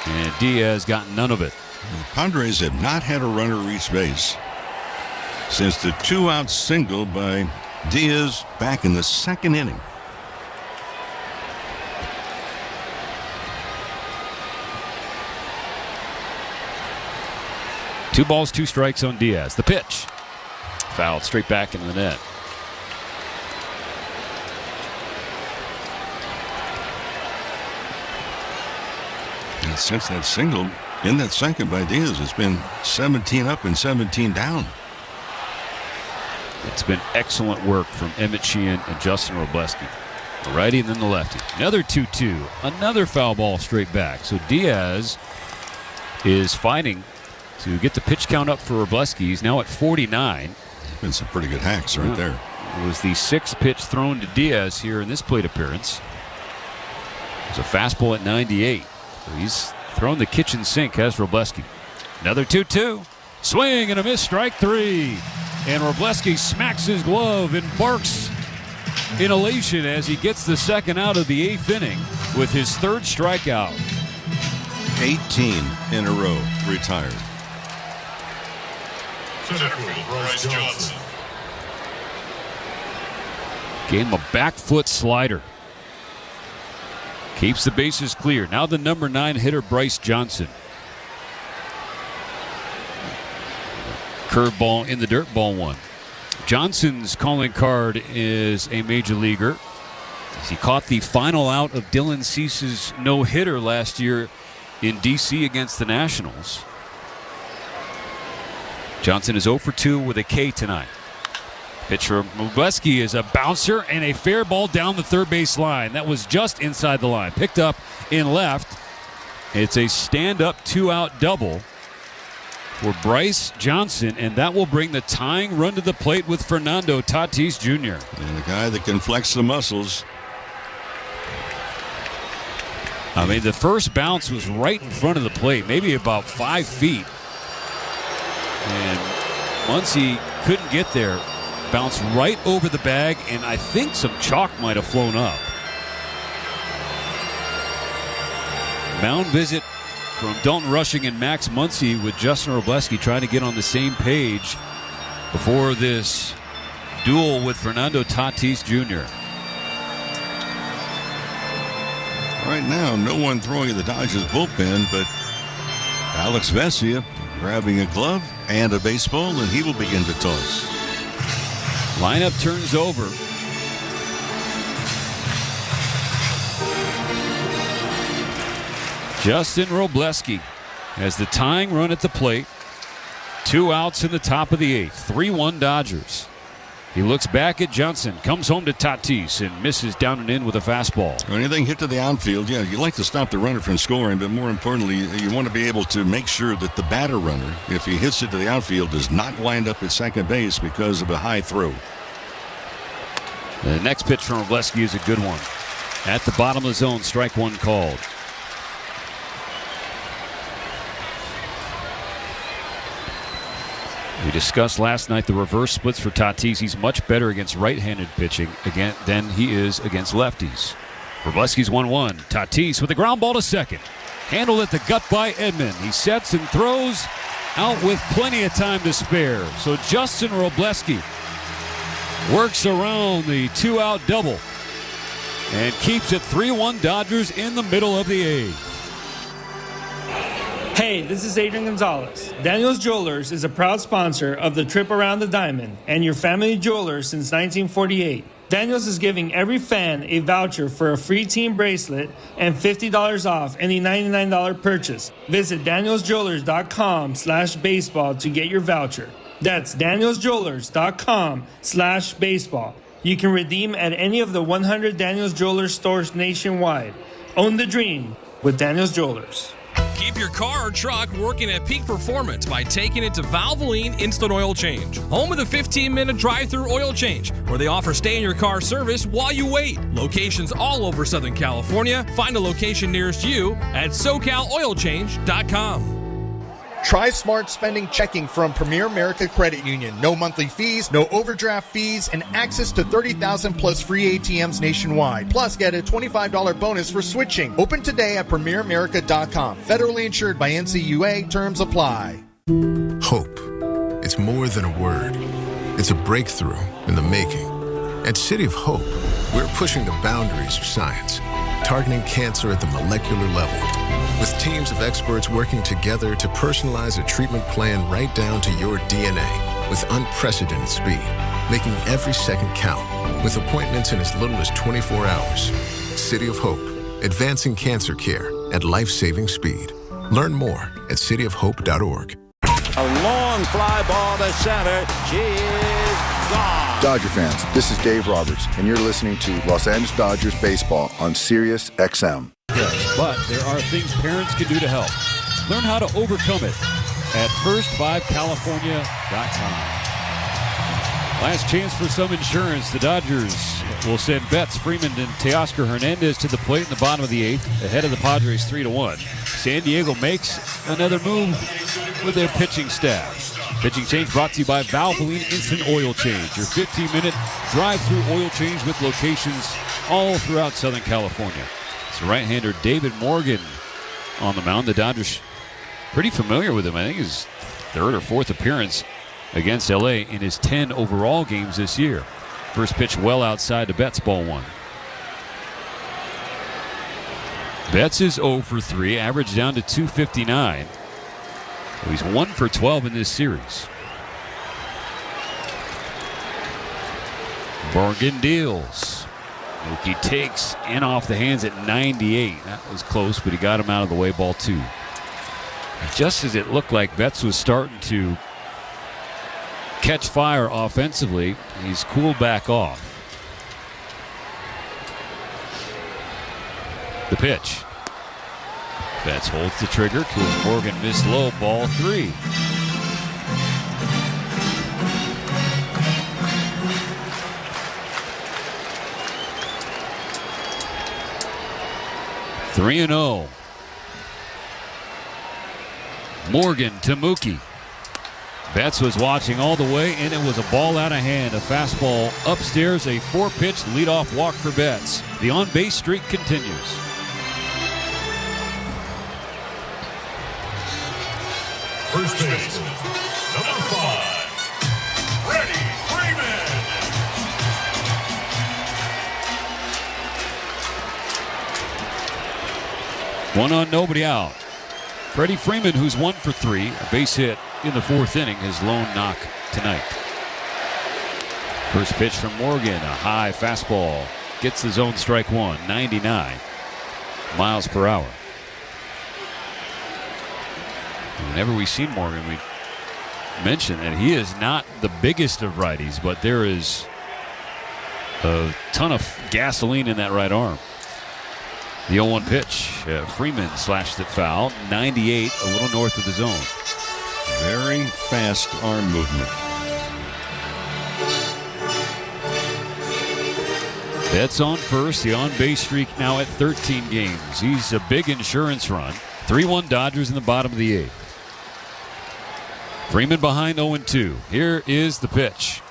And Diaz got none of it. The Padres have not had a runner reach base since the 2-out single by Diaz back in the 2nd inning. Two balls, 2 strikes on Diaz. The pitch. Fouled straight back into the net. since that single in that second by Diaz, it's been 17 up and 17 down. It's been excellent work from Emmet Sheehan and Justin Robleski. The righty and then the lefty. Another 2-2. Another foul ball straight back. So Diaz is fighting to get the pitch count up for Robleski. He's now at 49. Been some pretty good hacks right there. It was the sixth pitch thrown to Diaz here in this plate appearance. It was a fastball at 98. So he's thrown the kitchen sink, has Robleski. Another 2-2. Swing and a miss, strike three. And Robleski smacks his glove and barks in elation as he gets the second out of the eighth inning with his third strikeout. 18 in a row retired. Centerfield, Bryce Johnson. Gave him a back foot slider. Keeps the bases clear. Now the number 9 hitter, Bryce Johnson. Curveball in the dirt, ball one. Johnson's calling card is a major leaguer. He caught the final out of Dylan Cease's no-hitter last year in D.C. against the Nationals. Johnson is 0 for 2 with a K tonight. Pitch from Robleski is a bouncer and a fair ball down the third base line. That was just inside the line. Picked up in left. It's a stand-up 2-out double for Bryce Johnson, and that will bring the tying run to the plate with Fernando Tatis Jr. And a guy that can flex the muscles. I mean, the first bounce was right in front of the plate, maybe about 5 feet. And Muncy couldn't get there. Bounced right over the bag, and I think some chalk might have flown up. Mound visit from Dalton Rushing and Max Muncy with Justin Robleski trying to get on the same page before this duel with Fernando Tatis Jr. Right now, no one throwing in the Dodgers bullpen, but Alex Vesia grabbing a glove and a baseball, and he will begin to toss. Lineup turns over. Justin Robleski has the tying run at the plate. 2 outs in the top of the eighth. 3-1 Dodgers. He looks back at Johnson, comes home to Tatis, and misses down and in with a fastball. Anything hit to the outfield, yeah, you like to stop the runner from scoring, but more importantly, you want to be able to make sure that the batter runner, if he hits it to the outfield, does not wind up at second base because of a high throw. The next pitch from Robleski is a good one. At the bottom of the zone, strike one called. We discussed last night the reverse splits for Tatis. He's much better against right-handed pitching than he is against lefties. Robleski's 1-1. Tatis with a ground ball to second. Handled at the gut by Edman. He sets and throws out with plenty of time to spare. So Justin Robleski works around the 2-out double and keeps it 3-1 Dodgers in the middle of the eighth. Hey, this is Adrian Gonzalez. Daniels Jewelers is a proud sponsor of the Trip Around the Diamond and your family jeweler since 1948. Daniels is giving every fan a voucher for a free team bracelet and $50 off any $99 purchase. Visit danielsjewelers.com/baseball to get your voucher. That's danielsjewelers.com/baseball. You can redeem at any of the 100 Daniels Jewelers stores nationwide. Own the dream with Daniels Jewelers. Keep your car or truck working at peak performance by taking it to Valvoline Instant Oil Change. Home of the 15-minute drive-through oil change, where they offer stay-in-your-car service while you wait. Locations all over Southern California. Find a location nearest you at SoCalOilChange.com. Try Smart Spending Checking from Premier America Credit Union. No monthly fees, no overdraft fees, and access to 30,000 plus free ATMs nationwide. Plus, get a $25 bonus for switching. Open today at PremierAmerica.com. Federally insured by NCUA. Terms apply. Hope. It's more than a word. It's a breakthrough in the making. At City of Hope, we're pushing the boundaries of science, targeting cancer at the molecular level, with teams of experts working together to personalize a treatment plan right down to your DNA with unprecedented speed, making every second count with appointments in as little as 24 hours. City of Hope, advancing cancer care at life-saving speed. Learn more at cityofhope.org. A long fly ball to center. She is gone. Dodger fans, this is Dave Roberts, and you're listening to Los Angeles Dodgers baseball on Sirius XM. But there are things parents can do to help. Learn how to overcome it at first5california.com. Last chance for some insurance. The Dodgers will send Betts, Freeman, and Teoscar Hernandez to the plate in the bottom of the 8th, ahead of the Padres 3-1. San Diego makes another move with their pitching staff. Pitching change brought to you by Valvoline Instant Oil Change, your 15-minute drive-through oil change with locations all throughout Southern California. It's right-hander David Morgan on the mound. The Dodgers pretty familiar with him. I think his third or fourth appearance against L.A. in his 10 overall games this year. First pitch well outside to Betts, ball 1. Betts is 0 for 3, average down to 259. He's 1 for 12 in this series. Morgan deals. Mookie takes in off the hands at 98. That was close, but he got him out of the way, ball 2. Just as it looked like Betts was starting to catch fire offensively, he's cooled back off. The pitch. Betts holds the trigger. Kills Morgan, missed low, ball 3. Three and 0. Morgan to Mookie. Betts was watching all the way, and it was a ball out of hand. A fastball upstairs, a 4-pitch leadoff walk for Betts. The on-base streak continues. First base, number 5, Freddie Freeman. One on, nobody out. Freddie Freeman, who's 1 for 3, a base hit in the 4th inning, his lone knock tonight. First pitch from Morgan, a high fastball. Gets the zone, strike 1, 99 miles per hour. Whenever we've seen Morgan, we mention that he is not the biggest of righties, but there is a ton of gasoline in that right arm. The 0-1 pitch. Freeman slashed it foul. 98, a little north of the zone. Very fast arm movement. Betts on first. The on-base streak now at 13 games. He's a big insurance run. 3-1 Dodgers in the bottom of the 8th. Freeman behind 0-2. Here is the pitch.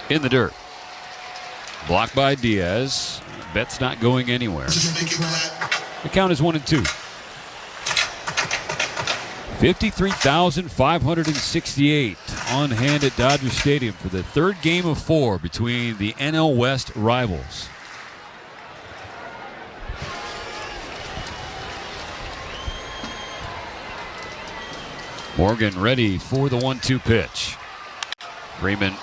In the dirt. Blocked by Diaz. Betts not going anywhere. The count is 1-2. 53,568 on hand at Dodger Stadium for the third game of 4 between the NL West rivals. Morgan ready for the 1-2 pitch. Freeman,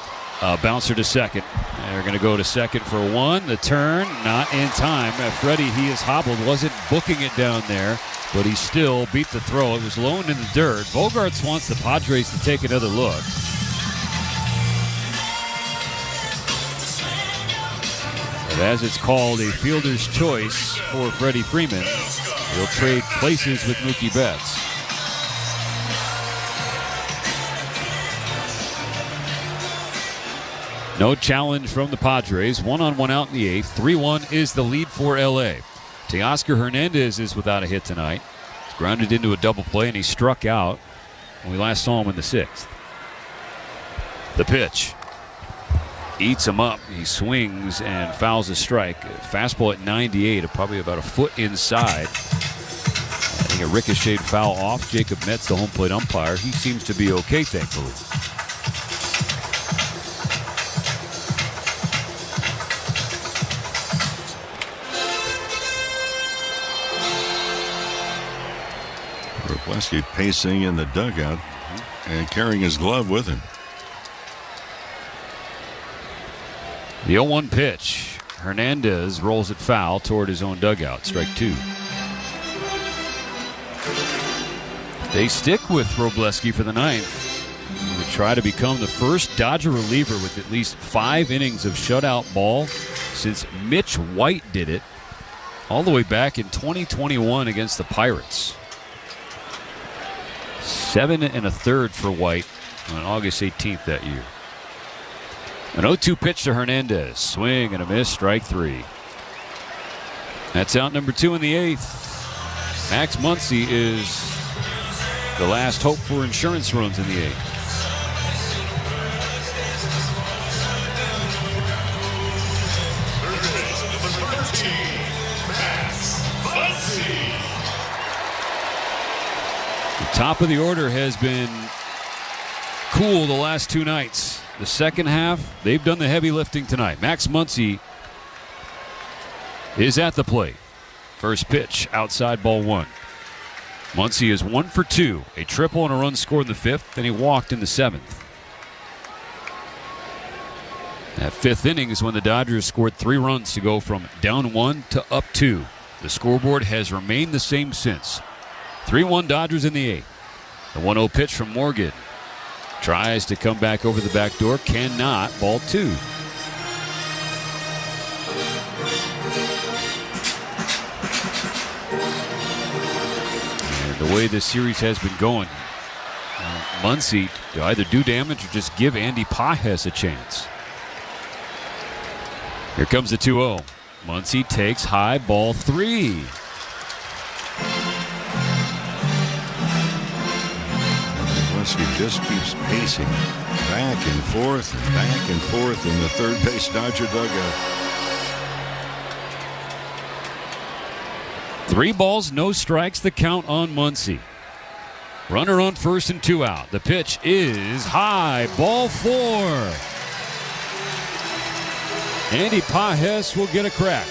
bouncer to second. They're going to go to second for 1. The turn, not in time. Freddie, he is hobbled, wasn't booking it down there, but he still beat the throw. It was loaned in the dirt. Bogarts wants the Padres to take another look. But as it's called, a fielder's choice for Freddie Freeman. He'll trade places with Mookie Betts. No challenge from the Padres. 1-on-1 out in the 8th. 3-1 is the lead for L.A. Teoscar Hernandez is without a hit tonight. He's grounded into a double play, and he struck out when we last saw him in the 6th. The pitch. Eats him up. He swings and fouls a strike. Fastball at 98, probably about a foot inside. I think a ricocheted foul off Jacob Metz, the home plate umpire. He seems to be okay, thankfully. Wesky pacing in the dugout and carrying his glove with him. The 0-1 pitch. Hernandez rolls it foul toward his own dugout. Strike 2. They stick with Wroblewski for the ninth. They try to become the first Dodger reliever with at least 5 innings of shutout ball since Mitch White did it all the way back in 2021 against the Pirates. 7 1/3 for White on August 18th that year. An 0-2 pitch to Hernandez. Swing and a miss, strike 3. That's out number 2 in the 8th. Max Muncy is the last hope for insurance runs in the 8th. The top of the order has been cool the last 2 nights. The second half, they've done the heavy lifting tonight. Max Muncy is at the plate. First pitch, outside, ball 1. Muncy is 1 for 2. A triple and a run scored in the 5th, then he walked in the 7th. That 5th inning is when the Dodgers scored 3 runs to go from down 1 to up 2. The scoreboard has remained the same since. 3-1 Dodgers in the 8th. The 1-0 pitch from Morgan. Tries to come back over the back door. Cannot. Ball 2. And the way this series has been going, Muncy to either do damage or just give Andy Pages a chance. Here comes the 2-0. Muncy takes high, ball 3. He just keeps pacing back and forth in the third base Dodger dugout. 3 balls, no strikes, the count on Muncy. Runner on first and 2 out. The pitch is high, ball 4. Andy Pages will get a crack.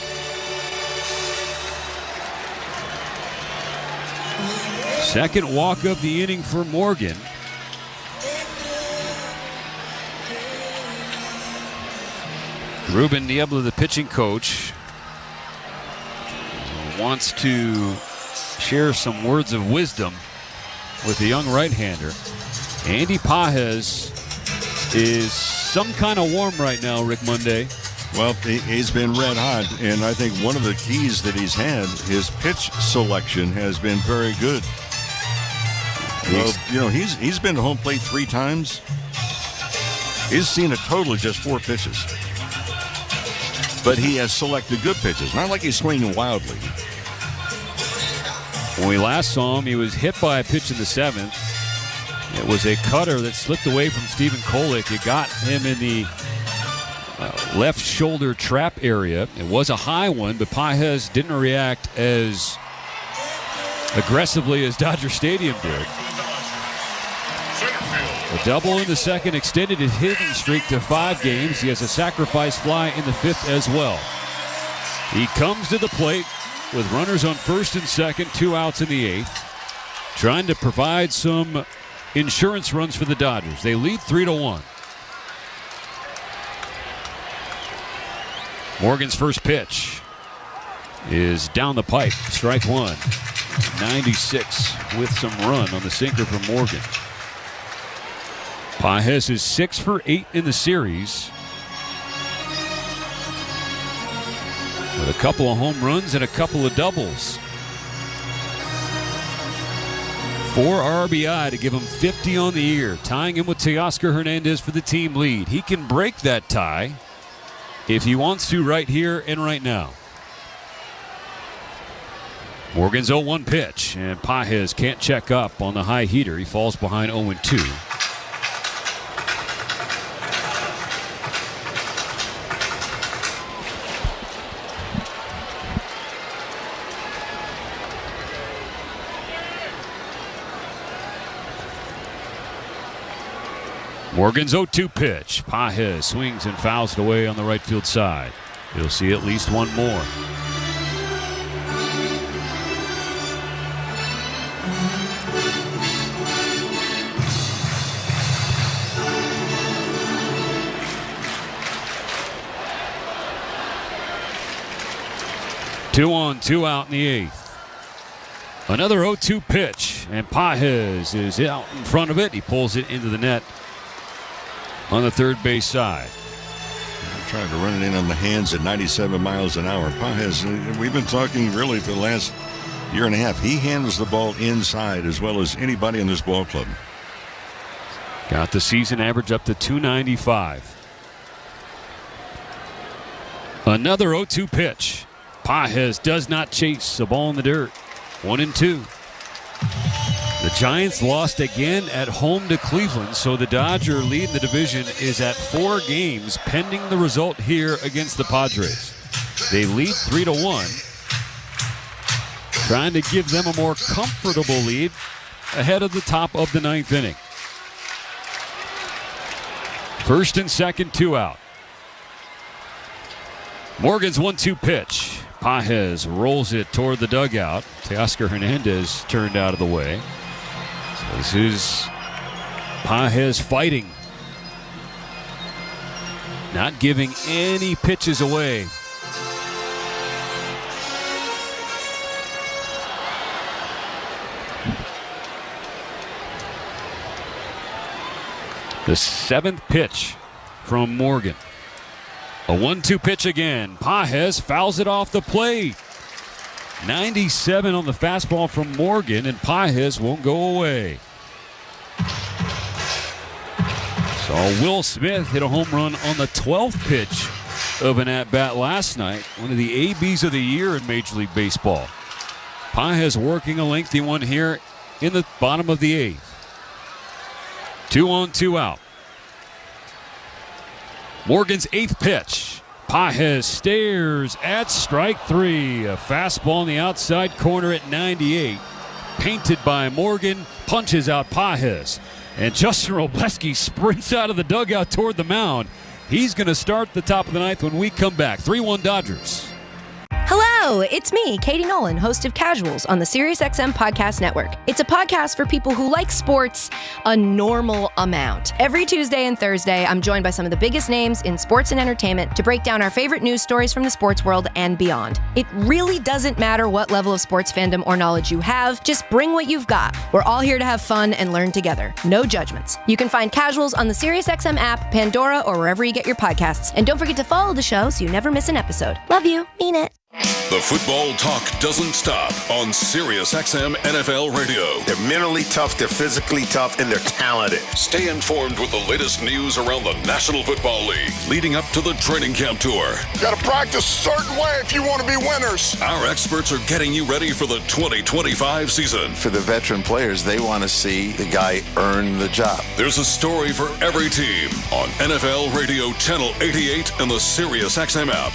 Second walk of the inning for Morgan. Ruben Niebla, the pitching coach, wants to share some words of wisdom with the young right-hander. Andy Pages is some kind of warm right now, Rick Monday. Well, he's been red hot, and I think one of the keys that he's had, his pitch selection has been very good. Well, he's been to home plate 3 times. He's seen a total of just 4 pitches. But he has selected good pitches. Not like he's swinging wildly. When we last saw him, he was hit by a pitch in the 7th. It was a cutter that slipped away from Stephen Kolek. It got him in the left shoulder trap area. It was a high one, but Pages didn't react as aggressively as Dodger Stadium did. A double in the 2nd extended his hitting streak to 5 games. He has a sacrifice fly in the 5th as well. He comes to the plate with runners on first and second, 2 outs in the 8th, trying to provide some insurance runs for the Dodgers. They lead 3-1. Morgan's first pitch is down the pipe. Strike 1. 96 with some run on the sinker from Morgan. Pages is 6 for 8 in the series, with a couple of home runs and a couple of doubles. 4 RBI to give him 50 on the year, tying him with Teoscar Hernandez for the team lead. He can break that tie if he wants to right here and right now. Morgan's 0-1 pitch, and Pages can't check up on the high heater. He falls behind 0-2. Morgan's 0-2 pitch. Pages swings and fouls it away on the right field side. He'll see at least one more. 2 on, 2 out in the 8th. Another 0-2 pitch, and Pages is out in front of it. He pulls it into the net on the third base side. Trying to run it in on the hands at 97 miles an hour. Pages, we've been talking really for the last year and a half. He handles the ball inside as well as anybody in this ball club. Got the season average up to 295. Another 0-2 pitch. Pages does not chase the ball in the dirt. 1-2. The Giants lost again at home to Cleveland, so the Dodger lead in the division is at 4 games pending the result here against the Padres. They lead 3-1, trying to give them a more comfortable lead ahead of the top of the 9th inning. First and second, 2 out. Morgan's 1-2 pitch. Pages rolls it toward the dugout. Teoscar Hernandez turned out of the way. So this is Pages fighting. Not giving any pitches away. The 7th pitch from Morgan. A 1-2 pitch again. Pages fouls it off the plate. 97 on the fastball from Morgan, and Pages won't go away. Saw Will Smith hit a home run on the 12th pitch of an at-bat last night. One of the ABs of the year in Major League Baseball. Pages working a lengthy one here in the bottom of the 8th. 2 on, 2 out. Morgan's 8th pitch. Pages stares at strike 3. A fastball in the outside corner at 98. Painted by Morgan. Punches out Pages. And Justin Robleski sprints out of the dugout toward the mound. He's going to start the top of the 9th when we come back. 3-1 Dodgers. Hello, it's me, Katie Nolan, host of Casuals on the SiriusXM Podcast Network. It's a podcast for people who like sports a normal amount. Every Tuesday and Thursday, I'm joined by some of the biggest names in sports and entertainment to break down our favorite news stories from the sports world and beyond. It really doesn't matter what level of sports fandom or knowledge you have, just bring what you've got. We're all here to have fun and learn together. No judgments. You can find Casuals on the SiriusXM app, Pandora, or wherever you get your podcasts. And don't forget to follow the show so you never miss an episode. Love you. Mean it. The football talk doesn't stop on SiriusXM NFL Radio. They're mentally tough, they're physically tough, and they're talented. Stay informed with the latest news around the National Football League leading up to the training camp tour. Got to practice a certain way if you want to be winners. Our experts are getting you ready for the 2025 season. For the veteran players, they want to see the guy earn the job. There's a story for every team on NFL Radio Channel 88 and the SiriusXM app.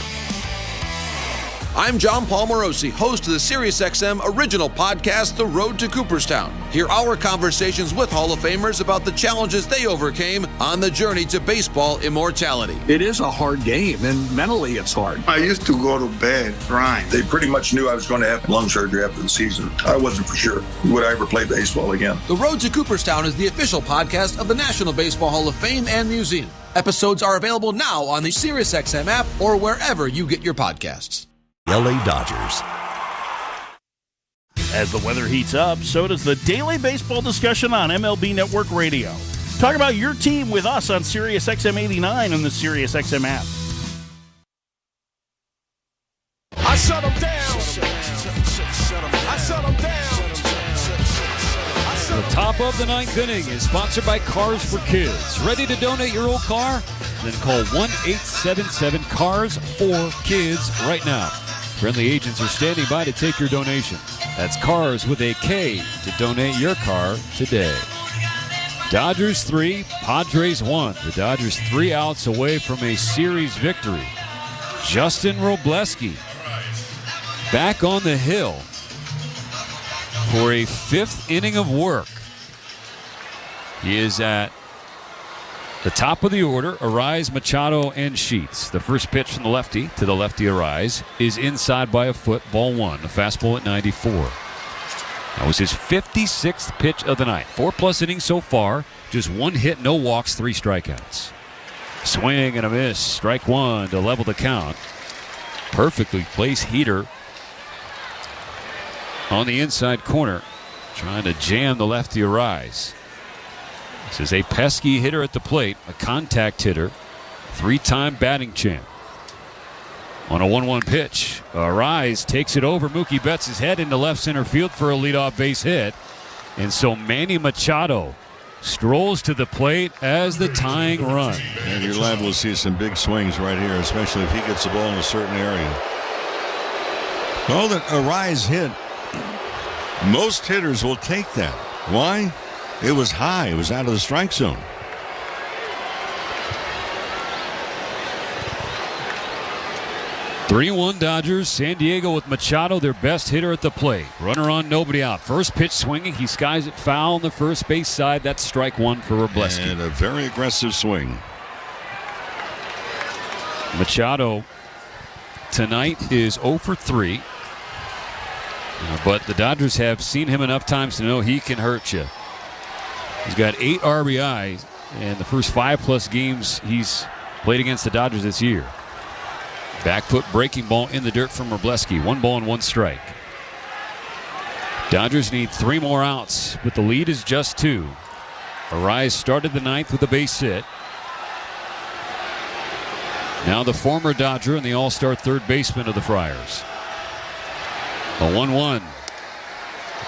I'm John Paul Morosi, host of the SiriusXM original podcast, The Road to Cooperstown. Hear our conversations with Hall of Famers about the challenges they overcame on the journey to baseball immortality. It is a hard game, and mentally it's hard. I used to go to bed crying. They pretty much knew I was going to have lung surgery after the season. I wasn't for sure would I ever play baseball again. The Road to Cooperstown is the official podcast of the National Baseball Hall of Fame and Museum. Episodes are available now on the SiriusXM app or wherever you get your podcasts. LA Dodgers. As the weather heats up, so does the daily baseball discussion on MLB Network Radio. Talk about your team with us on SiriusXM 89 on the SiriusXM app. I shut them down. I shut them down. The top of the 9th inning is sponsored by Cars for Kids. Ready to donate your old car? Then call 1-877-CARS-4-KIDS right now. Friendly agents are standing by to take your donation. That's Cars with a K to donate your car today. Dodgers 3, Padres 1. The Dodgers 3 outs away from a series victory. Justin Robleski back on the hill for a 5th inning of work. He is at the top of the order. Arise, Machado, and Sheets. The first pitch from the lefty to the lefty Arise is inside by a foot, ball 1. A fastball at 94. That was his 56th pitch of the night. 4+ innings so far. Just 1 hit, no walks, 3 strikeouts. Swing and a miss. Strike 1 to level the count. Perfectly placed heater on the inside corner, trying to jam the lefty Arise. This is a pesky hitter at the plate, a contact hitter, 3-time batting champ. On a 1-1 pitch, Arise takes it over Mookie Betts' head into left center field for a leadoff base hit. And so Manny Machado strolls to the plate as the tying run. And you're liable to see some big swings right here, especially if he gets the ball in a certain area. All that Arise hit, most hitters will take that. Why? It was high. It was out of the strike zone. (3-1) Dodgers. San Diego with Machado, their best hitter at the plate. Runner on, nobody out. First pitch swinging. He skies it foul on the first base side. That's strike one for Robleski. And a very aggressive swing. Machado tonight is 0 for 3. But the Dodgers have seen him enough times to know he can hurt you. He's got 8 RBIs in the first 5+ games he's played against the Dodgers this year. Back foot breaking ball in the dirt from Robleski. 1 ball and 1 strike. Dodgers need 3 more outs, but the lead is just 2. Arise started the 9th with a base hit. Now the former Dodger and the all-star third baseman of the Friars. A 1-1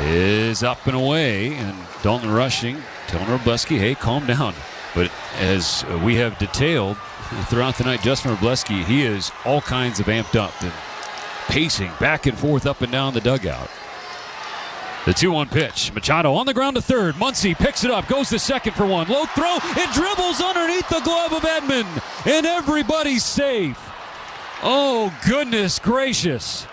is up and away, and Dalton Rushing telling Robleski, hey, calm down. But as we have detailed throughout the night, Justin Robleski, he is all kinds of amped up and pacing back and forth up and down the dugout. The 2-1 pitch. Machado on the ground to third. Muncy picks it up, goes to second for 1. Low throw. It dribbles underneath the glove of Edman, and everybody's safe. Oh, goodness gracious.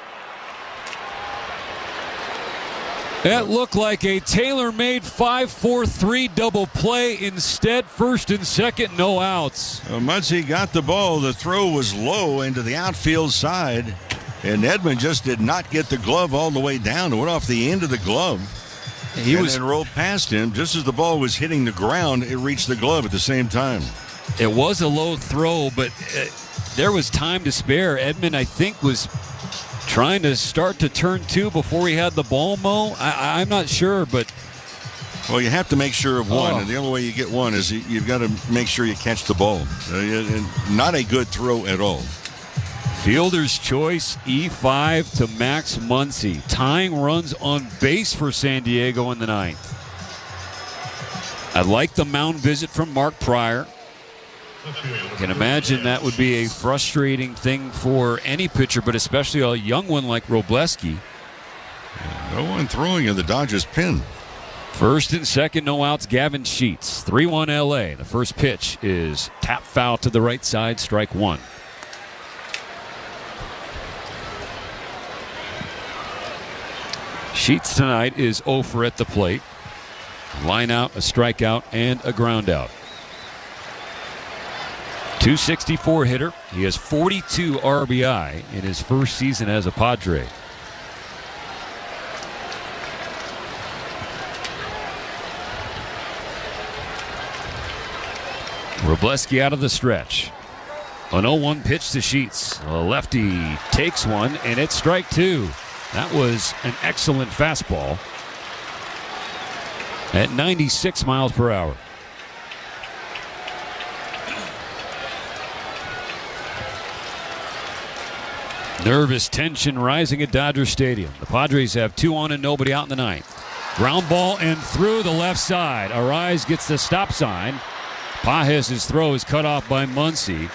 That looked like a tailor-made 5-4-3 double play. Instead, first and second, no outs. Muncy got the ball. The throw was low into the outfield side, and Edman just did not get the glove all the way down. It went off the end of the glove. Then rolled past him. Just as the ball was hitting the ground, it reached the glove at the same time. It was a low throw, but there was time to spare. Edman, I think, was trying to start to turn 2 before he had the ball, Mo. I'm not sure, but... Well, you have to make sure of one, and the only way you get one is you've got to make sure you catch the ball. Not a good throw at all. Fielder's choice, E5 to Max Muncy. Tying runs on base for San Diego in the 9th. I like the mound visit from Mark Pryor. I can imagine that would be a frustrating thing for any pitcher, but especially a young one like Robleski. No one throwing in the Dodgers pen. First and second, no outs. Gavin Sheets, 3-1 LA. The first pitch is tap foul to the right side, strike 1. Sheets tonight is 0 for at the plate. Line out, a strikeout, and a ground out. .264 hitter. He has 42 RBI in his first season as a Padre. Robleski out of the stretch. An 0-1 pitch to Sheets. A lefty takes one, and it's strike 2. That was an excellent fastball at 96 miles per hour. Nervous tension rising at Dodger Stadium. The Padres have 2 on and nobody out in the 9th. Ground ball and through the left side. Arise gets the stop sign. Pages' throw is cut off by Muncy.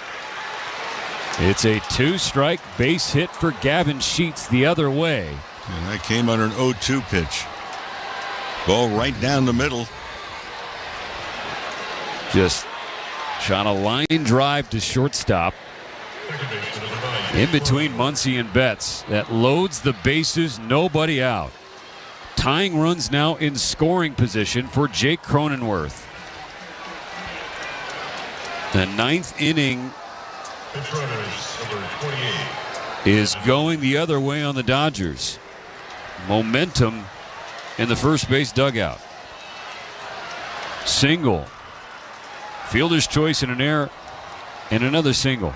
It's a 2-strike base hit for Gavin Sheets the other way. And that came under an 0-2 pitch. Ball right down the middle. Just shot a line drive to shortstop. In between Muncy and Betts. That loads the bases, nobody out. Tying runs now in scoring position for Jake Cronenworth. The 9th inning is going the other way on the Dodgers. Momentum in the first base dugout. Single. Fielder's choice and an error, and another single.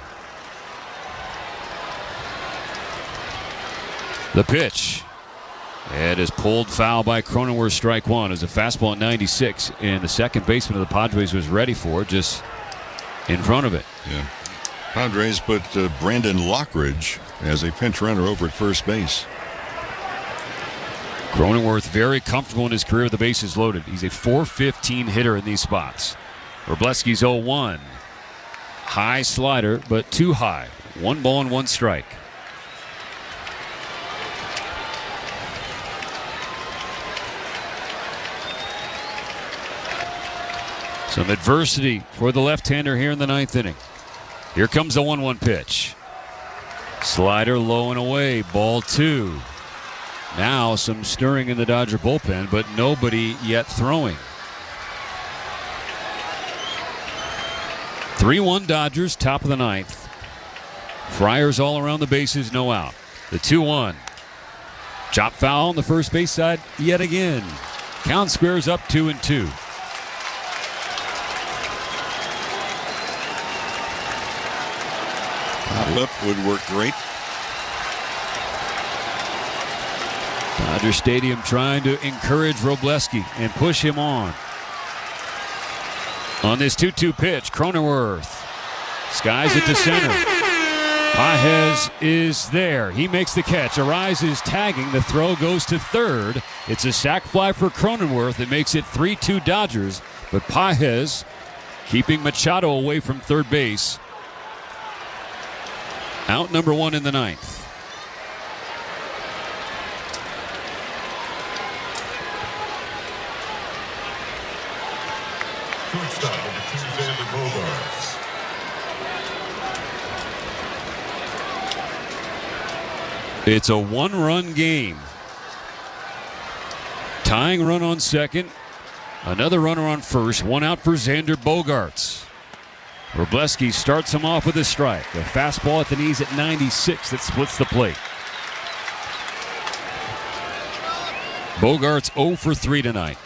The pitch. It is pulled foul by Cronenworth, strike one. As a fastball at 96, and the second baseman of the Padres was ready for it, just in front of it. Yeah. Padres put Brandon Lockridge as a pinch runner over at first base. Cronenworth very comfortable in his career with the bases loaded. He's a .415 hitter in these spots. Wroblewski's 0-1. High slider, but too high. 1 ball and 1 strike. Some adversity for the left-hander here in the 9th inning. Here comes the 1-1 pitch. Slider low and away, ball 2. Now some stirring in the Dodger bullpen, but nobody yet throwing. 3-1 Dodgers, top of the 9th. Friars all around the bases, no out. The 2-1. Chop foul on the first base side yet again. Count squares up 2-2. Pop-up would work great. Dodger Stadium trying to encourage Wroblewski and push him on. On this 2-2 pitch, Cronenworth skies it to center. Pages is there. He makes the catch. Arise is tagging. The throw goes to third. It's a sac fly for Cronenworth. It makes it 3-2 Dodgers. But Pages keeping Machado away from third base. Out number 1 in the 9th. It's a 1-run game. Tying run on second. Another runner on first. 1 out for Xander Bogaerts. Wroblewski starts him off with a strike. A fastball at the knees at 96 that splits the plate. Bogaerts 0 for 3 tonight.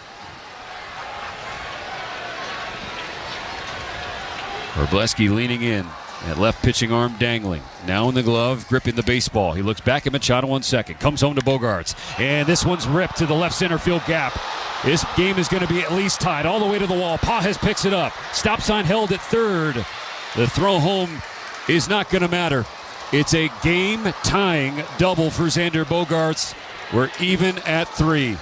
Wroblewski leaning in. That left pitching arm dangling. Now in the glove, gripping the baseball. He looks back at Machado on second. Comes home to Bogaerts. And this one's ripped to the left center field gap. This game is going to be at least tied all the way to the wall. Pages picks it up. Stop sign held at third. The throw home is not going to matter. It's a game-tying double for Xander Bogaerts. We're even at 3.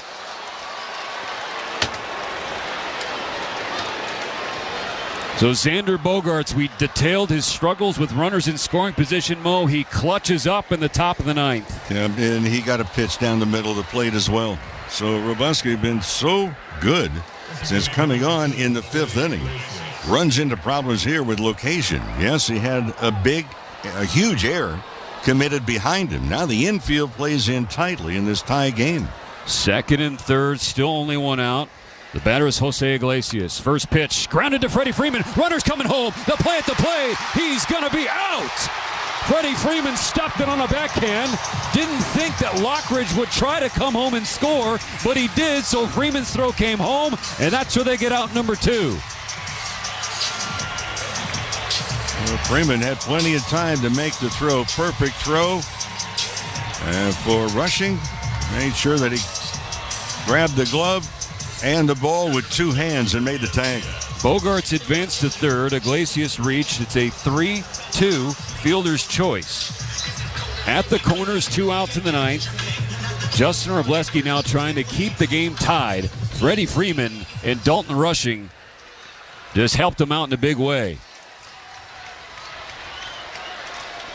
So Xander Bogaerts, we detailed his struggles with runners in scoring position. Mo, he clutches up in the top of the 9th. Yeah, and he got a pitch down the middle of the plate as well. So Wroblewski has been so good since coming on in the 5th inning. Runs into problems here with location. Yes, he had a huge error committed behind him. Now the infield plays in tightly in this tie game. Second and third, still only 1 out. The batter is Jose Iglesias. First pitch, grounded to Freddie Freeman. Runner's coming home. The play at the plate. He's going to be out. Freddie Freeman stopped it on a backhand. Didn't think that Lockridge would try to come home and score, but he did, so Freeman's throw came home, and that's where they get out number 2. Well, Freeman had plenty of time to make the throw. Perfect throw. And for rushing, made sure that he grabbed the glove and the ball with 2 hands and made the tag. Bogaerts advanced to third. Iglesias reached. It's a 3-2 fielder's choice. At the corners, 2 outs in the 9th. Justin Wroblewski now trying to keep the game tied. Freddie Freeman and Dalton Rushing just helped him out in a big way.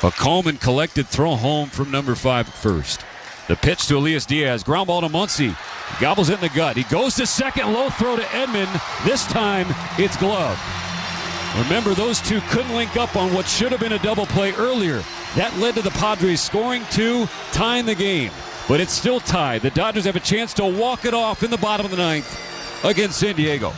A calm and collected throw home from number 5 at first. The pitch to Elias Diaz. Ground ball to Muncy. Gobbles it in the gut. He goes to second. Low throw to Edman. This time it's glove. Remember, those two couldn't link up on what should have been a double play earlier. That led to the Padres scoring 2, tying the game. But it's still tied. The Dodgers have a chance to walk it off in the bottom of the 9th against San Diego.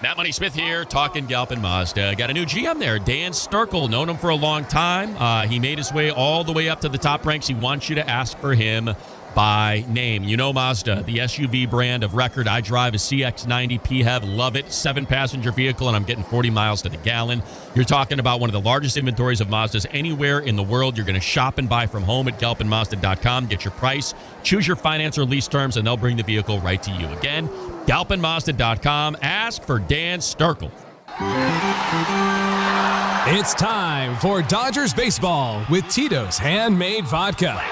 Matt Money Smith here, talking Galpin Mazda. Got a new GM there, Dan Starkel. Known him for a long time. He made his way all the way up to the top ranks. He wants you to ask for him. by name. You know Mazda, the SUV brand of record. I drive a CX-90 PHEV, love it. 7-passenger vehicle, and I'm getting 40 miles to the gallon. You're talking about one of the largest inventories of Mazdas anywhere in the world. You're going to shop and buy from home at galpinmazda.com. Get your price, choose your finance or lease terms, and they'll bring the vehicle right to you. Again, galpinmazda.com. Ask for Dan Sterkel. It's time for Dodgers baseball with Tito's Handmade Vodka.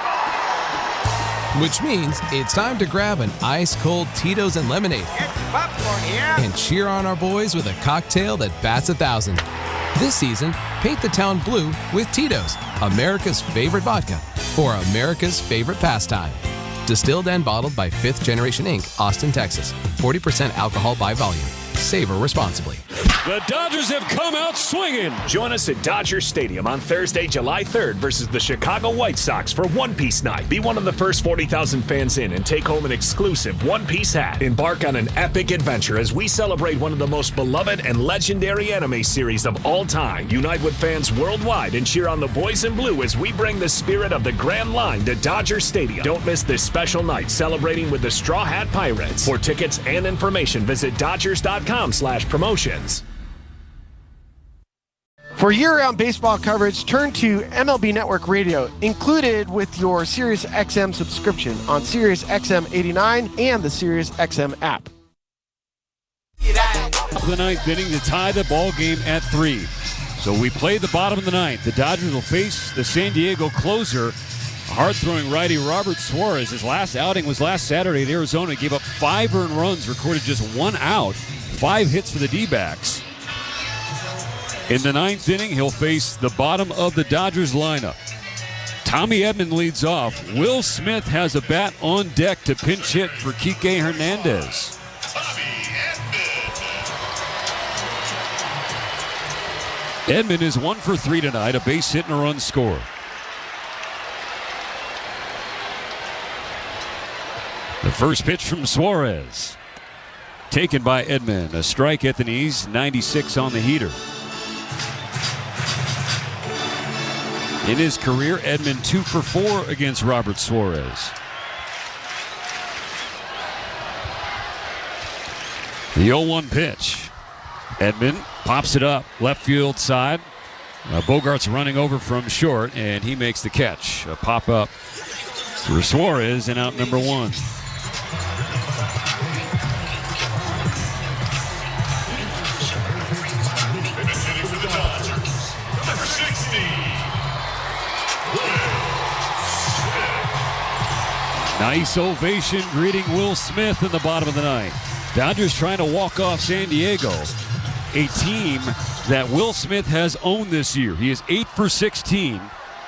Which means it's time to grab an ice-cold Tito's and lemonade and cheer on our boys with a cocktail that bats 1,000. This season, paint the town blue with Tito's, America's favorite vodka for America's favorite pastime. Distilled and bottled by 5th Generation Inc., Austin, Texas. 40% alcohol by volume. Savor responsibly. The Dodgers have come out swinging. Join us at Dodger Stadium on Thursday, July 3rd versus the Chicago White Sox for One Piece Night. Be one of the first 40,000 fans in and take home an exclusive One Piece hat. Embark on an epic adventure as we celebrate one of the most beloved and legendary anime series of all time. Unite with fans worldwide and cheer on the boys in blue as we bring the spirit of the Grand Line to Dodger Stadium. Don't miss this special night celebrating with the Straw Hat Pirates. For tickets and information, visit Dodgers.com/promotions. For year-round baseball coverage, turn to MLB Network Radio, included with your Sirius XM subscription on Sirius XM 89 and the Sirius XM app. The ninth inning to tie the ball game at 3. So we play the bottom of the ninth. The Dodgers will face the San Diego closer, hard-throwing righty Robert Suarez. His last outing was last Saturday at Arizona. He gave up 5 earned runs, recorded just 1 out, 5 hits for the D-backs. In the ninth inning, he'll face the bottom of the Dodgers lineup. Tommy Edman leads off. Will Smith has a bat on deck to pinch hit for Kike Hernandez. Edman is 1 for 3 tonight, a base hit and a run scored. The first pitch from Suarez, taken by Edman. A strike at the knees, 96 on the heater. In his career, Edman 2 for 4 against Robert Suarez. The 0-1 pitch. Edman pops it up, left field side. Bogart's running over from short, and he makes the catch. A pop-up for Suarez, and out number 1. Nice ovation greeting Will Smith in the bottom of the ninth. Dodgers trying to walk off San Diego, a team that Will Smith has owned this year. He is 8 for 16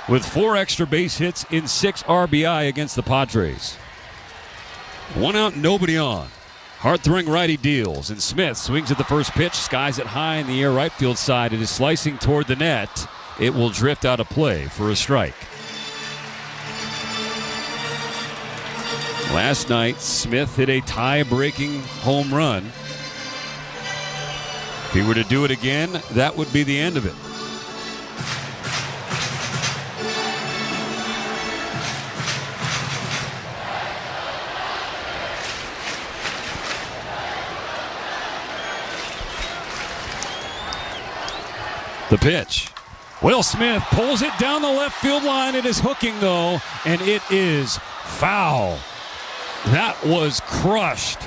with 4 extra base hits in 6 RBI against the Padres. 1 out, nobody on. Hard-throwing righty deals, and Smith swings at the first pitch, skies it high in the air right field side. It is slicing toward the net. It will drift out of play for a strike. Last night, Smith hit a tie-breaking home run. If he were to do it again, that would be the end of it. The pitch. Will Smith pulls it down the left field line. It is hooking, though, and it is foul. That was crushed,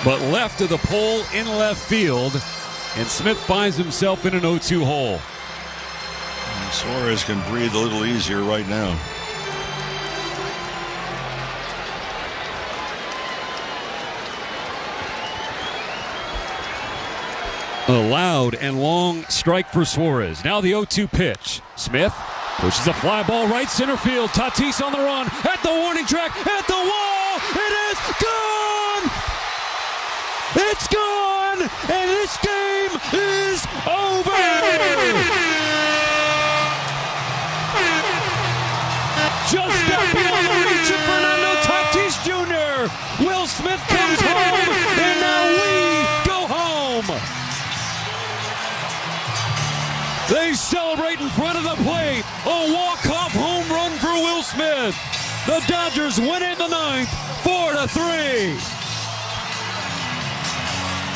but left of the pole in left field, and Smith finds himself in an 0-2 hole. And Suarez can breathe a little easier right now. A loud and long strike for Suarez. Now the 0-2 pitch. Smith pushes a fly ball right center field. Tatis on the run at the warning track, at the wall. It is gone! It's gone! And this game is over! Just got beyond the reach of Fernando Tatis Jr. Will Smith comes home, and now we go home. They celebrate in front of the plate. A walk-off home run for Will Smith. The Dodgers win in the ninth, 4-3.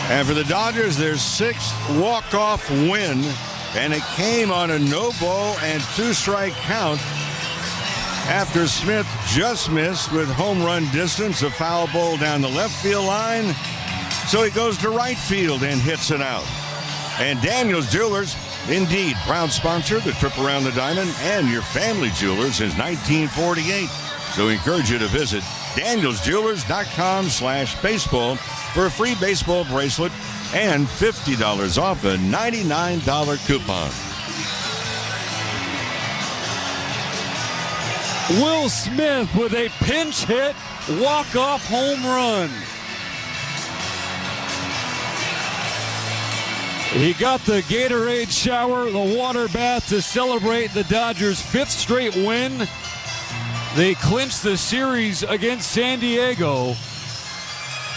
And for the Dodgers, their sixth walk-off win, and it came on a no-ball and two-strike count after Smith just missed with home run distance, a foul ball down the left field line. So he goes to right field and hits it out. And Daniels Jewelers, indeed, proud sponsor, the trip around the diamond, and your family jeweler since 1948. So we encourage you to visit danielsjewelers.com/baseball for a free baseball bracelet and $50 off a $99 coupon. Will Smith with a pinch hit, walk-off home run. He got the Gatorade shower, the water bath to celebrate the Dodgers' fifth straight win. They clinched the series against San Diego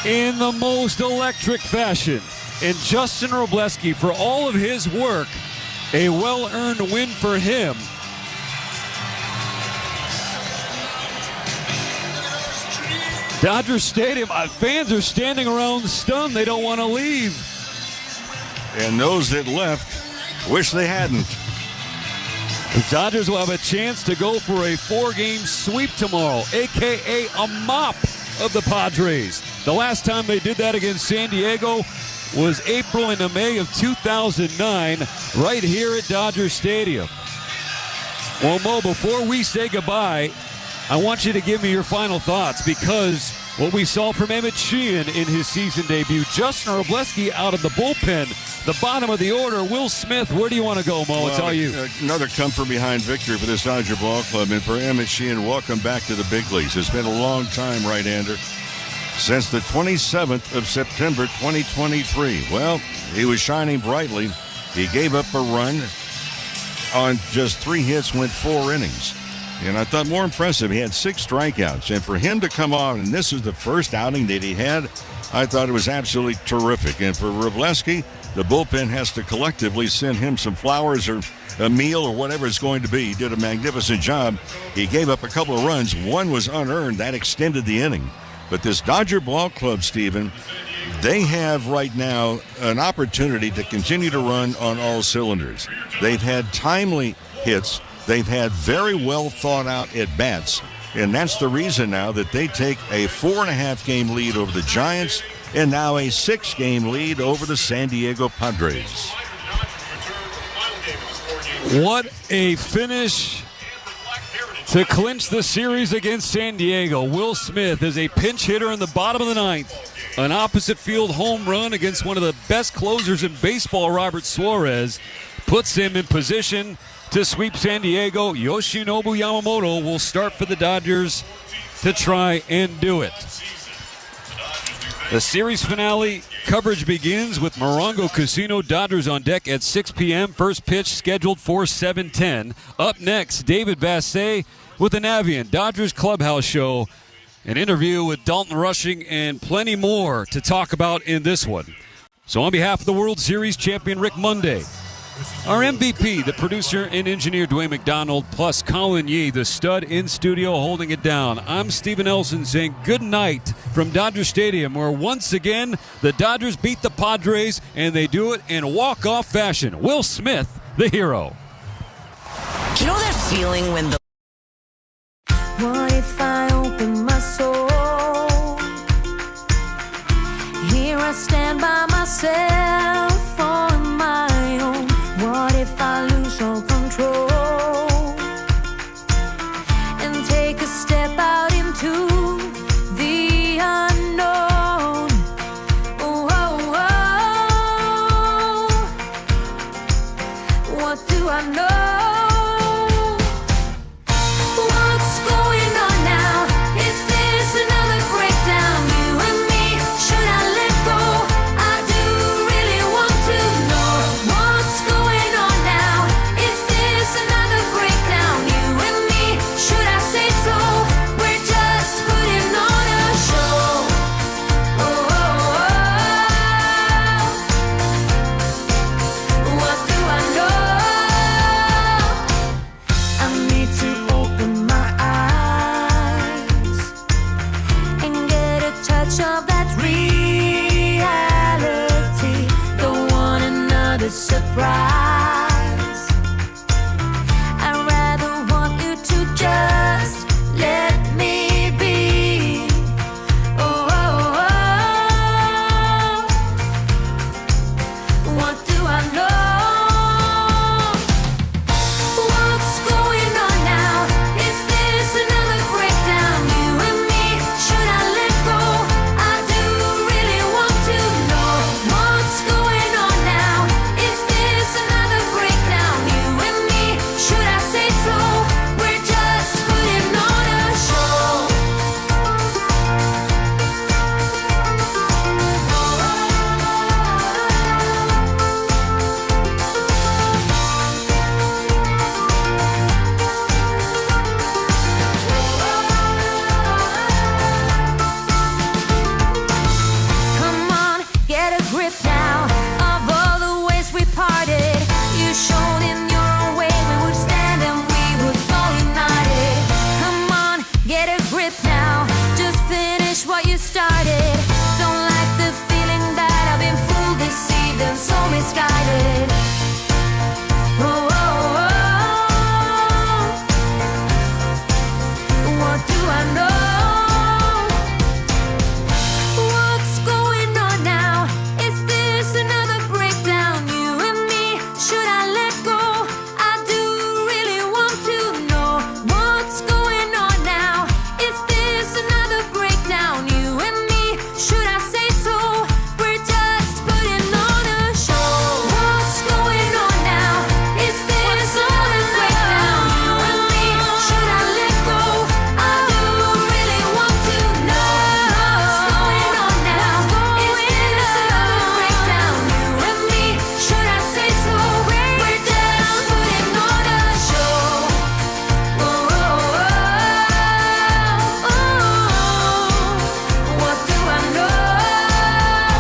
in the most electric fashion. And Justin Robleski, for all of his work, a well-earned win for him. Dodger Stadium, fans are standing around stunned. They don't want to leave. And those that left wish they hadn't. The Dodgers will have a chance to go for a 4-game sweep tomorrow, a.k.a. a mop of the Padres. The last time they did that against San Diego was April and May of 2009, right here at Dodger Stadium. Well, Mo, before we say goodbye, I want you to give me your final thoughts, because what we saw from Emmet Sheehan in his season debut, Justin Robleski out of the bullpen, the bottom of the order, Will Smith, where do you want to go, Mo? It's all you. Another come-from-behind victory for this Dodger ball club, and for Emmet Sheehan, welcome back to the big leagues. It's been a long time, right-hander, since the 27th of September 2023. Well, he was shining brightly. He gave up a run on just 3 hits, went 4 innings. And I thought more impressive, he had 6 strikeouts. And for him to come on, and this is the first outing that he had, I thought it was absolutely terrific. And for Robleski, the bullpen has to collectively send him some flowers or a meal or whatever it's going to be. He did a magnificent job. He gave up a couple of runs. One was unearned. That extended the inning. But this Dodger ball club, Stephen, they have right now an opportunity to continue to run on all cylinders. They've had timely hits. They've had very well thought out at-bats, and that's the reason now that they take a 4.5-game lead over the Giants and now a 6-game lead over the San Diego Padres. What a finish to clinch the series against San Diego. Will Smith is a pinch hitter in the bottom of the ninth. An opposite field home run against one of the best closers in baseball, Robert Suarez, puts him in position to sweep San Diego. Yoshinobu Yamamoto will start for the Dodgers to try and do it. The series finale coverage begins with Morongo Casino, Dodgers on deck at 6 p.m. First pitch scheduled for 7:10. Up next, David Vassay with the Navien Dodgers Clubhouse Show. An interview with Dalton Rushing and plenty more to talk about in this one. So on behalf of the World Series champion Rick Monday, our MVP, the producer and engineer Dwayne McDonald, plus Colin Yee, the stud in studio holding it down, I'm Steven Elson saying good night from Dodger Stadium, where once again the Dodgers beat the Padres, and they do it in walk-off fashion. Will Smith, the hero. You know that feeling when the... What if I open my soul? Here I stand by myself on my own. What if I lose all control and take a step out into the unknown? Oh, oh, oh. What do I know? What's going on now? Is this another breakdown? You and me, should I let go? I do really want to surprise.